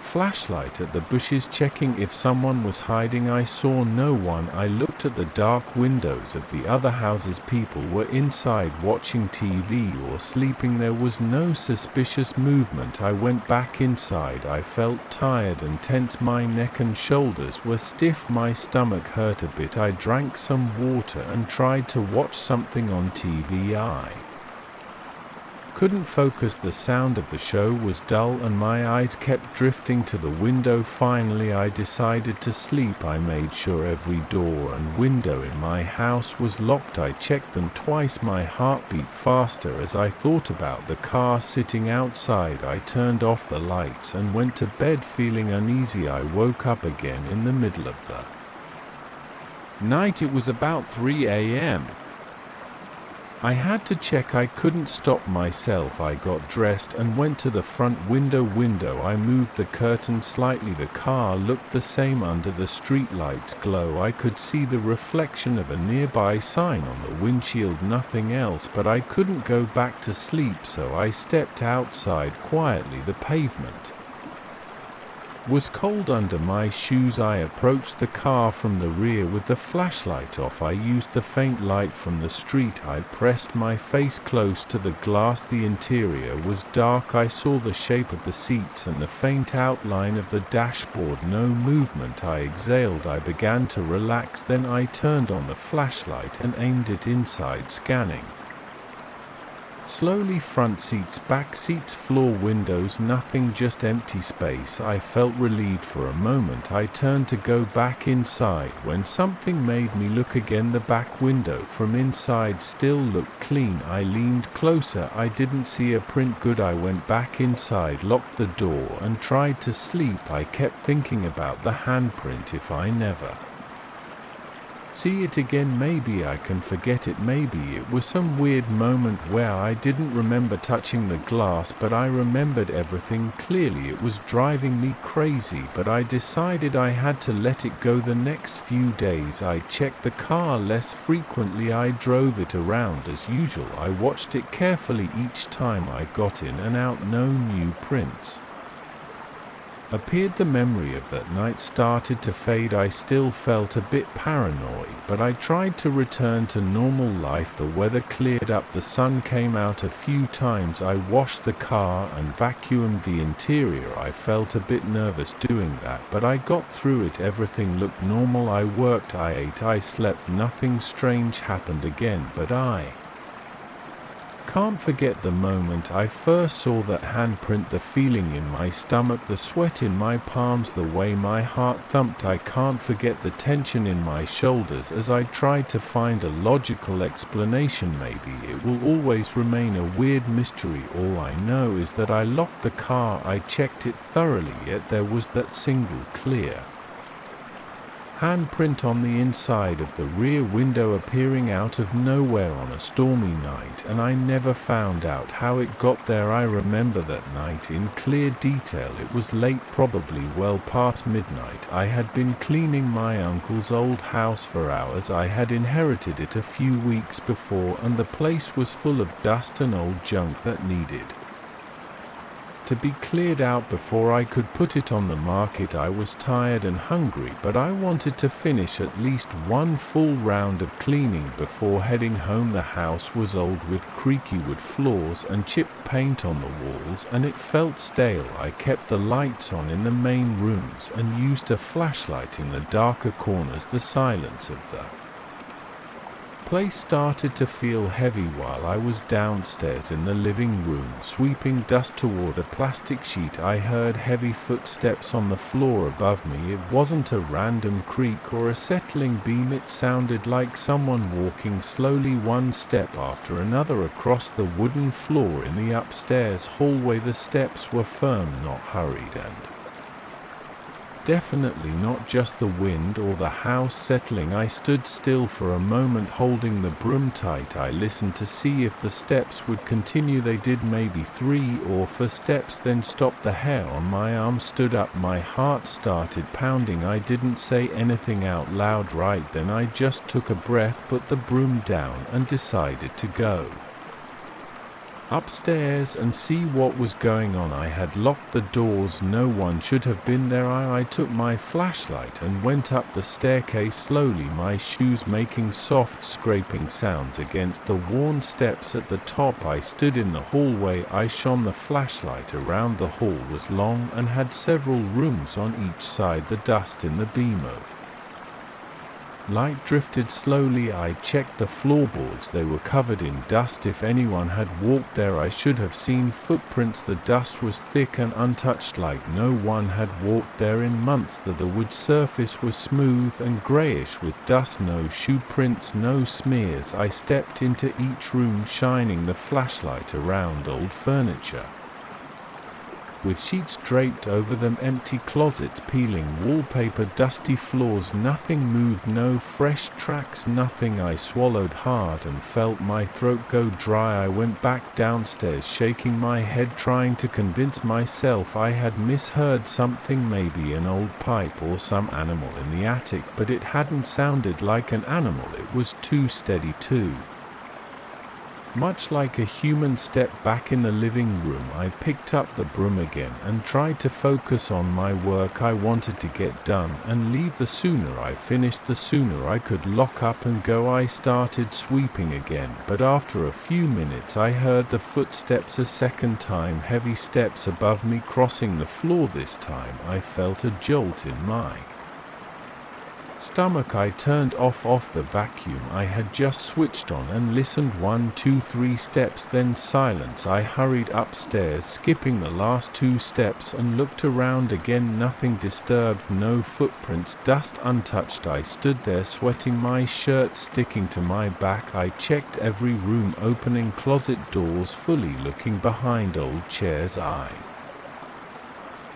flashlight at the bushes, checking if someone was hiding. I saw no one. I looked at the dark windows of the other houses. People were inside watching TV or sleeping. There was no suspicious movement. I went back inside. I felt tired and tense. My neck and shoulders were stiff. My stomach hurt a bit. I drank some water and tried to watch something on TV. I couldn't focus. The sound of the show was dull and my eyes kept drifting to the window. Finally, I decided to sleep. I made sure every door and window in my house was locked. I checked them twice. My heart beat faster as I thought about the car sitting outside. I turned off the lights and went to bed feeling uneasy. I woke up again in the middle of the night. It was about 3 a.m. I had to check. I couldn't stop myself. I got dressed and went to the front window. I moved the curtain slightly. The car looked the same under the streetlight's glow. I could see the reflection of a nearby sign on the windshield. Nothing else, but I couldn't go back to sleep, so I stepped outside quietly. The pavement was cold under my shoes. I approached the car from the rear with the flashlight off. I used the faint light from the street. I pressed my face close to the glass. The interior was dark. I saw the shape of the seats and the faint outline of the dashboard. No movement. I exhaled. I began to relax. Then I turned on the flashlight and aimed it inside, scanning slowly. Front seats, back seats, floor, windows, nothing, just empty space. I felt relieved for a moment. I turned to go back inside when something made me look again. The back window from inside still looked clean. I leaned closer. I didn't see a print. Good. I went back inside, locked the door and tried to sleep. I kept thinking about the handprint. If I never see it again, maybe I can forget it. Maybe it was some weird moment where I didn't remember touching the glass, but I remembered everything clearly. It was driving me crazy, but I decided I had to let it go. The next few days I checked the car less frequently. I drove it around as usual. I watched it carefully each time I got in and out. No new prints. appeared. The memory of that night started to fade. I still felt a bit paranoid, but I tried to return to normal life. The weather cleared up, the sun came out a few times. I washed the car and vacuumed the interior. I felt a bit nervous doing that, but I got through it. Everything looked normal. I worked, I ate, I slept. Nothing strange happened again, but I can't forget the moment I first saw that handprint, the feeling in my stomach, the sweat in my palms, the way my heart thumped. I can't forget the tension in my shoulders as I tried to find a logical explanation. Maybe it will always remain a weird mystery. All I know is that I locked the car, I checked it thoroughly, yet there was that single clear handprint on the inside of the rear window appearing out of nowhere on a stormy night, and I never found out how it got there. I remember that night in clear detail. It was late, probably well past midnight. I had been cleaning my uncle's old house for hours. I had inherited it a few weeks before, and the place was full of dust and old junk that needed to be cleared out before I could put it on the market. I was tired and hungry, but I wanted to finish at least one full round of cleaning before heading home. The house was old, with creaky wood floors and chipped paint on the walls, and it felt stale. I kept the lights on in the main rooms and used a flashlight in the darker corners. The silence of the place started to feel heavy while I was downstairs in the living room, sweeping dust toward a plastic sheet. I heard heavy footsteps on the floor above me. It wasn't a random creak or a settling beam. It sounded like someone walking slowly, one step after another, across the wooden floor in the upstairs hallway. The steps were firm, not hurried, and definitely not just the wind or the house settling. I stood still for a moment, holding the broom tight. I listened to see if the steps would continue. They did, maybe 3 or 4 steps, then stopped. The hair on my arm stood up. My heart started pounding. I didn't say anything out loud right then. I just took a breath, put the broom down, and decided to go upstairs and see what was going on. I had locked the doors. No one should have been there. I took my flashlight and went up the staircase slowly, my shoes making soft scraping sounds against the worn steps at the top. I stood in the hallway. I shone the flashlight around. The hall was long and had several rooms on each side. The dust in the beam of light drifted slowly. I checked the floorboards. They were covered in dust. If anyone had walked there, I should have seen footprints. The dust was thick and untouched, like no one had walked there in months. The wood surface was smooth and grayish with dust. No shoe prints, no smears. I stepped into each room, shining the flashlight around old furniture with sheets draped over them, empty closets, peeling wallpaper, dusty floors. Nothing moved, no fresh tracks, nothing. I swallowed hard and felt my throat go dry. I went back downstairs, shaking my head, trying to convince myself I had misheard something, maybe an old pipe or some animal in the attic, but it hadn't sounded like an animal. It was too steady, too much like a human. Step back in the living room. I picked up the broom again and tried to focus on my work. I wanted to get done and leave. The sooner I finished, the sooner I could lock up and go. I started sweeping again, but after a few minutes I heard the footsteps a second time, heavy steps above me crossing the floor. This time I felt a jolt in my stomach. I turned off the vacuum I had just switched on and listened. 1, 2, 3 steps, then silence. I hurried upstairs, skipping the last 2 steps, and looked around again. Nothing disturbed, no footprints, dust untouched. I stood there, sweating, my shirt sticking to my back. I checked every room, opening closet doors fully, looking behind old chairs. I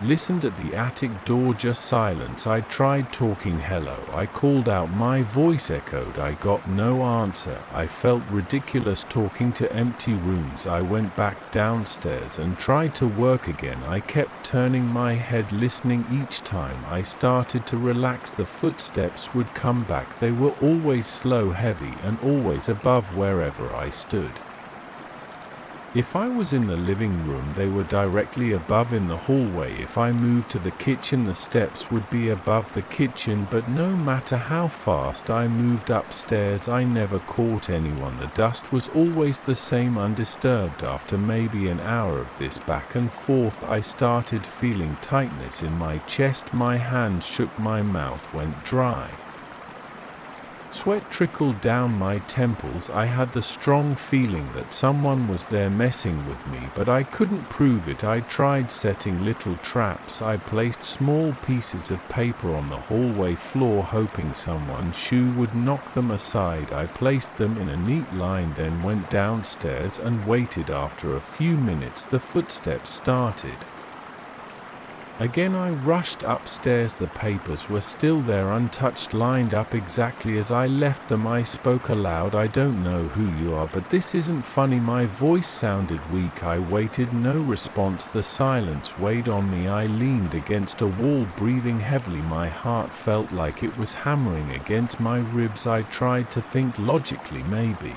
listened at the attic door, just silence. I tried talking. Hello, I called out. My voice echoed. I got no answer. I felt ridiculous talking to empty rooms. I went back downstairs and tried to work again. I kept turning my head, listening. Each time I started to relax, the footsteps would come back. They were always slow, heavy, and always above wherever I stood. If I was in the living room, they were directly above in the hallway. If I moved to the kitchen, the steps would be above the kitchen, but no matter how fast I moved upstairs, I never caught anyone. The dust was always the same, undisturbed. After maybe an hour of this back and forth, I started feeling tightness in my chest, my hands shook, my mouth went dry. Sweat trickled down my temples. I had the strong feeling that someone was there messing with me, but I couldn't prove it. I tried setting little traps. I placed small pieces of paper on the hallway floor, hoping someone's shoe would knock them aside. I placed them in a neat line, then went downstairs and waited. After a few minutes, the footsteps started. Again I rushed upstairs. The papers were still there, untouched, lined up exactly as I left them. I spoke aloud. "I don't know who you are, but this isn't funny." My voice sounded weak. I waited. No response. The silence weighed on me. I leaned against a wall, breathing heavily. My heart felt like it was hammering against my ribs. I tried to think logically, maybe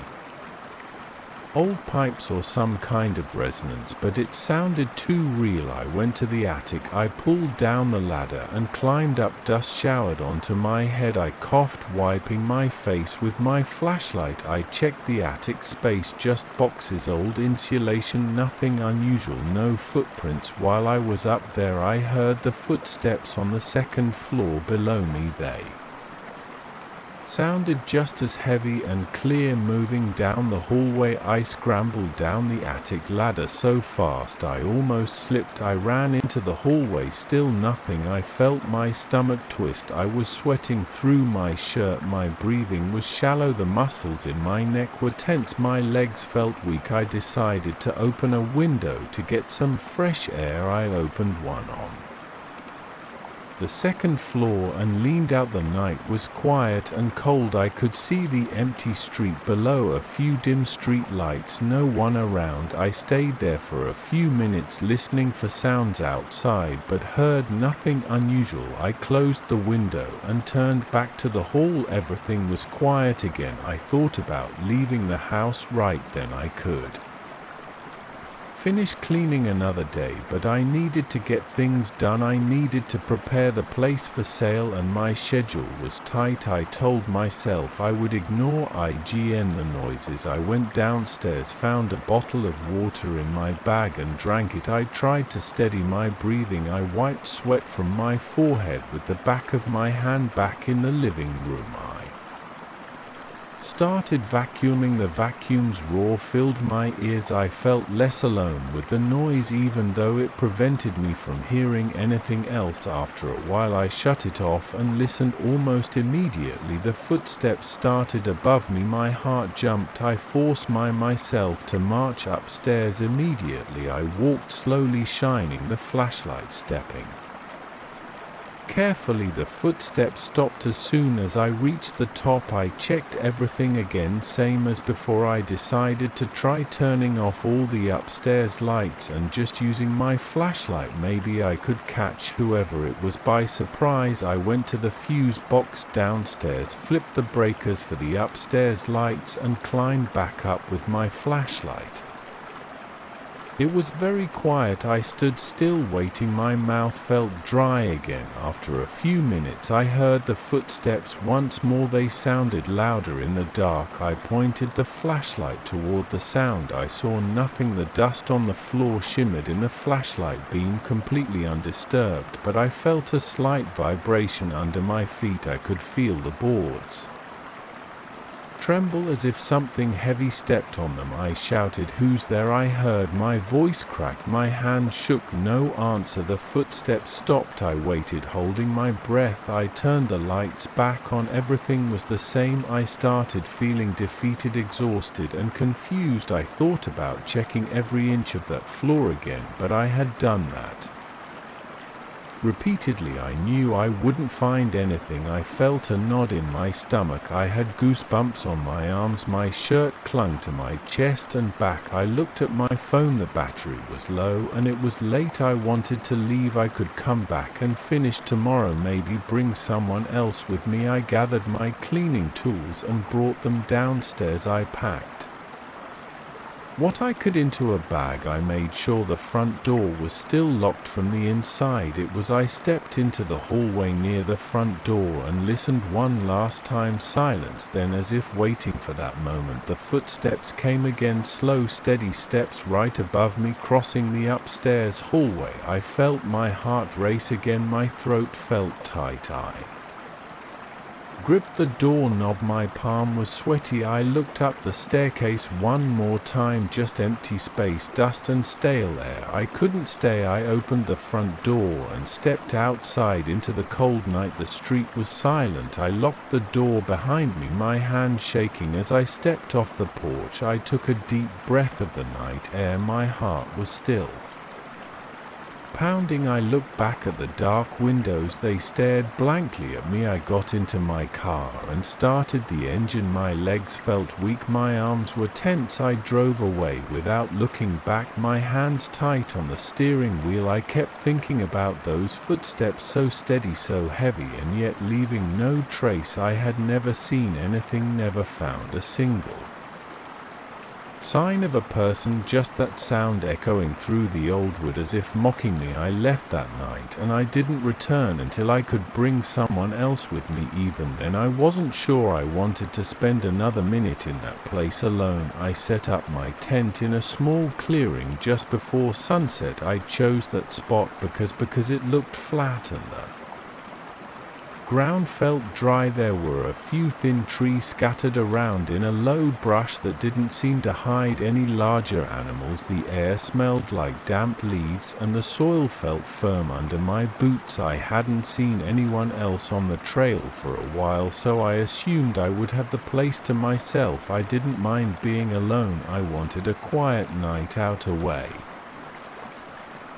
old pipes or some kind of resonance, but it sounded too real. I went to the attic. I pulled down the ladder and climbed up. Dust showered onto my head. I coughed, wiping my face with my flashlight. I checked the attic space, just boxes, old insulation, nothing unusual, no footprints. While I was up there, I heard the footsteps on the second floor below me. They sounded just as heavy and clear, moving down the hallway. I scrambled down the attic ladder so fast I almost slipped. I ran into the hallway, still nothing. I felt my stomach twist. I was sweating through my shirt. My breathing was shallow. The muscles in my neck were tense. My legs felt weak. I decided to open a window to get some fresh air. I opened one on the second floor and leaned out. The night was quiet and cold. I could see the empty street below, a few dim street lights, no one around. I stayed there for a few minutes listening for sounds outside, but heard nothing unusual. I closed the window and turned back to the hall. Everything was quiet again. I thought about leaving the house right then. I could finish cleaning another day, but I needed to get things done. I needed to prepare the place for sale, and my schedule was tight. I told myself I would ignore the noises. I went downstairs, found a bottle of water in my bag and drank it. I tried to steady my breathing. I wiped sweat from my forehead with the back of my hand. Back in the living room, I started vacuuming. The vacuum's roar filled my ears. I felt less alone with the noise, even though it prevented me from hearing anything else. After a while I shut it off and listened. Almost immediately the footsteps started above me. My heart jumped. I forced myself to march upstairs. Immediately I walked slowly, shining the flashlight, stepping carefully. The footsteps stopped as soon as I reached the top. I checked everything again, same as before. I decided to try turning off all the upstairs lights and just using my flashlight. Maybe I could catch whoever it was by surprise. I went to the fuse box downstairs, flipped the breakers for the upstairs lights and climbed back up with my flashlight. It was very quiet. I stood still waiting. My mouth felt dry again. After a few minutes I heard the footsteps once more. They sounded louder in the dark. I pointed the flashlight toward the sound. I saw nothing. The dust on the floor shimmered in the flashlight beam, completely undisturbed, but I felt a slight vibration under my feet. I could feel the boards tremble as if something heavy stepped on them. I shouted, "Who's there?" I heard my voice crack. My hand shook. No answer. The footsteps stopped. I waited, holding my breath. I turned the lights back on. Everything was the same. I started feeling defeated, exhausted, and confused. I thought about checking every inch of that floor again, but I had done that repeatedly. I knew I wouldn't find anything. I felt a knot in my stomach. I had goosebumps on my arms. My shirt clung to my chest and back. I looked at my phone. The battery was low and it was late. I wanted to leave. I could come back and finish tomorrow, maybe bring someone else with me. I gathered my cleaning tools and brought them downstairs. I packed What I could into a bag, I made sure the front door was still locked from the inside. I stepped into the hallway near the front door and listened one last time. Silence. Then, as if waiting for that moment, the footsteps came again, slow, steady steps right above me, crossing the upstairs hallway. I felt my heart race again, my throat felt tight. I gripped the doorknob, my palm was sweaty. I looked up the staircase one more time, just empty space, dust and stale air. I couldn't stay. I opened the front door and stepped outside into the cold night. The street was silent. I locked the door behind me, my hand shaking as I stepped off the porch. I took a deep breath of the night air. My heart was still pounding. I looked back at the dark windows. They stared blankly at me. I got into my car and started the engine. My legs felt weak, my arms were tense. I drove away without looking back, my hands tight on the steering wheel. I kept thinking about those footsteps, so steady, so heavy, and yet leaving no trace. I had never seen anything, never found a single sign of a person, just that sound echoing through the old wood as if mocking me. I left that night and I didn't return until I could bring someone else with me. Even then I wasn't sure I wanted to spend another minute in that place alone. I set up my tent in a small clearing just before sunset. I chose that spot because it looked flat and the ground felt dry. There were a few thin trees scattered around in a low brush that didn't seem to hide any larger animals. The air smelled like damp leaves and the soil felt firm under my boots. I hadn't seen anyone else on the trail for a while, so I assumed I would have the place to myself. I didn't mind being alone. I wanted a quiet night out, away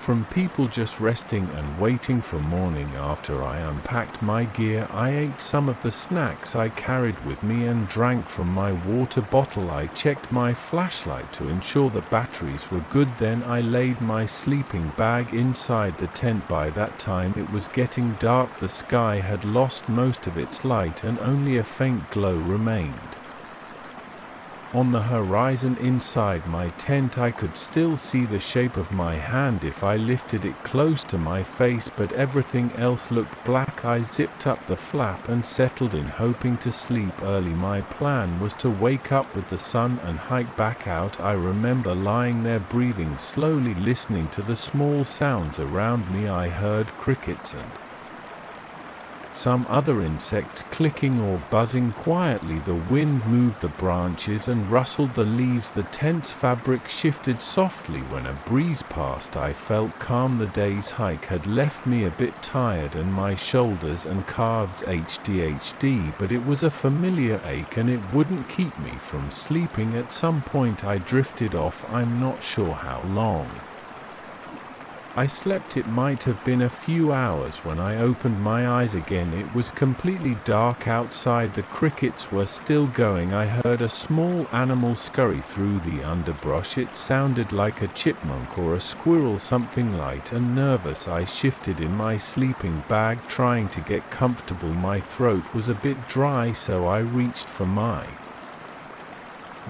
from people, just resting and waiting for morning. After I unpacked my gear, I ate some of the snacks I carried with me and drank from my water bottle. I checked my flashlight to ensure the batteries were good. Then I laid my sleeping bag inside the tent. By that time it was getting dark. The sky had lost most of its light and only a faint glow remained on the horizon. Inside my tent I could still see the shape of my hand if I lifted it close to my face, but everything else looked black. I zipped up the flap and settled in, hoping to sleep early. My plan was to wake up with the sun and hike back out. I remember lying there breathing slowly, listening to the small sounds around me. I heard crickets and some other insects clicking or buzzing quietly. The wind moved the branches and rustled the leaves. The tent's fabric shifted softly when a breeze passed. I felt calm. The day's hike had left me a bit tired and my shoulders and calves ADHD, but it was a familiar ache and it wouldn't keep me from sleeping. At some point I drifted off, I'm not sure how long. I slept. It might have been a few hours. When I opened my eyes again, it was completely dark outside. The crickets were still going. I heard a small animal scurry through the underbrush. It sounded like a chipmunk or a squirrel, something light and nervous. I shifted in my sleeping bag, trying to get comfortable. My throat was a bit dry, so I reached for my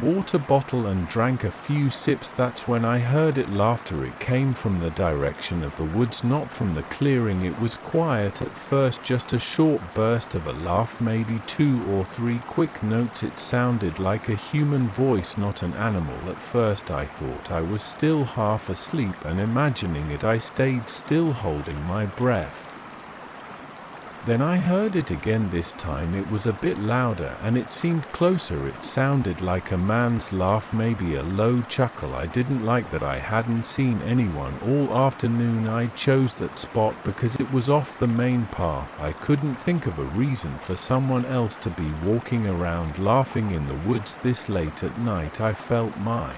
water bottle and drank a few sips. That's when I heard it. Laughter. It came from the direction of the woods, not from the clearing. It was quiet at first, just a short burst of a laugh, maybe 2 or 3 quick notes. It sounded like a human voice, not an animal. At first I thought I was still half asleep, and imagining it I stayed still, holding my breath. Then I heard it again. This time it was a bit louder and it seemed closer. It sounded like a man's laugh, maybe a low chuckle. I didn't like that I hadn't seen anyone all afternoon. I chose that spot because it was off the main path. I couldn't think of a reason for someone else to be walking around laughing in the woods this late at night. I felt my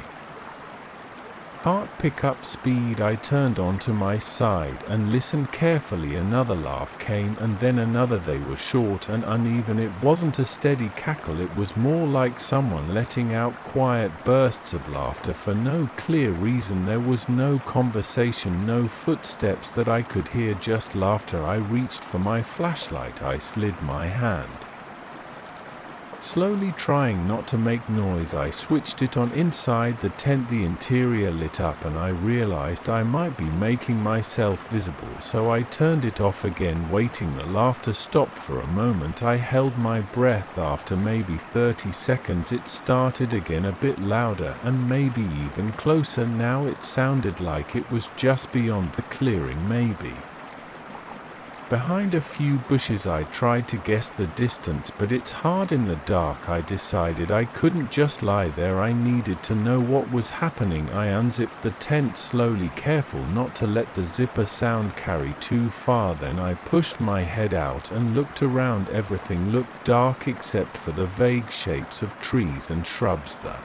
heart pick up speed. I turned onto my side and listened carefully. Another laugh came and then another. They were short and uneven. It wasn't a steady cackle. It was more like someone letting out quiet bursts of laughter for no clear reason. There was no conversation, no footsteps that I could hear, just laughter. I reached for my flashlight. I slid my hand Slowly trying not to make noise, I switched it on inside the tent. The interior lit up and I realized I might be making myself visible, so I turned it off again, waiting. The laughter stopped for a moment. I held my breath. After maybe 30 seconds it started again, a bit louder and maybe even closer. Now it sounded like it was just beyond the clearing, maybe behind a few bushes. I tried to guess the distance, but it's hard in the dark. I decided I couldn't just lie there. I needed to know what was happening. I unzipped the tent slowly, careful not to let the zipper sound carry too far. Then I pushed my head out and looked around. Everything looked dark except for the vague shapes of trees and shrubs. The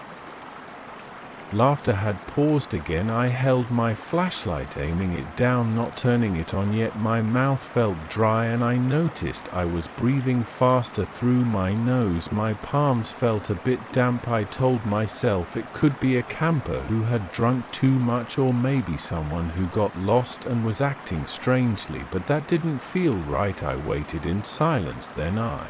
laughter had paused again. I held my flashlight, aiming it down, not turning it on yet. My mouth felt dry and I noticed I was breathing faster through my nose. My palms felt a bit damp. I told myself it could be a camper who had drunk too much, or maybe someone who got lost and was acting strangely, but that didn't feel right. I waited in silence. Then I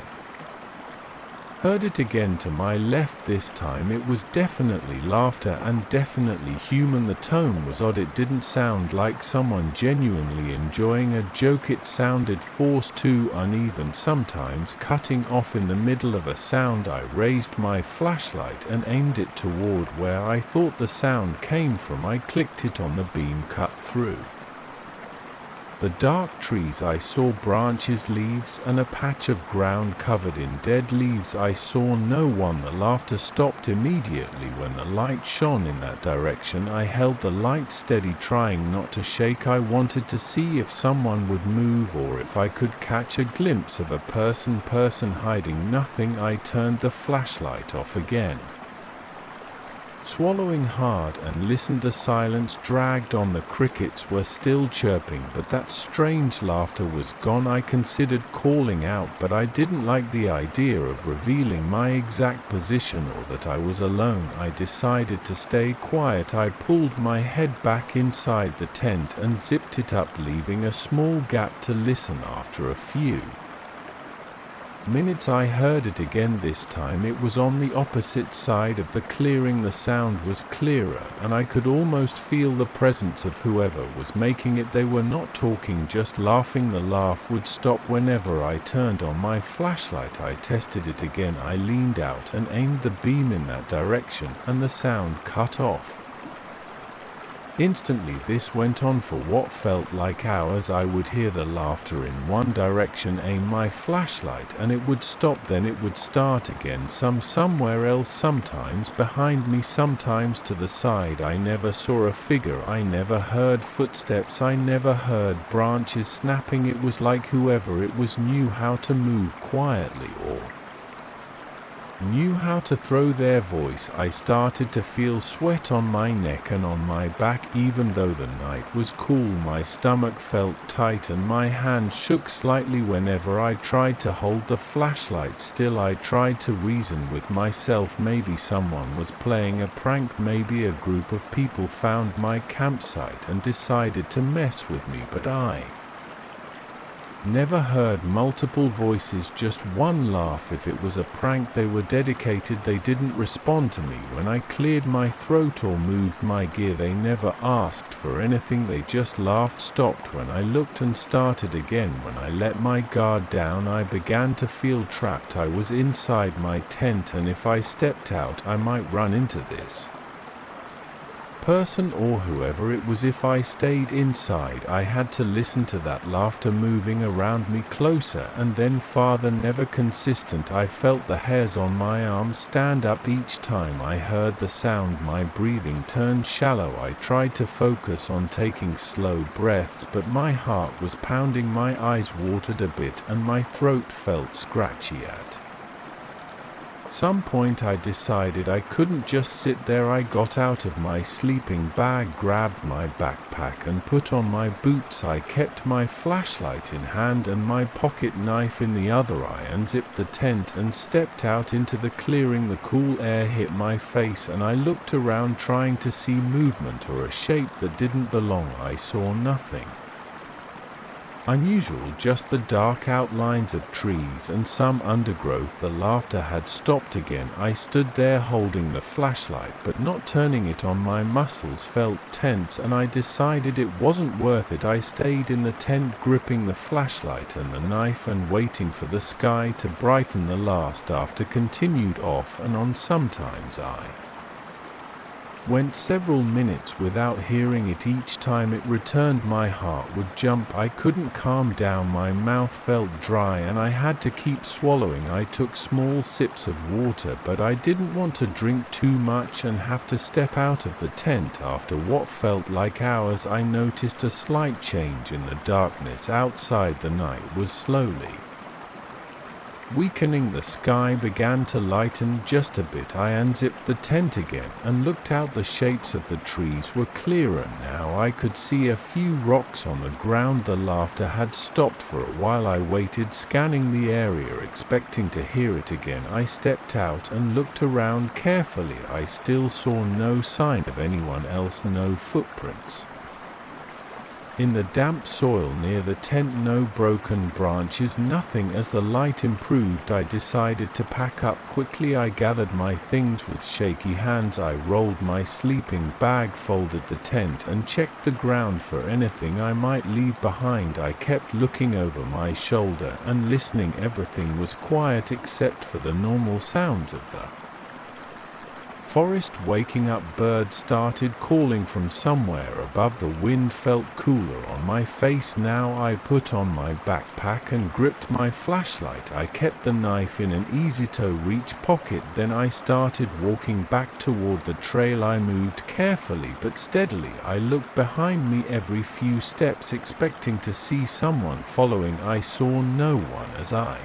heard it again to my left. This time it was definitely laughter and definitely human. The tone was odd. It didn't sound like someone genuinely enjoying a joke. It sounded forced, too uneven, sometimes cutting off in the middle of a sound. I raised my flashlight and aimed it toward where I thought the sound came from. I clicked it on the beam cut through the dark trees. I saw branches, leaves, and a patch of ground covered in dead leaves. I saw no one. The laughter stopped immediately when the light shone in that direction. I held the light steady, trying not to shake. I wanted to see if someone would move or if I could catch a glimpse of a person hiding. Nothing. I turned the flashlight off again, swallowing hard, and listened. The silence dragged on. The crickets were still chirping, but that strange laughter was gone. I considered calling out, but I didn't like the idea of revealing my exact position or that I was alone. I decided to stay quiet. I pulled my head back inside the tent and zipped it up, leaving a small gap to listen. After a few minutes I heard it again. This time it was on the opposite side of the clearing. The sound was clearer and I could almost feel the presence of whoever was making it. They were not talking, just laughing. The laugh would stop whenever I turned on my flashlight. I tested it again. I leaned out and aimed the beam in that direction and the sound cut off instantly. This went on for what felt like hours. I would hear the laughter in one direction, aim my flashlight, and it would stop. Then it would start again, somewhere else, sometimes behind me, sometimes to the side. I never saw a figure. I never heard footsteps. I never heard branches snapping. It was like whoever it was knew how to move quietly or knew how to throw their voice. I started to feel sweat on my neck and on my back. Even though the night was cool, my stomach felt tight and my hand shook slightly whenever I tried to hold the flashlight still. I tried to reason with myself. Maybe someone was playing a prank. Maybe a group of people found my campsite and decided to mess with me, but I never heard multiple voices, just one laugh. If it was a prank, they were dedicated. They didn't respond to me when I cleared my throat or moved my gear. They never asked for anything. They just laughed, stopped when I looked, and started again when I let my guard down. I began to feel trapped. I was inside my tent, and if I stepped out, I might run into this person or whoever it was. If I stayed inside, I had to listen to that laughter moving around me, closer and then farther, never consistent. I felt the hairs on my arms stand up each time I heard the sound. My breathing turned shallow. I tried to focus on taking slow breaths, but my heart was pounding, my eyes watered a bit, and my throat felt scratchy. At some point I decided I couldn't just sit there. I got out of my sleeping bag, grabbed my backpack and put on my boots. I kept my flashlight in hand and my pocket knife in the other. I unzipped the tent and stepped out into the clearing. The cool air hit my face and I looked around, trying to see movement or a shape that didn't belong. I saw nothing. unusual, just the dark outlines of trees and some undergrowth. The laughter had stopped again. I stood there holding the flashlight but not turning it on. My muscles felt tense and I decided it wasn't worth it. I stayed in the tent gripping the flashlight and the knife and waiting for the sky to brighten. The last after continued off and on. Sometimes I went several minutes without hearing it. Each time it returned my heart would jump. I couldn't calm down. My mouth felt dry and I had to keep swallowing. I took small sips of water, but I didn't want to drink too much and have to step out of the tent. After what felt like hours, I noticed a slight change in the darkness outside. The night was slowly weakening. The sky began to lighten just a bit. I unzipped the tent again and looked out. The shapes of the trees were clearer now. I could see a few rocks on the ground. The laughter had stopped for a while. I waited, scanning the area, expecting to hear it again. I stepped out and looked around carefully. I still saw no sign of anyone else, no footprints in the damp soil near the tent, no broken branches, nothing. As the light improved, I decided to pack up quickly. I gathered my things with shaky hands. I rolled my sleeping bag, folded the tent, and checked the ground for anything I might leave behind. I kept looking over my shoulder and listening. Everything was quiet except for the normal sounds of the forest. Waking up, birds started calling from somewhere above. The wind felt cooler on my face now. I put on my backpack and gripped my flashlight. I kept the knife in an easy-to-reach pocket. Then I started walking back toward the trail. I moved carefully but steadily. I looked behind me every few steps, expecting to see someone following. I saw no one. As I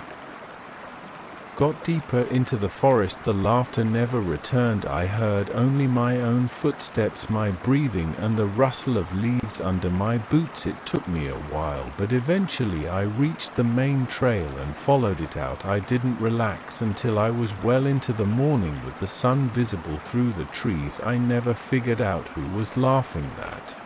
got deeper into the forest, the laughter never returned. I heard only my own footsteps, my breathing, and the rustle of leaves under my boots. It took me a while, but eventually I reached the main trail and followed it out. I didn't relax until I was well into the morning with the sun visible through the trees. I never figured out who was laughing that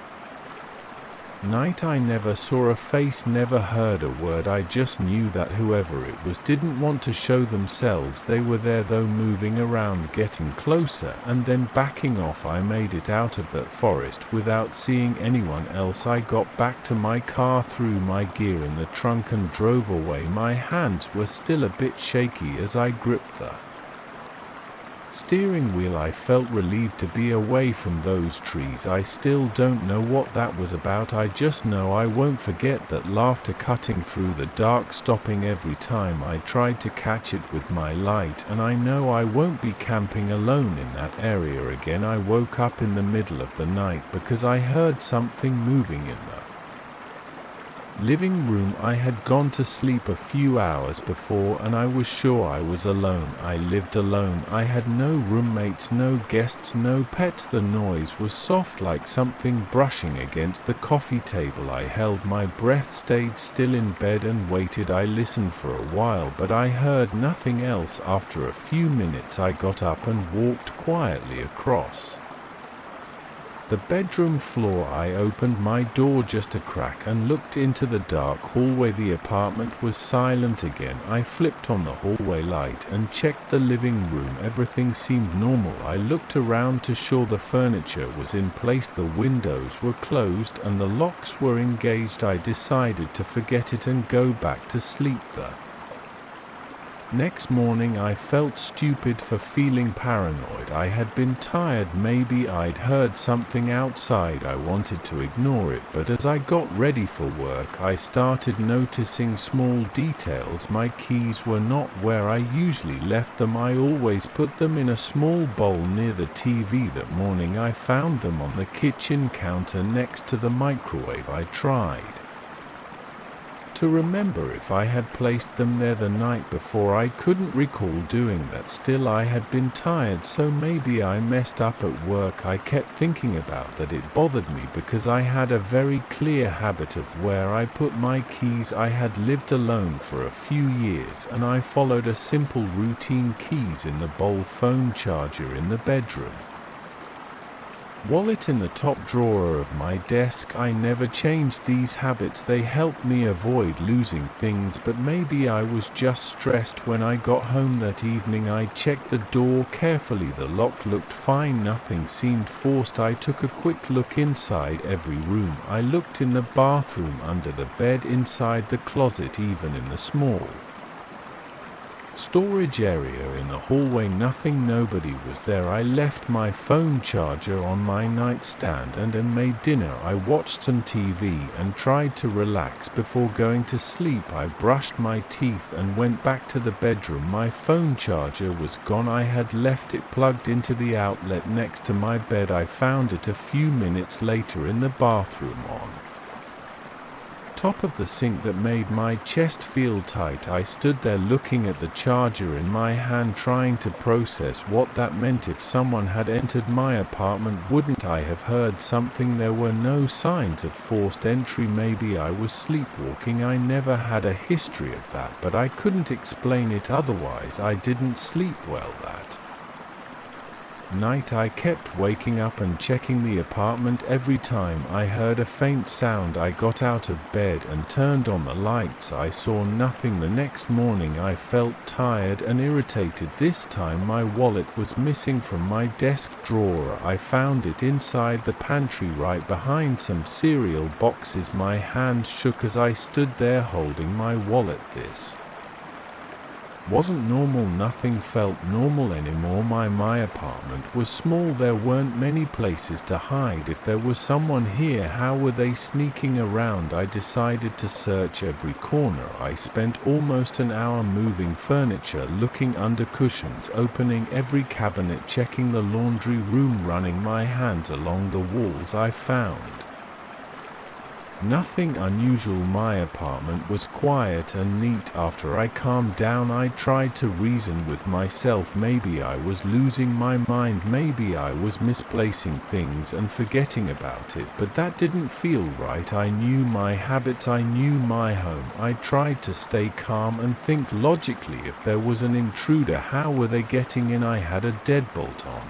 night. I never saw a face, never heard a word. I just knew that whoever it was didn't want to show themselves. They were there though, moving around, getting closer, and then backing off. I made it out of that forest without seeing anyone else. I got back to my car, threw my gear in the trunk and drove away. My hands were still a bit shaky as I gripped the steering wheel. I felt relieved to be away from those trees. I still don't know what that was about. I just know I won't forget that laughter cutting through the dark, stopping every time I tried to catch it with my light. And I know I won't be camping alone in that area again. I woke up in the middle of the night because I heard something moving in the living room. I had gone to sleep a few hours before and I was sure I was alone. I lived alone. I had no roommates, no guests, no pets. The noise was soft, like something brushing against the coffee table. I held my breath, stayed still in bed and waited. I listened for a while, but I heard nothing else. After a few minutes I got up and walked quietly across the bedroom floor. I opened my door just a crack and looked into the dark hallway. The apartment was silent again. I flipped on the hallway light and checked the living room. Everything seemed normal. I looked around to sure the furniture was in place. The windows were closed and the locks were engaged. I decided to forget it and go back to sleep. The next morning I felt stupid for feeling paranoid. I had been tired. Maybe I'd heard something outside. I wanted to ignore it, but as I got ready for work I started noticing small details. My keys were not where I usually left them. I always put them in a small bowl near the TV. That morning I found them on the kitchen counter next to the microwave. I tried to remember if I had placed them there the night before. I couldn't recall doing that. Still, I had been tired, so maybe I messed up at work. I kept thinking about that. It bothered me because I had a very clear habit of where I put my keys. I had lived alone for a few years and I followed a simple routine: keys in the bowl, phone charger in the bedroom. Wallet in the top drawer of my desk. I never changed these habits. They helped me avoid losing things, but maybe I was just stressed. When I got home that evening, I checked the door carefully. The lock looked fine. Nothing seemed forced. I took a quick look inside every room. I looked in the bathroom, under the bed, inside the closet, even in the small storage area in the hallway. Nothing, nobody was there. I left my phone charger on my nightstand and made dinner. I watched some TV and tried to relax before going to sleep. I brushed my teeth and went back to the bedroom. My phone charger was gone. I had left it plugged into the outlet next to my bed. I found it a few minutes later in the bathroom on top of the sink. That made my chest feel tight. I stood there looking at the charger in my hand, trying to process what that meant. If someone had entered my apartment, wouldn't I have heard something? There were no signs of forced entry. Maybe I was sleepwalking. I never had a history of that, but I couldn't explain it otherwise. I didn't sleep well that night. I kept waking up and checking the apartment. Every time I heard a faint sound, I got out of bed and turned on the lights. I saw nothing. The next morning I felt tired and irritated. This time my wallet was missing from my desk drawer. I found it inside the pantry, right behind some cereal boxes. My hand shook as I stood there holding my wallet. This wasn't normal. Nothing felt normal anymore. My apartment was small. There weren't many places to hide. If there was someone here, how were they sneaking around? I decided to search every corner. I spent almost an hour moving furniture, looking under cushions, opening every cabinet, checking the laundry room, running my hands along the walls. I found nothing unusual. My apartment was quiet and neat. After I calmed down, I tried to reason with myself. Maybe I was losing my mind. Maybe I was misplacing things and forgetting about it, but that didn't feel right. I knew my habits. I knew my home. I tried to stay calm and think logically. If there was an intruder, how were they getting in? I had a deadbolt on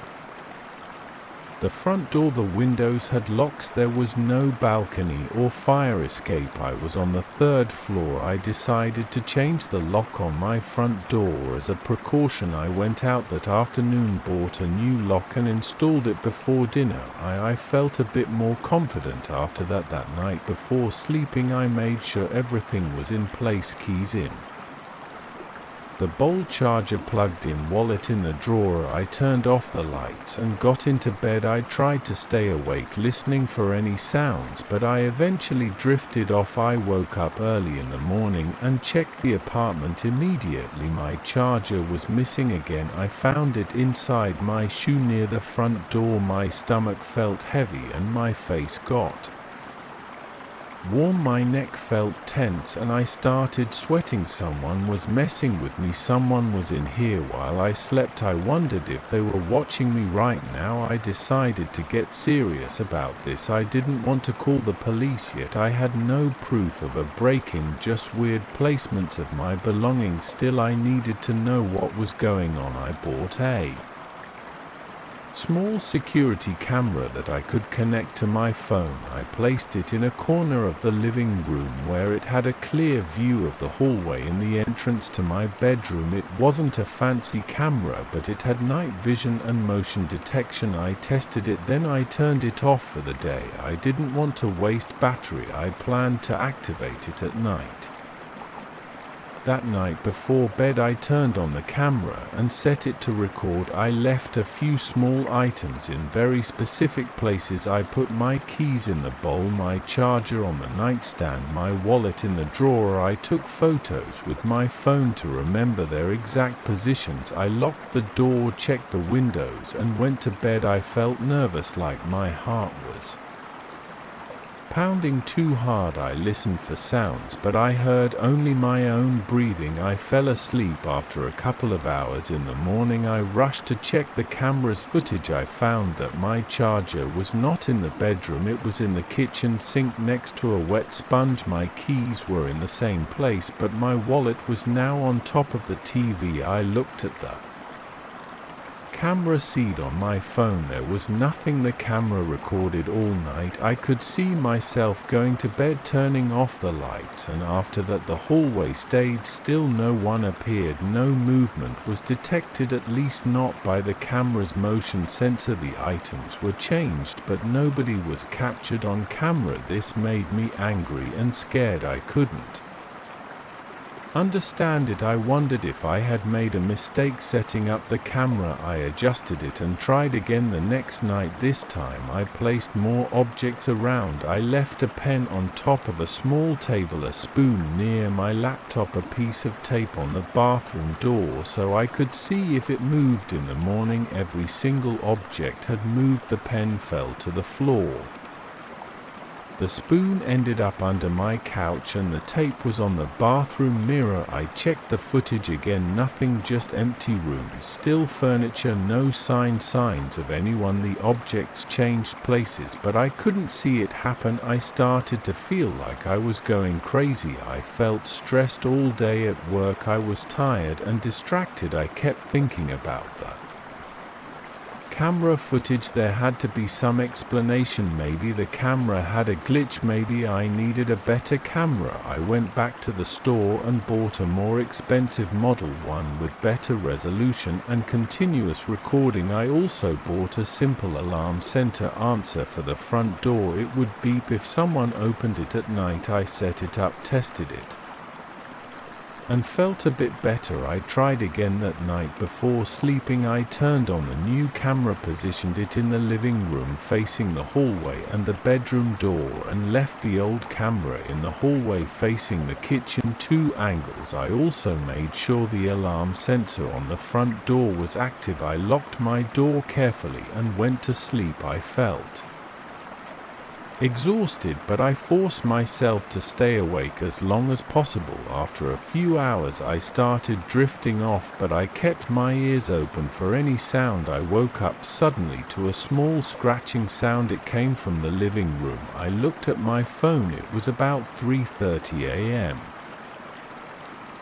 the front door. The windows had locks. There was no balcony or fire escape. I was on the 3rd floor. I decided to change the lock on my front door. As a precaution, I went out that afternoon, bought a new lock and installed it before dinner. I felt a bit more confident after that. That night before sleeping, I made sure everything was in place. Keys in the bowl, charger plugged in, wallet in the drawer. I turned off the lights and got into bed. I tried to stay awake, listening for any sounds, but I eventually drifted off. I woke up early in the morning and checked the apartment immediately. My charger was missing again. I found it inside my shoe near the front door. My stomach felt heavy and my face got warm. My neck felt tense and I started sweating. Someone was messing with me. Someone was in here while I slept. I wondered if they were watching me right now. I decided to get serious about this. I didn't want to call the police yet. I had no proof of a break-in, just weird placements of my belongings. Still, I needed to know what was going on. I bought a small security camera that I could connect to my phone. I placed it in a corner of the living room where it had a clear view of the hallway and the entrance to my bedroom. It wasn't a fancy camera, but it had night vision and motion detection. I tested it, then I turned it off for the day. I didn't want to waste battery. I planned to activate it at night. That night before bed, I turned on the camera and set it to record. I left a few small items in very specific places. I put my keys in the bowl, my charger on the nightstand, my wallet in the drawer. I took photos with my phone to remember their exact positions. I locked the door, checked the windows, and went to bed. I felt nervous, like my heart was pounding too hard. I listened for sounds, but I heard only my own breathing. I fell asleep after a couple of hours. In the morning, I rushed to check the camera's footage. I found that my charger was not in the bedroom. It was in the kitchen sink next to a wet sponge. My keys were in the same place, but my wallet was now on top of the TV. I looked at the Camera seed on my phone. There was nothing. The camera recorded all night. I could see myself going to bed, turning off the lights, and after that the hallway stayed still. No one appeared. No movement was detected, at least not by the camera's motion sensor. The items were changed, but nobody was captured on camera. This made me angry and scared. I couldn't understand it. I wondered if I had made a mistake setting up the camera. I adjusted it and tried again the next night. This time I placed more objects around. I left a pen on top of a small table, a spoon near my laptop, a piece of tape on the bathroom door so I could see if it moved in the morning. Every single object had moved. The pen fell to the floor. The spoon ended up under my couch and the tape was on the bathroom mirror. I checked the footage again. Nothing, just empty rooms, still furniture, no signs of anyone. The objects changed places, but I couldn't see it happen. I started to feel like I was going crazy. I felt stressed all day at work. I was tired and distracted. I kept thinking about the camera footage. There had to be some explanation. Maybe the camera had a glitch. Maybe I needed a better camera. I went back to the store and bought a more expensive model, one with better resolution and continuous recording. I also bought a simple alarm center answer for the front door. It would beep if someone opened it at night. I set it up, tested it, and felt a bit better. I tried again that night before sleeping. I turned on the new camera, positioned it in the living room facing the hallway and the bedroom door, and left the old camera in the hallway facing the kitchen. 2 angles. I also made sure the alarm sensor on the front door was active. I locked my door carefully and went to sleep. I felt exhausted, but I forced myself to stay awake as long as possible. After a few hours I started drifting off, but I kept my ears open for any sound. I woke up suddenly to a small scratching sound. It came from the living room. I looked at my phone. It was about 3:30 a.m.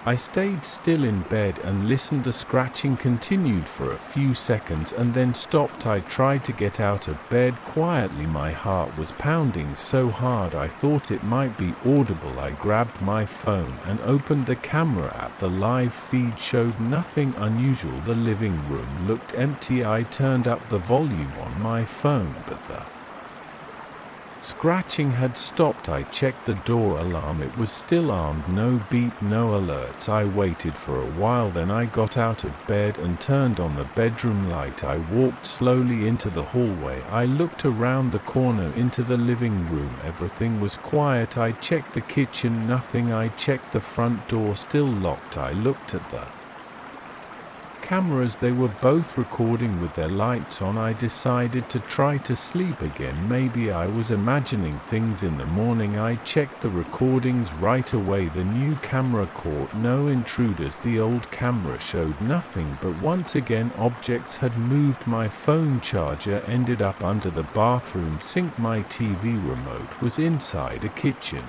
I stayed still in bed and listened. The scratching continued for a few seconds and then stopped. I tried to get out of bed quietly. My heart was pounding so hard I thought it might be audible. I grabbed my phone and opened the camera app. The live feed showed nothing unusual. The living room looked empty. I turned up the volume on my phone, but the scratching had stopped. I checked the door alarm. It was still armed. No beep, no alerts. I waited for a while, then I got out of bed and turned on the bedroom light. I walked slowly into the hallway. I looked around the corner into the living room. Everything was quiet. I checked the kitchen. Nothing. I checked the front door. Still locked. I looked at the cameras. They were both recording with their lights on. I decided to try to sleep again. Maybe I was imagining things. In the morning I checked the recordings right away. The new camera caught no intruders. The old camera showed nothing, but once again objects had moved. My phone charger ended up under the bathroom sink. My TV remote was inside a kitchen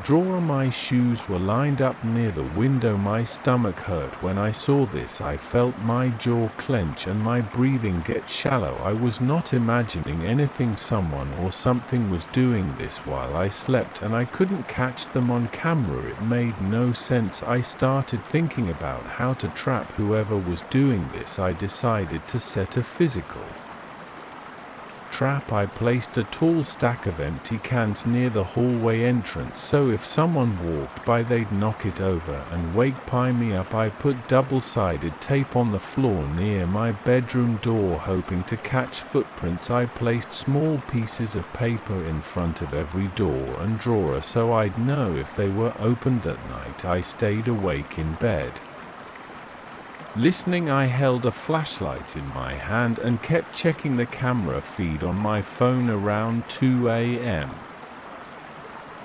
drawer. My shoes were lined up near the window. My stomach hurt when I saw this. I felt my jaw clench and my breathing get shallow. I was not imagining anything. Someone or something was doing this while I slept, and I couldn't catch them on camera. It made no sense. I started thinking about how to trap whoever was doing this. I decided to set a physical trap. I placed a tall stack of empty cans near the hallway entrance, so if someone walked by they'd knock it over and wake me up. I put double-sided tape on the floor near my bedroom door, hoping to catch footprints. I placed small pieces of paper in front of every door and drawer so I'd know if they were opened that night. I stayed awake in bed listening. I held a flashlight in my hand and kept checking the camera feed on my phone. Around 2 a.m.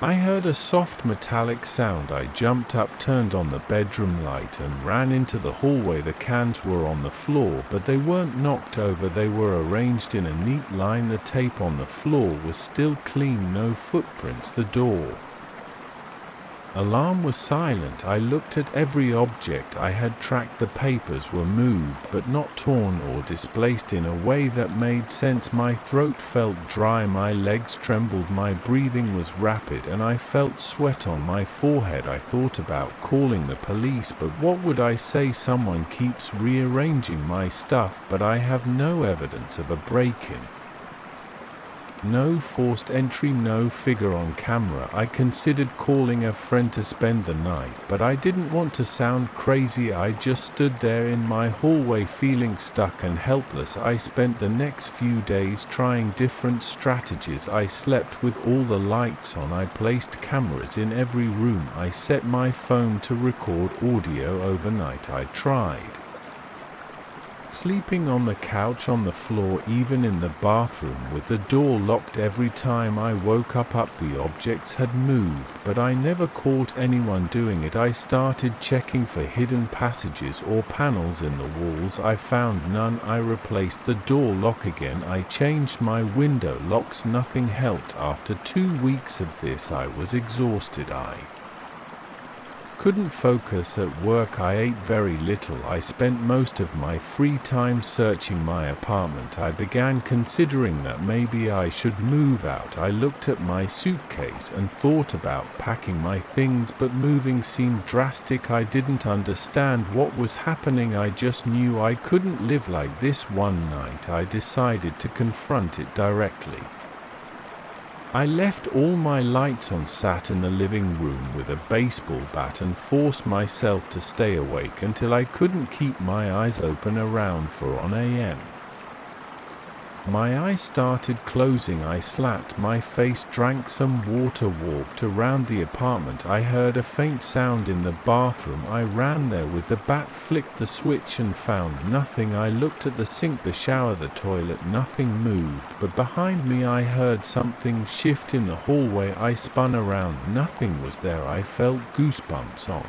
I heard a soft metallic sound. I jumped up, turned on the bedroom light and ran into the hallway. The cans were on the floor, but they weren't knocked over. They were arranged in a neat line. The tape on the floor was still clean. No footprints. The door Alarm was silent. I looked at every object I had tracked. The papers were moved, but not torn or displaced in a way that made sense. My throat felt dry, my legs trembled, my breathing was rapid, and I felt sweat on my forehead. I thought about calling the police, but what would I say? Someone keeps rearranging my stuff, but I have no evidence of a break-in. No forced entry, no figure on camera. I considered calling a friend to spend the night, but I didn't want to sound crazy. I just stood there in my hallway feeling stuck and helpless. I spent the next few days trying different strategies. I slept with all the lights on. I placed cameras in every room. I set my phone to record audio overnight. I tried sleeping on the couch, on the floor, even in the bathroom with the door locked. Every time I woke up, the objects had moved, but I never caught anyone doing it. I started checking for hidden passages or panels in the walls. I found none. I replaced the door lock again. I changed my window locks. Nothing helped. After 2 weeks of this, I was exhausted. I couldn't focus at work. I ate very little. I spent most of my free time searching my apartment. I began considering that maybe I should move out. I looked at my suitcase and thought about packing my things, but moving seemed drastic. I didn't understand what was happening. I just knew I couldn't live like this. One night I decided to confront it directly. I left all my lights on, sat in the living room with a baseball bat, and forced myself to stay awake until I couldn't keep my eyes open around 4 a.m. My eyes started closing. I slapped my face, drank some water, walked around the apartment. I heard a faint sound in the bathroom. I ran there with the bat, flicked the switch and found nothing. I looked at the sink, the shower, the toilet. Nothing moved, but behind me I heard something shift in the hallway. I spun around. Nothing was there. I felt goosebumps on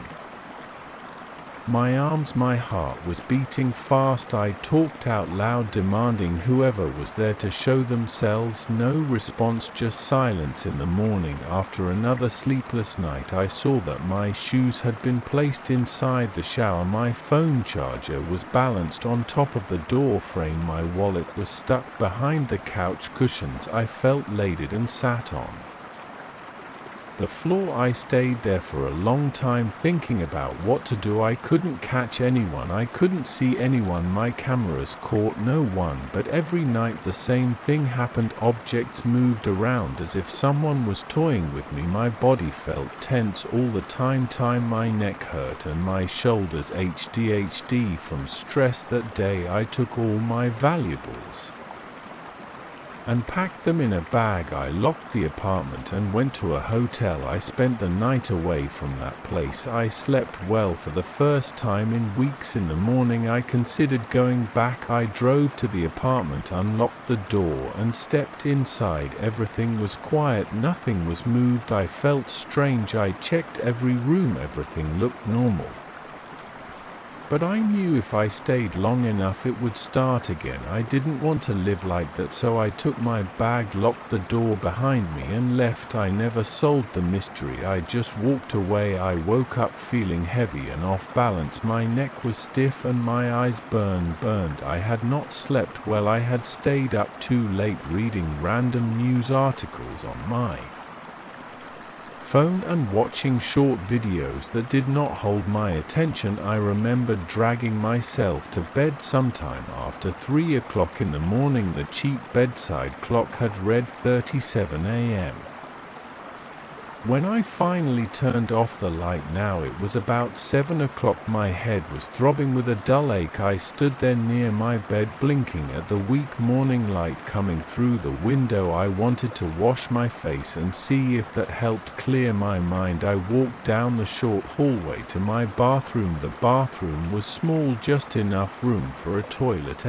my arms. My heart was beating fast. I talked out loud, demanding whoever was there to show themselves. No response, just silence. In the morning, after another sleepless night, I saw that my shoes had been placed inside the shower. My phone charger was balanced on top of the door frame. My wallet was stuck behind the couch cushions. I felt elated and sat on the floor. I stayed there for a long time thinking about what to do. I couldn't catch anyone. I couldn't see anyone. My cameras caught no one, but every night the same thing happened. Objects moved around as if someone was toying with me. My body felt tense all the time. My neck hurt and my shoulders ached. ADHD from stress. That day I took all my valuables and packed them in a bag. I locked the apartment and went to a hotel. I spent the night away from that place. I slept well for the first time in weeks. In the morning I considered going back. I drove to the apartment, unlocked the door and stepped inside. Everything was quiet. Nothing was moved. I felt strange. I checked every room. Everything looked normal. But I knew if I stayed long enough it would start again. I didn't want to live like that, so I took my bag, locked the door behind me and left. I never solved the mystery. I just walked away. I woke up feeling heavy and off balance. My neck was stiff and my eyes burned. I had not slept well. I had stayed up too late reading random news articles on my phone and watching short videos that did not hold my attention. I remember dragging myself to bed sometime after 3 o'clock in the morning. The cheap bedside clock had read 37 a.m. When I finally turned off the light. Now it was about 7 o'clock. My head was throbbing with a dull ache. I stood there near my bed, blinking at the weak morning light coming through the window. I wanted to wash my face and see if that helped clear my mind. I walked down the short hallway to my bathroom. The bathroom was small, just enough room for a toilet.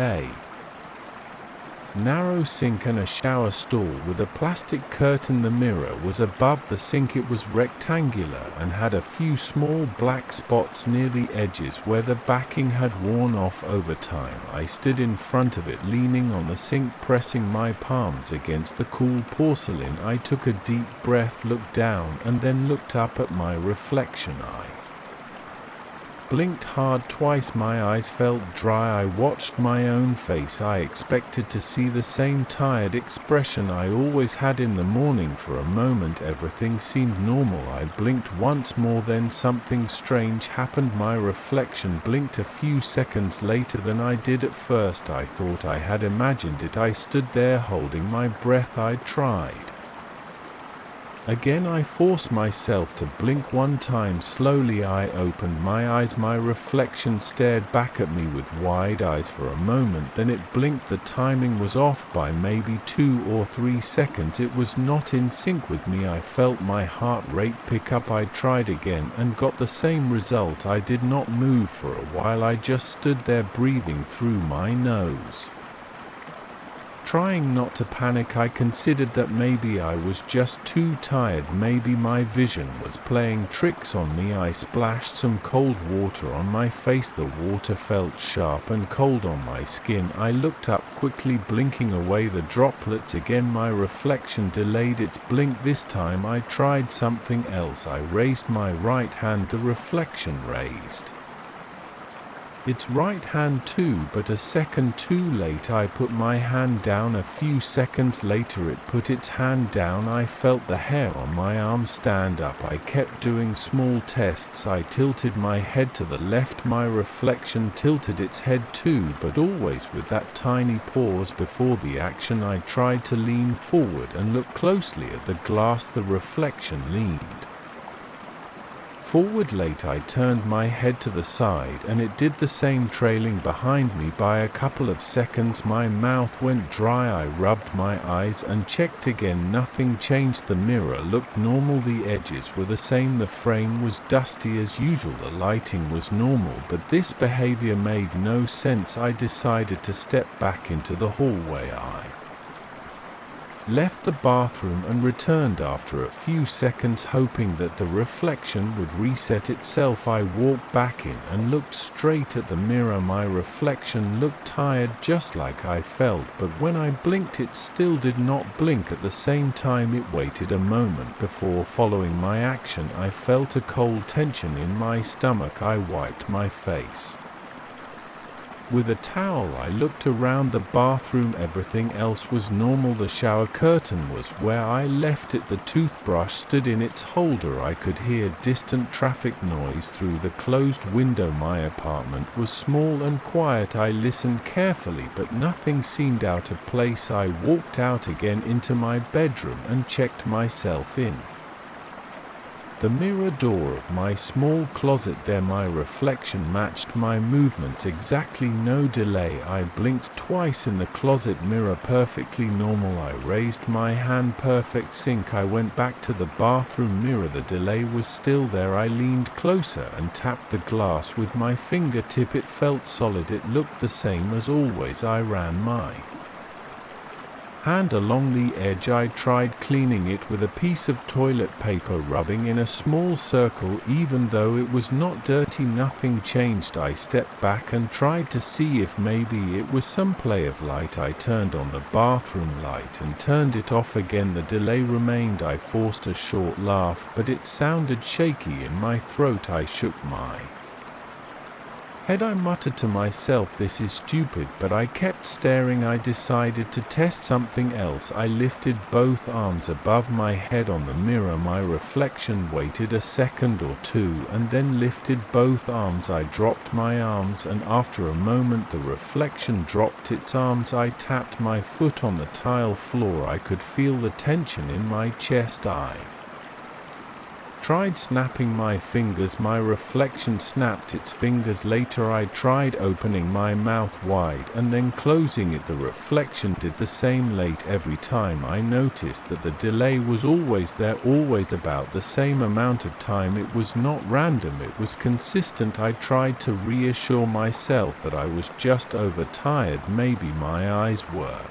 narrow sink and a shower stall with a plastic curtain. The mirror was above the sink. It was rectangular and had a few small black spots near the edges where the backing had worn off over time. I stood in front of it, leaning on the sink, pressing my palms against the cool porcelain. I took a deep breath, looked down, and then looked up at my reflection. I blinked hard twice. My eyes felt dry. I watched my own face. I expected to see the same tired expression I always had in the morning. For a moment everything seemed normal. I blinked once more, then something strange happened. My reflection blinked a few seconds later than I did at first. I thought I had imagined it. I stood there holding my breath. I tried again. I forced myself to blink one time. Slowly I opened my eyes. My reflection stared back at me with wide eyes for a moment, then it blinked. The timing was off by maybe 2 or 3 seconds. It was not in sync with me. I felt my heart rate pick up. I tried again and got the same result. I did not move for a while. I just stood there breathing through my nose. Trying not to panic, I considered that maybe I was just too tired. Maybe my vision was playing tricks on me. I splashed some cold water on my face. The water felt sharp and cold on my skin. I looked up quickly, blinking away the droplets. Again my reflection delayed its blink. This time I tried something else. I raised my right hand. The reflection raised its right hand too, but a second too late. I put my hand down. A few seconds later it put its hand down. I felt the hair on my arm stand up. I kept doing small tests. I tilted my head to the left. My reflection tilted its head too, but always with that tiny pause before the action. I tried to lean forward and look closely at the glass. The reflection leaned forward. Late I turned my head to the side and it did the same, trailing behind me by a couple of seconds. My mouth went dry. I rubbed my eyes and checked again. Nothing changed. The mirror looked normal. The edges were the same. The frame was dusty as usual. The lighting was normal, but this behavior made no sense. I decided to step back into the hallway. I left the bathroom and returned after a few seconds, hoping that the reflection would reset itself. I walked back in and looked straight at the mirror. My reflection looked tired, just like I felt, but when I blinked it still did not blink. At the same time it waited a moment before following my action. I felt a cold tension in my stomach. I wiped my face with a towel. I looked around the bathroom. Everything else was normal. The shower curtain was where I left it. The toothbrush stood in its holder. I could hear distant traffic noise through the closed window. My apartment was small and quiet. I listened carefully, but nothing seemed out of place. I walked out again into my bedroom and checked myself in the mirror door of my small closet. There my reflection matched my movements exactly. No delay. I blinked twice in the closet mirror. Perfectly normal. I raised my hand. Perfect sync. I went back to the bathroom mirror. The delay was still there. I leaned closer and tapped the glass with my fingertip. It felt solid. It looked the same as always. I ran my hand along the edge. I tried cleaning it with a piece of toilet paper, rubbing in a small circle. Even though it was not dirty, nothing changed. I stepped back and tried to see if maybe it was some play of light. I turned on the bathroom light and turned it off again. The delay remained. I forced a short laugh, but it sounded shaky in my throat. I shook my head. I muttered to myself, "This is stupid," but I kept staring. I decided to test something else. I lifted both arms above my head on the mirror. My reflection waited a second or two and then lifted both arms. I dropped my arms, and after a moment the reflection dropped its arms. I tapped my foot on the tile floor. I could feel the tension in my chest. I tried snapping my fingers. My reflection snapped its fingers. Later I tried opening my mouth wide and then closing it. The reflection did the same. Late every time I noticed that the delay was always there, always about the same amount of time. It was not random, it was consistent. I tried to reassure myself that I was just overtired. Maybe my eyes were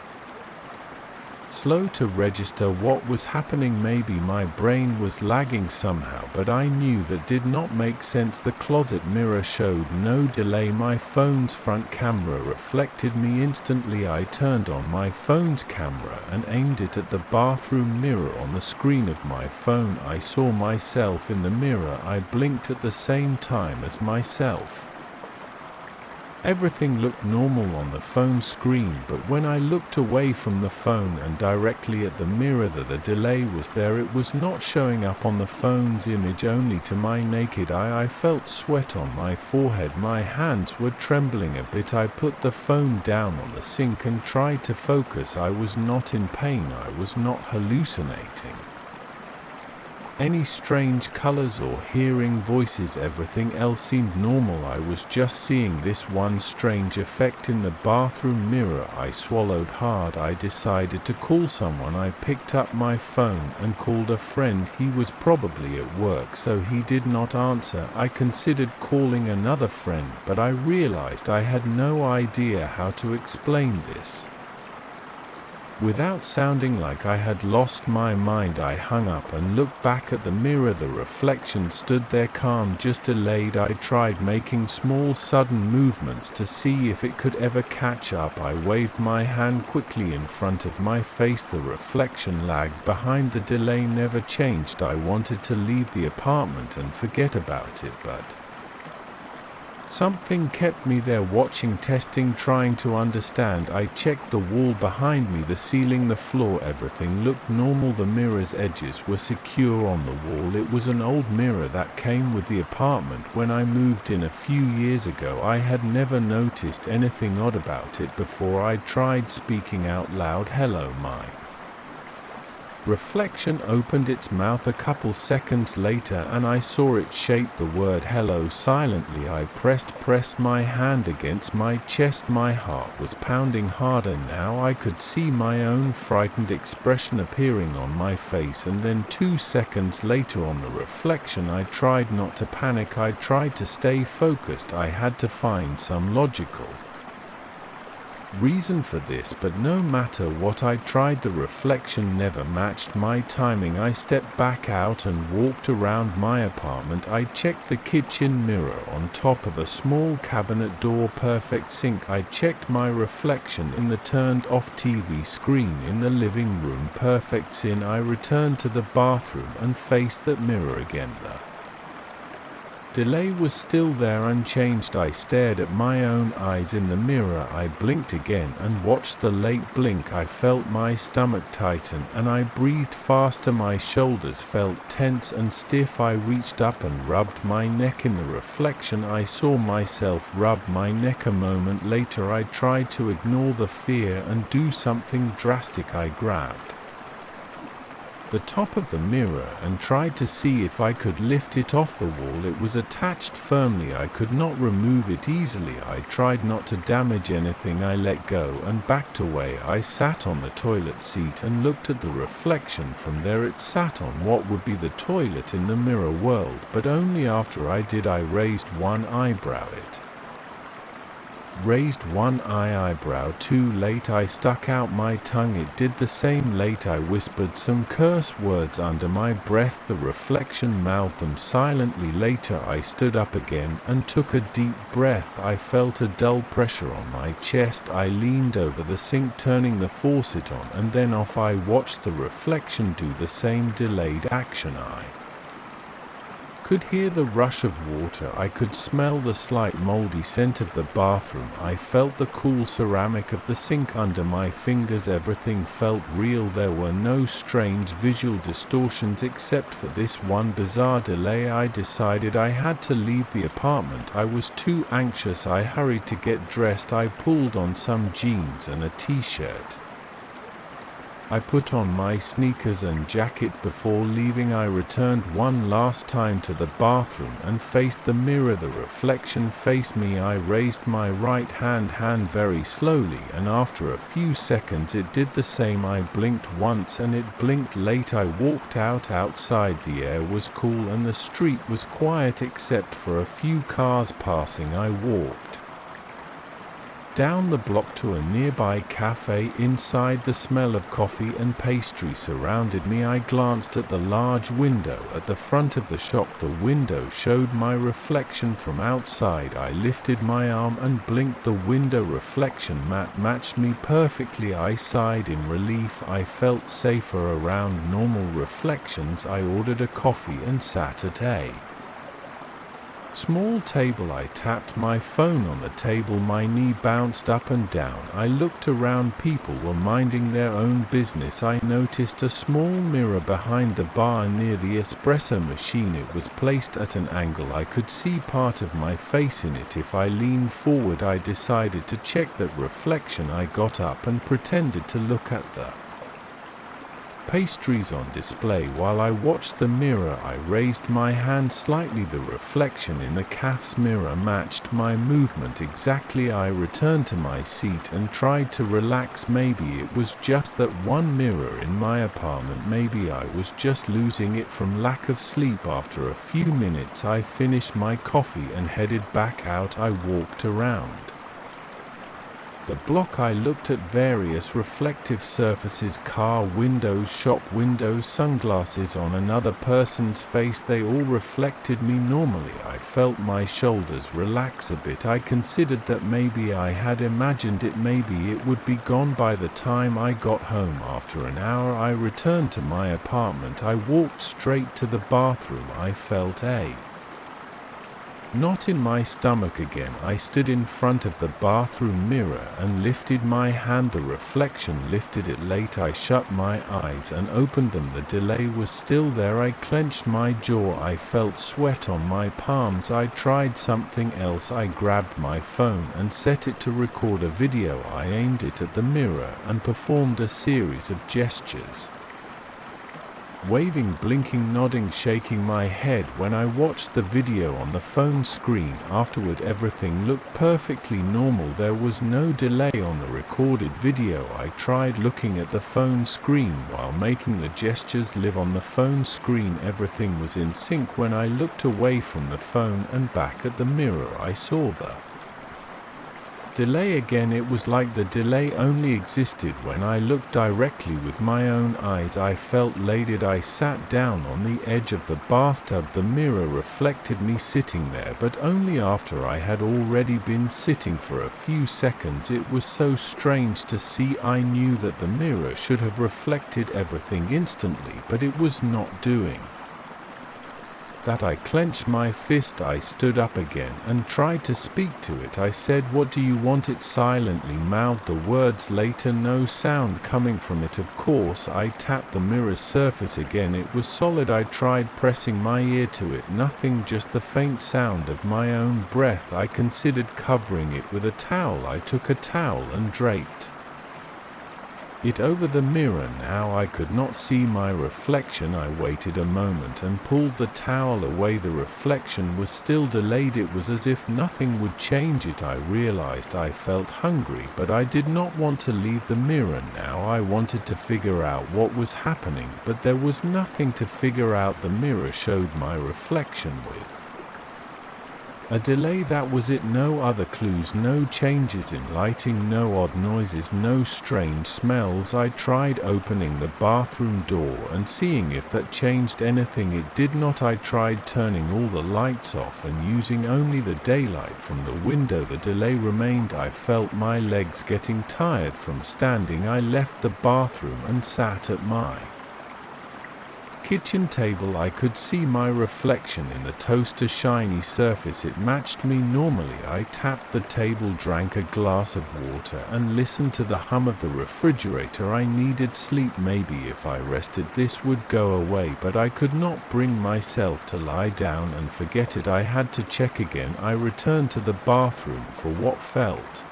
slow to register what was happening. Maybe my brain was lagging somehow, but I knew that did not make sense. The closet mirror showed no delay. My phone's front camera reflected me instantly. I turned on my phone's camera and aimed it at the bathroom mirror. On the screen of my phone, I saw myself in the mirror. I blinked at the same time as myself. Everything looked normal on the phone screen, but when I looked away from the phone and directly at the mirror, the delay was there. It was not showing up on the phone's image. Only to my naked eye. I felt sweat on my forehead. My hands were trembling a bit. I put the phone down on the sink and tried to focus. I was not in pain. I was not hallucinating any strange colors or hearing voices. Everything else seemed normal. I was just seeing this one strange effect in the bathroom mirror. I swallowed hard. I decided to call someone. I picked up my phone and called a friend. He was probably at work, so he did not answer. I considered calling another friend, but I realized I had no idea how to explain this. Without sounding like I had lost my mind, I hung up and looked back at the mirror. The reflection stood there calm, just delayed. I tried making small sudden movements to see if it could ever catch up. I waved my hand quickly in front of my face. The reflection lagged behind. The delay never changed. I wanted to leave the apartment and forget about it, but something kept me there, watching, testing, trying to understand. I checked the wall behind me, the ceiling, the floor. Everything looked normal. The mirror's edges were secure on the wall. It was an old mirror that came with the apartment when I moved in a few years ago. I had never noticed anything odd about it before. I tried speaking out loud. "Hello, my reflection opened its mouth a couple seconds later, and I saw it shape the word hello silently. I pressed my hand against my chest. My heart was pounding harder now. I could see my own frightened expression appearing on my face, and then 2 seconds later on the reflection. I tried not to panic. I tried to stay focused. I had to find some logical reason for this, but no matter what I tried, the reflection never matched my timing. I stepped back out and walked around my apartment. I checked the kitchen mirror on top of a small cabinet door, perfect sink. I checked my reflection in the turned off TV screen in the living room, perfect sin. I returned to the bathroom and faced that mirror again. The delay was still there, unchanged. I stared at my own eyes in the mirror. I blinked again and watched the late blink. I felt my stomach tighten and I breathed faster. My shoulders felt tense and stiff. I reached up and rubbed my neck. In the reflection, I saw myself rub my neck. A moment later, I tried to ignore the fear and do something drastic. I grabbed the top of the mirror and tried to see if I could lift it off the wall. It was attached firmly. I could not remove it easily. I tried not to damage anything. I let go and backed away. I sat on the toilet seat and looked at the reflection. From there it sat on what would be the toilet in the mirror world, but only after I did. I raised one eyebrow. It raised one eyebrow too late. I stuck out my tongue. It did the same late. I whispered some curse words under my breath. The reflection mouthed them silently. Later I stood up again and took a deep breath. I felt a dull pressure on my chest. I leaned over the sink, turning the faucet on and then off. I watched the reflection do the same delayed action. I could hear the rush of water. I could smell the slight moldy scent of the bathroom. I felt the cool ceramic of the sink under my fingers. Everything felt real. There were no strange visual distortions except for this one bizarre delay. I decided I had to leave the apartment. I was too anxious. I hurried to get dressed. I pulled on some jeans and a t-shirt. I put on my sneakers and jacket before leaving. I returned one last time to the bathroom and faced the mirror. The reflection faced me. I raised my right hand very slowly, and after a few seconds it did the same. I blinked once and it blinked late. I walked outside. The air was cool and the street was quiet except for a few cars passing. I walked down the block to a nearby cafe. Inside, the smell of coffee and pastry surrounded me. I glanced at the large window at the front of the shop. The window showed my reflection from outside. I lifted my arm and blinked. The window reflection matched me perfectly. I sighed in relief. I felt safer around normal reflections. I ordered a coffee and sat at a small table. I tapped my phone on the table. My knee bounced up and down. I looked around. People were minding their own business. I noticed a small mirror behind the bar near the espresso machine. It was placed at an angle. I could see part of my face in it. If I leaned forward, I decided to check that reflection. I got up and pretended to look at the pastries on display. While I watched the mirror, I raised my hand slightly. The reflection in the cafe's mirror matched my movement exactly. I returned to my seat and tried to relax. Maybe it was just that one mirror in my apartment. Maybe I was just losing it from lack of sleep. After a few minutes, I finished my coffee and headed back out. I walked around the block. I looked at various reflective surfaces: car windows, shop windows, sunglasses on another person's face. They all reflected me normally. I felt my shoulders relax a bit. I considered that maybe I had imagined it. Maybe it would be gone by the time I got home. After an hour, I returned to my apartment. I walked straight to the bathroom. I felt a knot in my stomach again. I stood in front of the bathroom mirror and lifted my hand. The reflection lifted it. Late, I shut my eyes and opened them. The delay was still there. I clenched my jaw. I felt sweat on my palms. I tried something else. I grabbed my phone and set it to record a video. I aimed it at the mirror and performed a series of gestures: waving, blinking, nodding, shaking my head. When I watched the video on the phone screen afterward, everything looked perfectly normal. There was no delay on the recorded video. I tried looking at the phone screen while making the gestures live on the phone screen. Everything was in sync. When I looked away from the phone and back at the mirror, I saw the delay again. It was like the delay only existed when I looked directly with my own eyes. I felt elated. I sat down on the edge of the bathtub. The mirror reflected me sitting there, but only after I had already been sitting for a few seconds. It was so strange to see. I knew that the mirror should have reflected everything instantly, but it was not doing that. I clenched my fist. I stood up again and tried to speak to it. I said, "What do you want?" It silently mouthed the words. Later, no sound coming from it. Of course, I tapped the mirror's surface again. It was solid. I tried pressing my ear to it. Nothing, just the faint sound of my own breath. I considered covering it with a towel. I took a towel and draped it over the mirror. Now I could not see my reflection. I waited a moment and pulled the towel away. The reflection was still delayed. It was as if nothing would change it. I realized I felt hungry, but I did not want to leave the mirror now. I wanted to figure out what was happening, but there was nothing to figure out. The mirror showed my reflection with a delay. That was it. No other clues, no changes in lighting, no odd noises, no strange smells. I tried opening the bathroom door and seeing if that changed anything. It did not. I tried turning all the lights off and using only the daylight from the window. The delay remained. I felt my legs getting tired from standing. I left the bathroom and sat at my kitchen table. I could see my reflection in the toaster shiny surface. It matched me normally. I tapped the table, drank a glass of water, and listened to the hum of the refrigerator. I needed sleep. Maybe if I rested this would go away, but I could not bring myself to lie down and forget it. I had to check again. I returned to the bathroom for what felt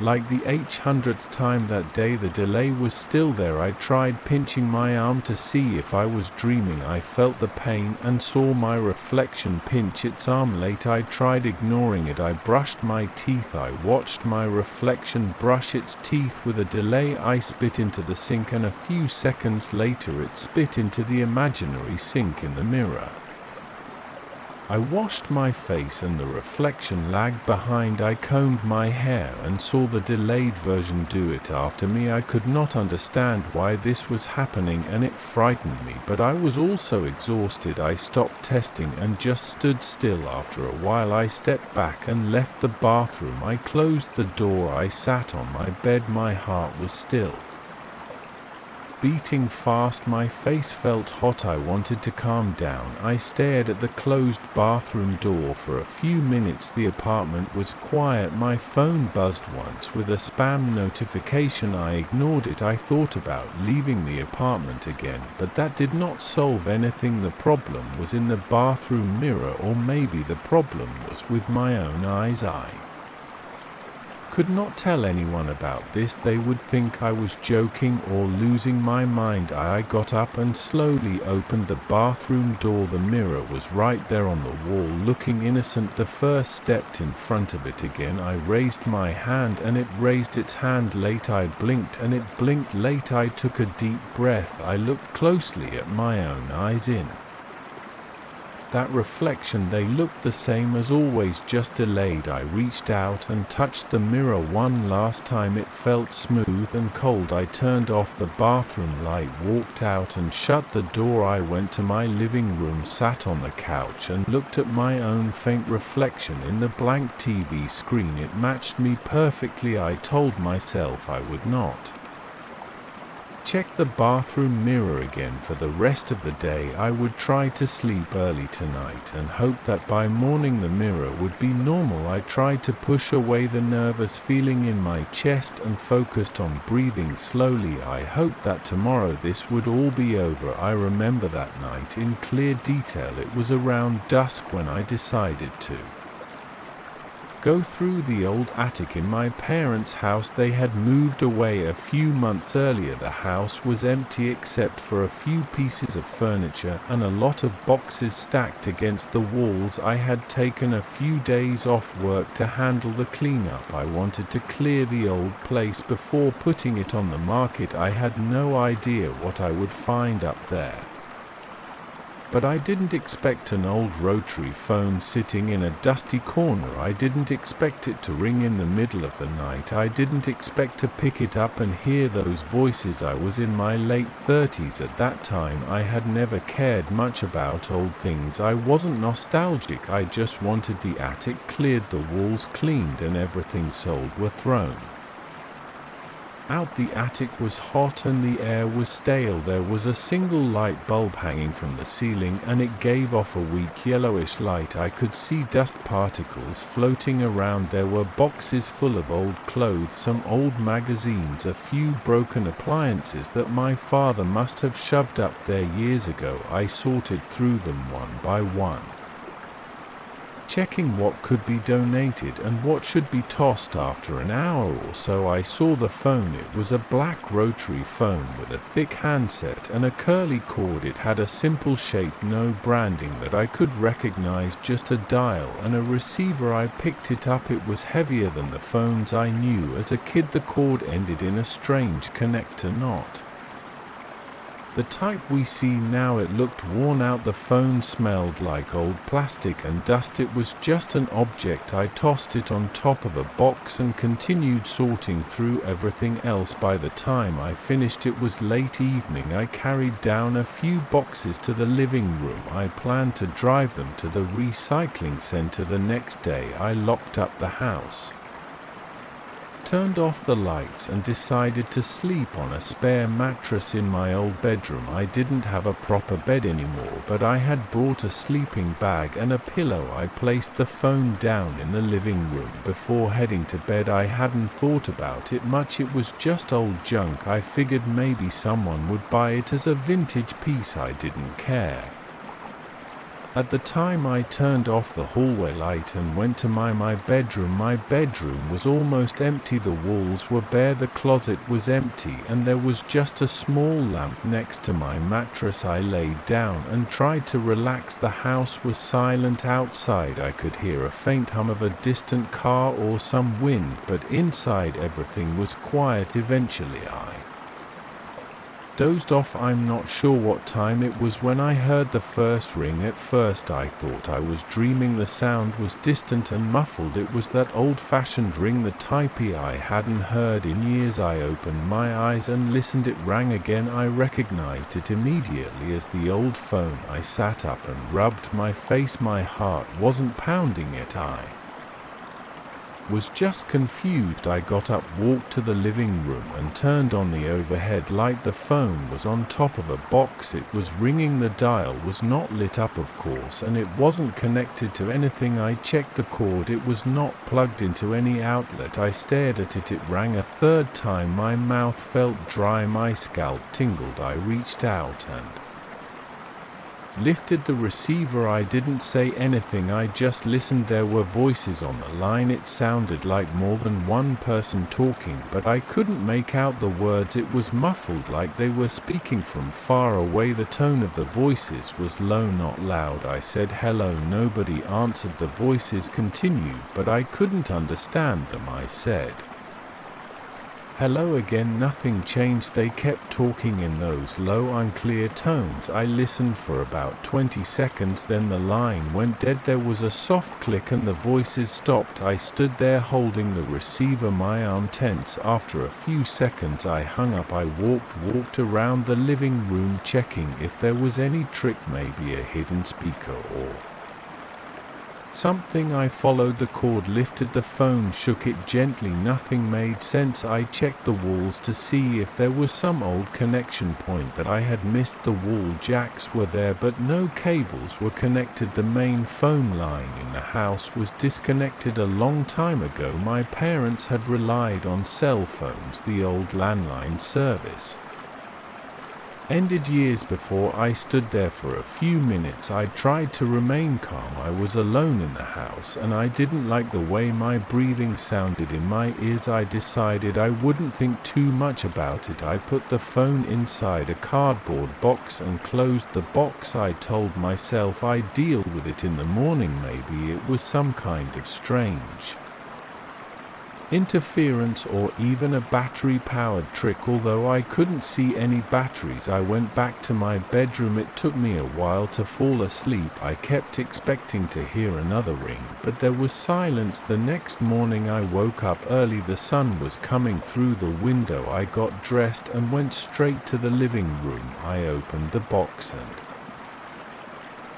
like the 800th time that day. The delay was still there. I tried pinching my arm to see if I was dreaming. I felt the pain and saw my reflection pinch its arm. Late, I tried ignoring it. I brushed my teeth. I watched my reflection brush its teeth. With a delay, I spit into the sink, and a few seconds later it spit into the imaginary sink in the mirror. I washed my face and the reflection lagged behind. I combed my hair and saw the delayed version do it after me. I could not understand why this was happening and it frightened me, but I was also exhausted. I stopped testing and just stood still. After a while I stepped back and left the bathroom. I closed the door. I sat on my bed. My heart was still beating fast. My face felt hot. I wanted to calm down. I stared at the closed bathroom door for a few minutes. The apartment was quiet. My phone buzzed once with a spam notification. I ignored it. I thought about leaving the apartment again, but that did not solve anything. The problem was in the bathroom mirror, or maybe the problem was with my own eyes. I could not tell anyone about this. They would think I was joking or losing my mind. I got up and slowly opened the bathroom door. The mirror was right there on the wall, looking innocent. The first stepped in front of it again. I raised my hand and it raised its hand late. I blinked and it blinked late. I took a deep breath. I looked closely at my own eyes. In that reflection, they looked the same as always, just delayed. I reached out and touched the mirror one last time. It felt smooth and cold. I turned off the bathroom light, walked out and shut the door. I went to my living room, sat on the couch and looked at my own faint reflection in the blank TV screen. It matched me perfectly. I told myself I would not check the bathroom mirror again for the rest of the day. I would try to sleep early tonight and hope that by morning the mirror would be normal. I tried to push away the nervous feeling in my chest and focused on breathing slowly. I hoped that tomorrow this would all be over. I remember that night in clear detail. It was around dusk when I decided to go through the old attic in my parents' house. They had moved away a few months earlier. The house was empty except for a few pieces of furniture and a lot of boxes stacked against the walls. I had taken a few days off work to handle the cleanup. I wanted to clear the old place before putting it on the market. I had no idea what I would find up there, but I didn't expect an old rotary phone sitting in a dusty corner. I didn't expect it to ring in the middle of the night. I didn't expect to pick it up and hear those voices. I was in my late 30s at that time. I had never cared much about old things. I wasn't nostalgic. I just wanted the attic cleared, the walls cleaned, and everything sold were thrown out. The attic was hot and the air was stale. There was a single light bulb hanging from the ceiling and it gave off a weak yellowish light. I could see dust particles floating around. There were boxes full of old clothes, some old magazines, a few broken appliances that my father must have shoved up there years ago. I sorted through them one by one, checking what could be donated and what should be tossed. After an hour or so I saw the phone. It was a black rotary phone with a thick handset and a curly cord. It had a simple shape, no branding that I could recognize, just a dial and a receiver. I picked it up. It was heavier than the phones I knew as a kid. The cord ended in a strange connector, not the type we see now. It looked worn out. The phone smelled like old plastic and dust. It was just an object. I tossed it on top of a box and continued sorting through everything else. By the time I finished, it was late evening. I carried down a few boxes to the living room. I planned to drive them to the recycling center the next day. I locked up the house, turned off the lights and decided to sleep on a spare mattress in my old bedroom. I didn't have a proper bed anymore, but I had brought a sleeping bag and a pillow. I placed the phone down in the living room before heading to bed. I hadn't thought about it much. It was just old junk. I figured maybe someone would buy it as a vintage piece. I didn't care. At the time I turned off the hallway light and went to my bedroom. My bedroom was almost empty. The walls were bare, the closet was empty, and there was just a small lamp next to my mattress. I laid down and tried to relax. The house was silent. Outside I could hear a faint hum of a distant car or some wind, but inside everything was quiet. Eventually I Dozed off. I'm not sure what time it was when I heard the first ring. At first I thought I was dreaming. The sound was distant and muffled. It was that old-fashioned ring, the type I hadn't heard in years. I opened my eyes and listened. It rang again. I recognized it immediately as the old phone. I sat up and rubbed my face. My heart wasn't pounding yet. I was just confused. I got up, walked to the living room and turned on the overhead light. The phone was on top of a box. It was ringing. The dial was not lit up, of course, and it wasn't connected to anything. I checked the cord. It was not plugged into any outlet. I stared at it. It rang a third time. My mouth felt dry. My scalp tingled. I reached out and lifted the receiver. I didn't say anything. I just listened. There were voices on the line. It sounded like more than one person talking, but I couldn't make out the words. It was muffled, like they were speaking from far away. The tone of the voices was low, not loud. I said hello. Nobody answered. The voices continued, but I couldn't understand them. I said hello again. Nothing changed. They kept talking in those low, unclear tones. I listened for about 20 seconds, then the line went dead. There was a soft click and the voices stopped. I stood there holding the receiver, my arm tense. After a few seconds I hung up. I walked around the living room checking if there was any trick, maybe a hidden speaker or something. I followed the cord, lifted the phone, shook it gently. Nothing made sense. I checked the walls to see if there was some old connection point that I had missed. The wall jacks were there, but no cables were connected. The main phone line in the house was disconnected a long time ago. My parents had relied on cell phones. The old landline service ended years before. I stood there for a few minutes. I tried to remain calm. I was alone in the house, and I didn't like the way my breathing sounded in my ears. I decided I wouldn't think too much about it. I put the phone inside a cardboard box and closed the box. I told myself I'd deal with it in the morning. Maybe it was some kind of strange interference or even a battery-powered trick. Although I couldn't see any batteries, I went back to my bedroom. It took me a while to fall asleep. I kept expecting to hear another ring, but there was silence. The next morning I woke up early. The sun was coming through the window. I got dressed and went straight to the living room. I opened the box and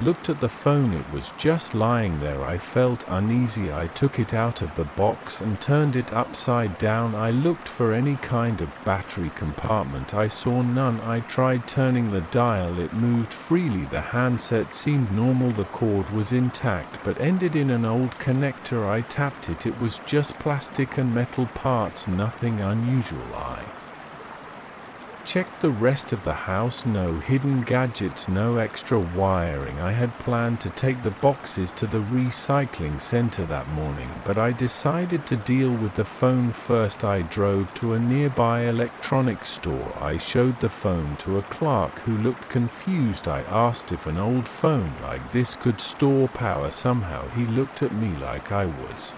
looked at the phone. It was just lying there. I felt uneasy. I took it out of the box and turned it upside down. I looked for any kind of battery compartment. I saw none. I tried turning the dial. It moved freely. The handset seemed normal. The cord was intact but ended in an old connector. I tapped it. It was just plastic and metal parts. Nothing unusual. I checked the rest of the house. No hidden gadgets, no extra wiring. I had planned to take the boxes to the recycling center that morning, but I decided to deal with the phone first. I drove to a nearby electronics store. I showed the phone to a clerk who looked confused. I asked if an old phone like this could store power somehow. He looked at me like I was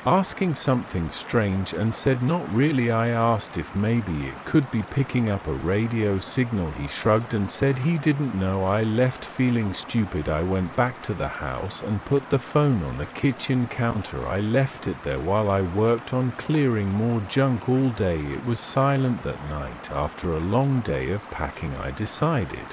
asking something strange and said not really. I asked if maybe it could be picking up a radio signal. He shrugged and said he didn't know. I left feeling stupid. I went back to the house and put the phone on the kitchen counter. I left it there while I worked on clearing more junk all day. It was silent that night. After a long day of packing, I decided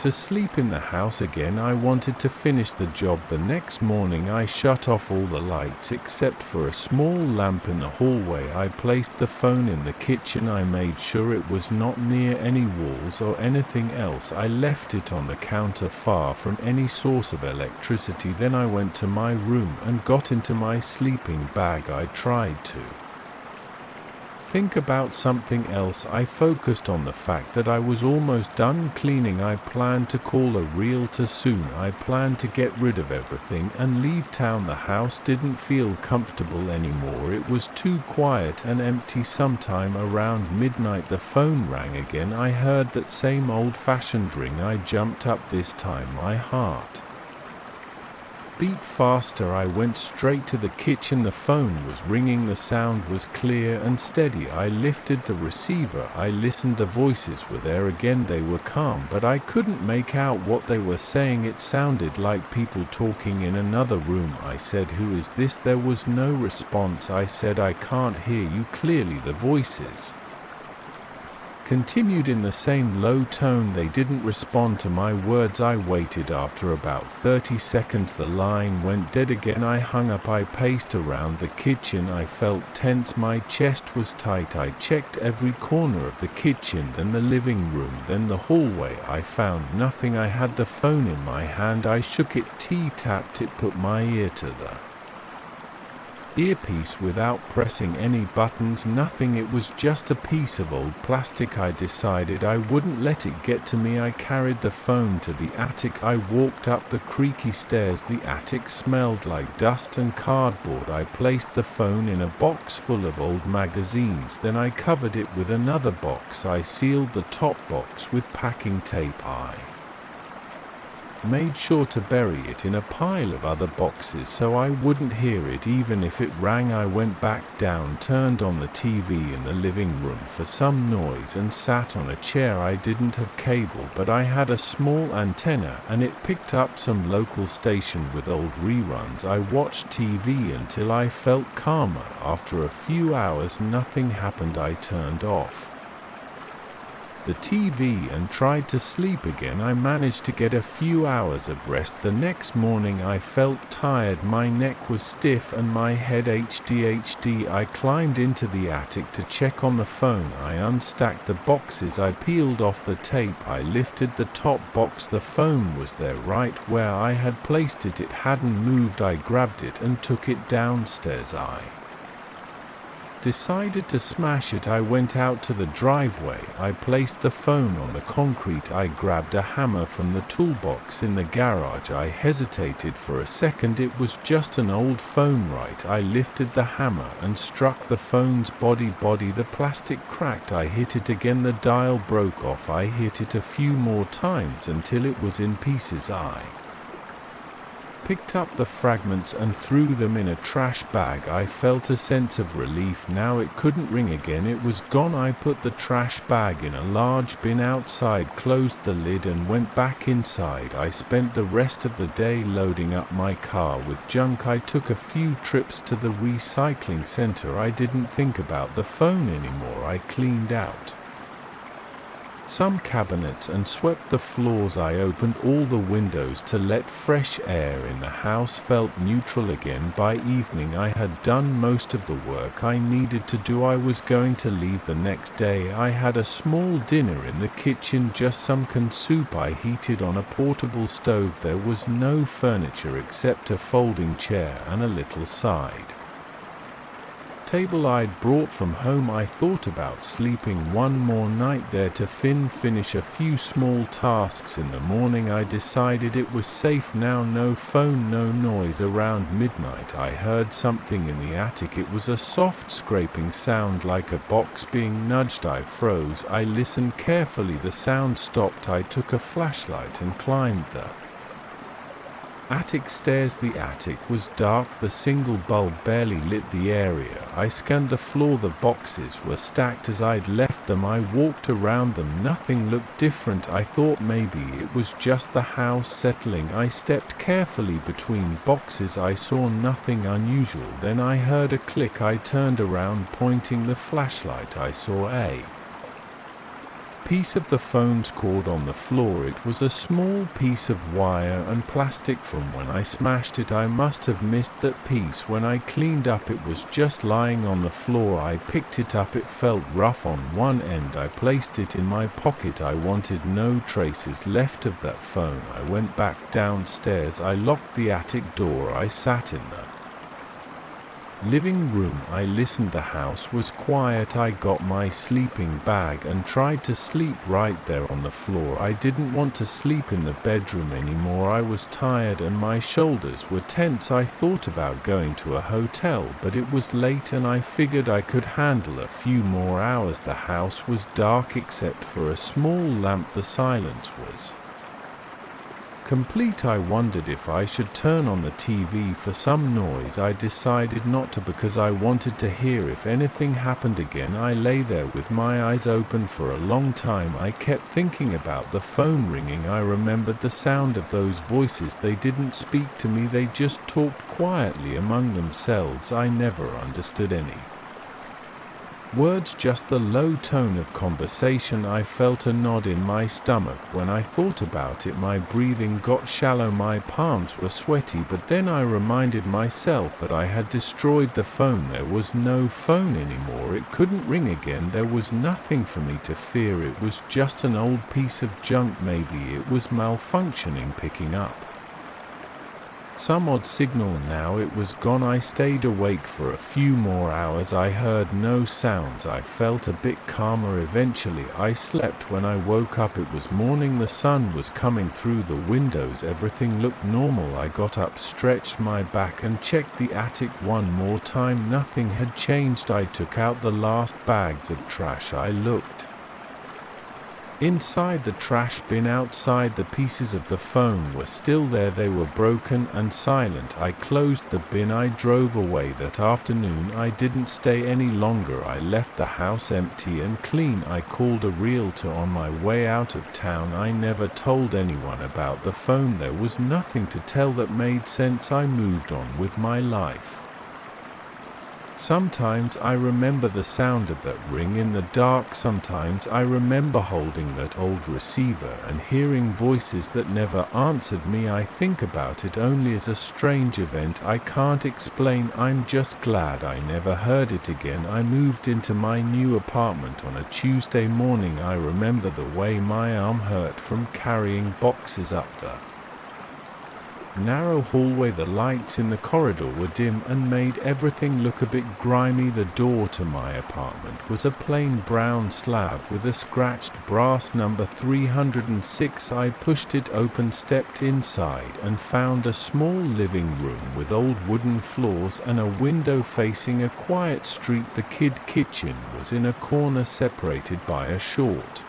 to sleep in the house again. I wanted to finish the job. The next morning I shut off all the lights except for a small lamp in the hallway. I placed the phone in the kitchen. I made sure it was not near any walls or anything else. I left it on the counter far from any source of electricity. Then I went to my room and got into my sleeping bag. I tried to think about something else. I focused on the fact that I was almost done cleaning. I planned to call a realtor soon. I planned to get rid of everything and leave town. The house didn't feel comfortable anymore. It was too quiet and empty. Sometime around midnight the phone rang again. I heard that same old-fashioned ring. I jumped up. This time my heart beat faster. I went straight to the kitchen. The phone was ringing. The sound was clear and steady. I lifted the receiver. I listened. The voices were there again. They were calm, but I couldn't make out what they were saying. It sounded like people talking in another room. I said, "Who is this?" There was no response. I said, "I can't hear you clearly." The voices continued in the same low tone. They didn't respond to my words. I waited. After about 30 seconds, the line went dead again. I hung up. I paced around the kitchen. I felt tense. My chest was tight. I checked every corner of the kitchen, then the living room, then the hallway. I found nothing. I had the phone in my hand. I shook it, tapped it, put my ear to the earpiece without pressing any buttons. Nothing. It was just a piece of old plastic. I decided I wouldn't let it get to me. I carried the phone to the attic. I walked up the creaky stairs. The attic smelled like dust and cardboard. I placed the phone in a box full of old magazines. Then I covered it with another box. I sealed the top box with packing tape. I made sure to bury it in a pile of other boxes so I wouldn't hear it even if it rang. I went back down, turned on the TV in the living room for some noise, and sat on a chair. I didn't have cable, but I had a small antenna and it picked up some local station with old reruns. I watched TV until I felt calmer. After a few hours, nothing happened. I turned off the TV and tried to sleep again. I managed to get a few hours of rest. The next morning I felt tired, my neck was stiff and my head ached. I climbed into the attic to check on the phone. I unstacked the boxes. I peeled off the tape. I lifted the top box. The phone was there right where I had placed it. It hadn't moved. I grabbed it and took it downstairs. I decided to smash it. I went out to the driveway. I placed the phone on the concrete. I grabbed a hammer from the toolbox in the garage. I hesitated for a second. It was just an old phone, right? I lifted the hammer and struck the phone's body. The plastic cracked. I hit it again. The dial broke off. I hit it a few more times until it was in pieces. I picked up the fragments and threw them in a trash bag. I felt a sense of relief. Now it couldn't ring again. It was gone. I put the trash bag in a large bin outside, closed the lid and went back inside. I spent the rest of the day loading up my car with junk. I took a few trips to the recycling center. I didn't think about the phone anymore. I cleaned out some cabinets and swept the floors. I opened all the windows to let fresh air in. The house felt neutral again. By evening I had done most of the work I needed to do. I was going to leave the next day. I had a small dinner in the kitchen, just some canned soup I heated on a portable stove. There was no furniture except a folding chair and a little side table I'd brought from home. I thought about sleeping one more night there to finish a few small tasks. In the morning I decided it was safe now. No phone, no noise. Around midnight I heard something in the attic. It was a soft scraping sound like a box being nudged. I froze. I listened carefully. The sound stopped. I took a flashlight and climbed the attic stairs. The attic was dark. The single bulb barely lit the area. I scanned the floor. The boxes were stacked as I'd left them. I walked around them. Nothing looked different. I thought maybe it was just the house settling. I stepped carefully between boxes. I saw nothing unusual. Then I heard a click. I turned around, pointing the flashlight. I saw a piece of the phone's cord on the floor. It was a small piece of wire and plastic from when I smashed it. I must have missed that piece. When I cleaned up, it was just lying on the floor. I picked it up. It felt rough on one end. I placed it in my pocket. I wanted no traces left of that phone. I went back downstairs. I locked the attic door. I sat in the living room. I listened. The house was quiet. I got my sleeping bag and tried to sleep right there on the floor. I didn't want to sleep in the bedroom anymore. I was tired and my shoulders were tense. I thought about going to a hotel, but it was late and I figured I could handle a few more hours. The house was dark except for a small lamp. The silence was Complete, I wondered if I should turn on the TV for some noise. I decided not to because I wanted to hear if anything happened again. I lay there with my eyes open for a long time. I kept thinking about the phone ringing. I remembered the sound of those voices. They didn't speak to me, they just talked quietly among themselves. I never understood any words, just the low tone of conversation. I felt a knot in my stomach when I thought about it. My breathing got shallow, my palms were sweaty, but then I reminded myself that I had destroyed the phone. There was no phone anymore. It couldn't ring again. There was nothing for me to fear. It was just an old piece of junk. Maybe it was malfunctioning, picking up some odd signal. Now it was gone. I stayed awake for a few more hours. I heard no sounds. I felt a bit calmer. Eventually I slept. When I woke up it was morning. The sun was coming through the windows. Everything looked normal. I got up, stretched my back and checked the attic one more time. Nothing had changed. I took out the last bags of trash. I looked inside the trash bin. Outside, the pieces of the phone were still there. They were broken and silent. I closed the bin. I drove away that afternoon. I didn't stay any longer. I left the house empty and clean. I called a realtor on my way out of town. I never told anyone about the phone. There was nothing to tell that made sense. I moved on with my life. Sometimes I remember the sound of that ring in the dark. Sometimes I remember holding that old receiver and hearing voices that never answered me. I think about it only as a strange event I can't explain. I'm just glad I never heard it again. I moved into my new apartment on a Tuesday morning. I remember the way my arm hurt from carrying boxes up the narrow hallway. The lights in the corridor were dim and made everything look a bit grimy. The door to my apartment was a plain brown slab with a scratched brass number 306. I pushed it open, stepped inside and found a small living room with old wooden floors and a window facing a quiet street. The kitchen was in a corner separated by a short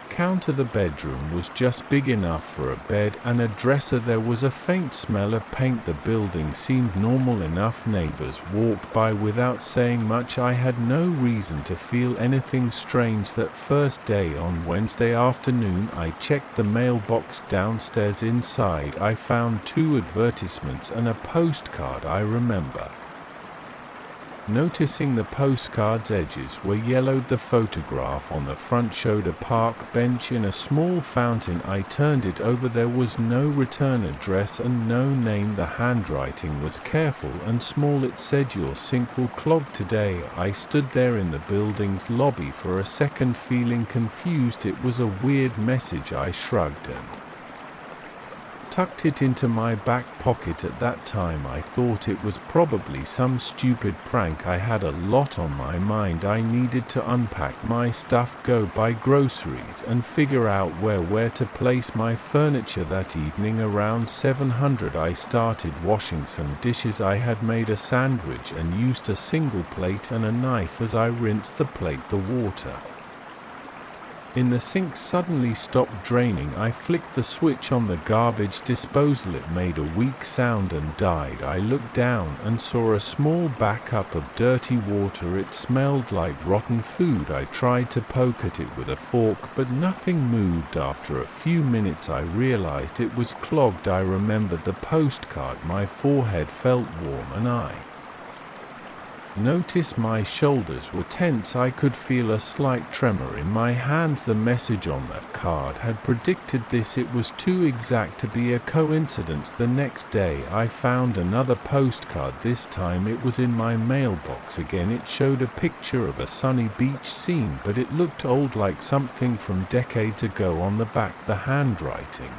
counter. The bedroom was just big enough for a bed and a dresser. There was a faint smell of paint. The building seemed normal enough. Neighbors walked by without saying much. I had no reason to feel anything strange that first day. On Wednesday afternoon, I checked the mailbox downstairs. Inside, I found 2 advertisements and a postcard. I remember noticing the postcard's edges were yellowed. The photograph on the front showed a park bench in a small fountain. I turned it over. There was no return address and no name. The handwriting was careful and small. It said, "Your sink will clog today." I stood there in the building's lobby for a second, feeling confused. It was a weird message. I shrugged and tucked it into my back pocket. At that time I thought it was probably some stupid prank. I had a lot on my mind. I needed to unpack my stuff, go buy groceries and figure out where to place my furniture. That evening around 700 I started washing some dishes. I had made a sandwich and used a single plate and a knife. As I rinsed the plate, the water in the sink suddenly stopped draining. I flicked the switch on the garbage disposal. It made a weak sound and died. I looked down and saw a small backup of dirty water. It smelled like rotten food. I tried to poke at it with a fork, but nothing moved. After a few minutes I realized it was clogged. I remembered the postcard. My forehead felt warm and I noticed my shoulders were tense. I could feel a slight tremor in my hands. The message on that card had predicted this. It was too exact to be a coincidence. The next day I found another postcard. This time it was in my mailbox again. It showed a picture of a sunny beach scene, but it looked old, like something from decades ago. On the back, the handwriting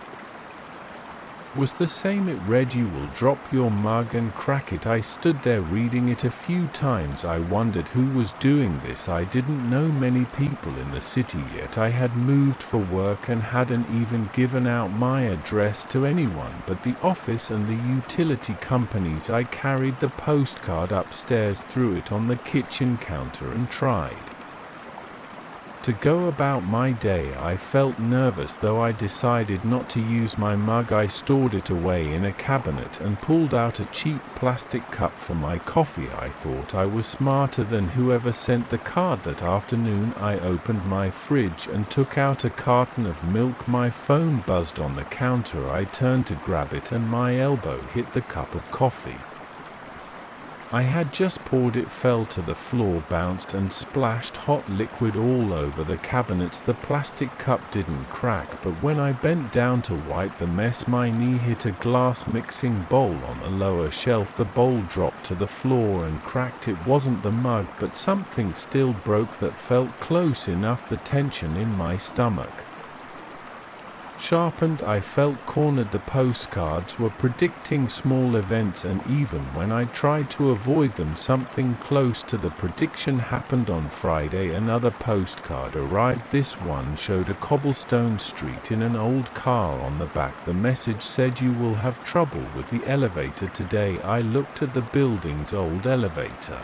was the same. It read, "You will drop your mug and crack it." I stood there reading it a few times. I wondered who was doing this. I didn't know many people in the city yet. I had moved for work and hadn't even given out my address to anyone but the office and the utility companies. I carried the postcard upstairs, threw it on the kitchen counter and tried To go about my day, I felt nervous. Though I decided not to use my mug, I stored it away in a cabinet and pulled out a cheap plastic cup for my coffee. I thought I was smarter than whoever sent the card that afternoon. I opened my fridge and took out a carton of milk. My phone buzzed on the counter. I turned to grab it and my elbow hit the cup of coffee. I had just poured it, fell to the floor, bounced and splashed hot liquid all over the cabinets. The plastic cup didn't crack, but when I bent down to wipe the mess, my knee hit a glass mixing bowl on the lower shelf. The bowl dropped to the floor and cracked. It wasn't the mug, but something still broke that felt close enough. The tension in my stomach sharpened. I felt cornered. The postcards were predicting small events, and even when I tried to avoid them, something close to the prediction happened. On Friday, another postcard arrived. This one showed a cobblestone street in an old car. On the back, the message said, "You will have trouble with the elevator today." I looked at the building's old elevator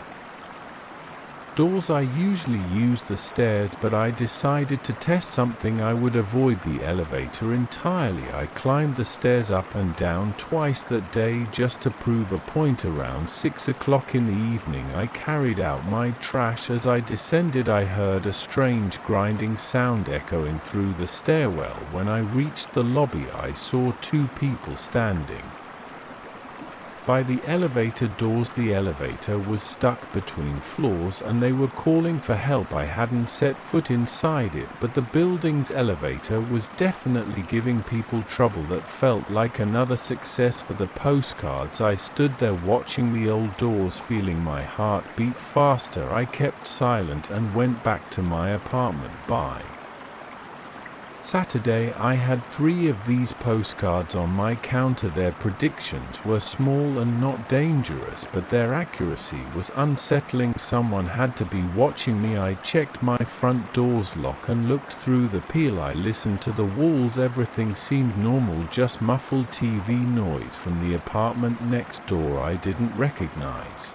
doors. I usually use the stairs, but I decided to test something. I would avoid the elevator entirely. I climbed the stairs up and down twice that day just to prove a point. Around 6 o'clock in the evening, I carried out my trash. As I descended, I heard a strange grinding sound echoing through the stairwell. When I reached the lobby, I saw two people standing by the elevator doors. The elevator was stuck between floors and they were calling for help. I hadn't set foot inside it, but the building's elevator was definitely giving people trouble. That felt like another success for the postcards. I stood there watching the old doors, feeling my heart beat faster. I kept silent and went back to my apartment. By Saturday, I had 3 of these postcards on my counter. Their predictions were small and not dangerous, but their accuracy was unsettling. Someone had to be watching me. I checked my front door's lock and looked through the peel. I listened to the walls. Everything seemed normal, just muffled TV noise from the apartment next door I didn't recognize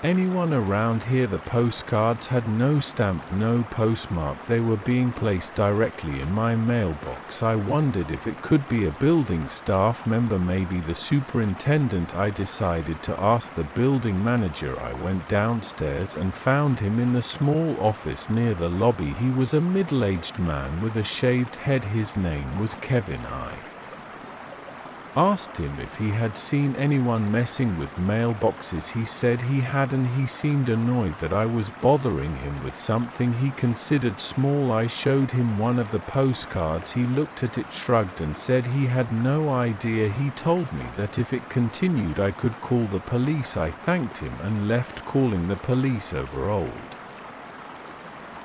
anyone around here. The postcards had no stamp, no postmark. They were being placed directly in my mailbox. I wondered if it could be a building staff member, maybe the superintendent. I decided to ask the building manager. I went downstairs and found him in the small office near the lobby. He was a middle-aged man with a shaved head. His name was Kevin. I asked him if he had seen anyone messing with mailboxes. He said he hadn't. He seemed annoyed that I was bothering him with something he considered small. I showed him one of the postcards. He looked at it, shrugged, and said he had no idea. He told me that if it continued, I could call the police. I thanked him and left. Calling the police over old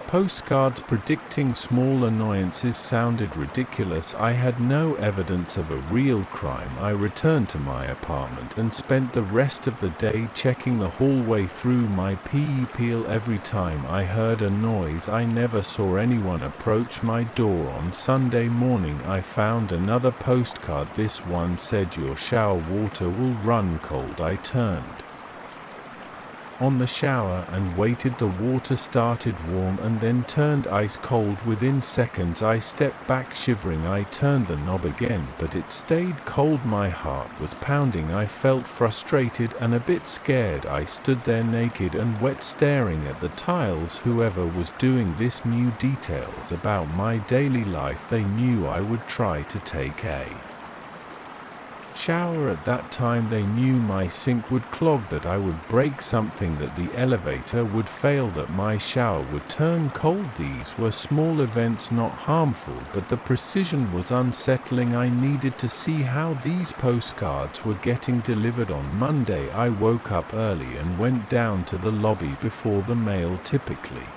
postcards predicting small annoyances sounded ridiculous. I had no evidence of a real crime. I returned to my apartment and spent the rest of the day checking the hallway through my PE peel. Every time I heard a noise, I never saw anyone approach my door. On Sunday morning, I found another postcard. This one said, "Your shower water will run cold." I turned on the shower and waited. The water started warm and then turned ice cold within seconds. I stepped back shivering. I turned the knob again, but it stayed cold. My heart was pounding. I felt frustrated and a bit scared. I stood there naked and wet, staring at the tiles. Whoever was doing this knew details about my daily life. They knew I would try to take a shower at that time. They knew my sink would clog, that I would break something, that the elevator would fail, that my shower would turn cold. These were small events, not harmful, but the precision was unsettling. I needed to see how these postcards were getting delivered. On Monday, I woke up early and went down to the lobby before the mail typically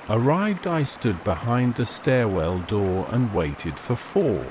arrived. I stood behind the stairwell door and waited for 4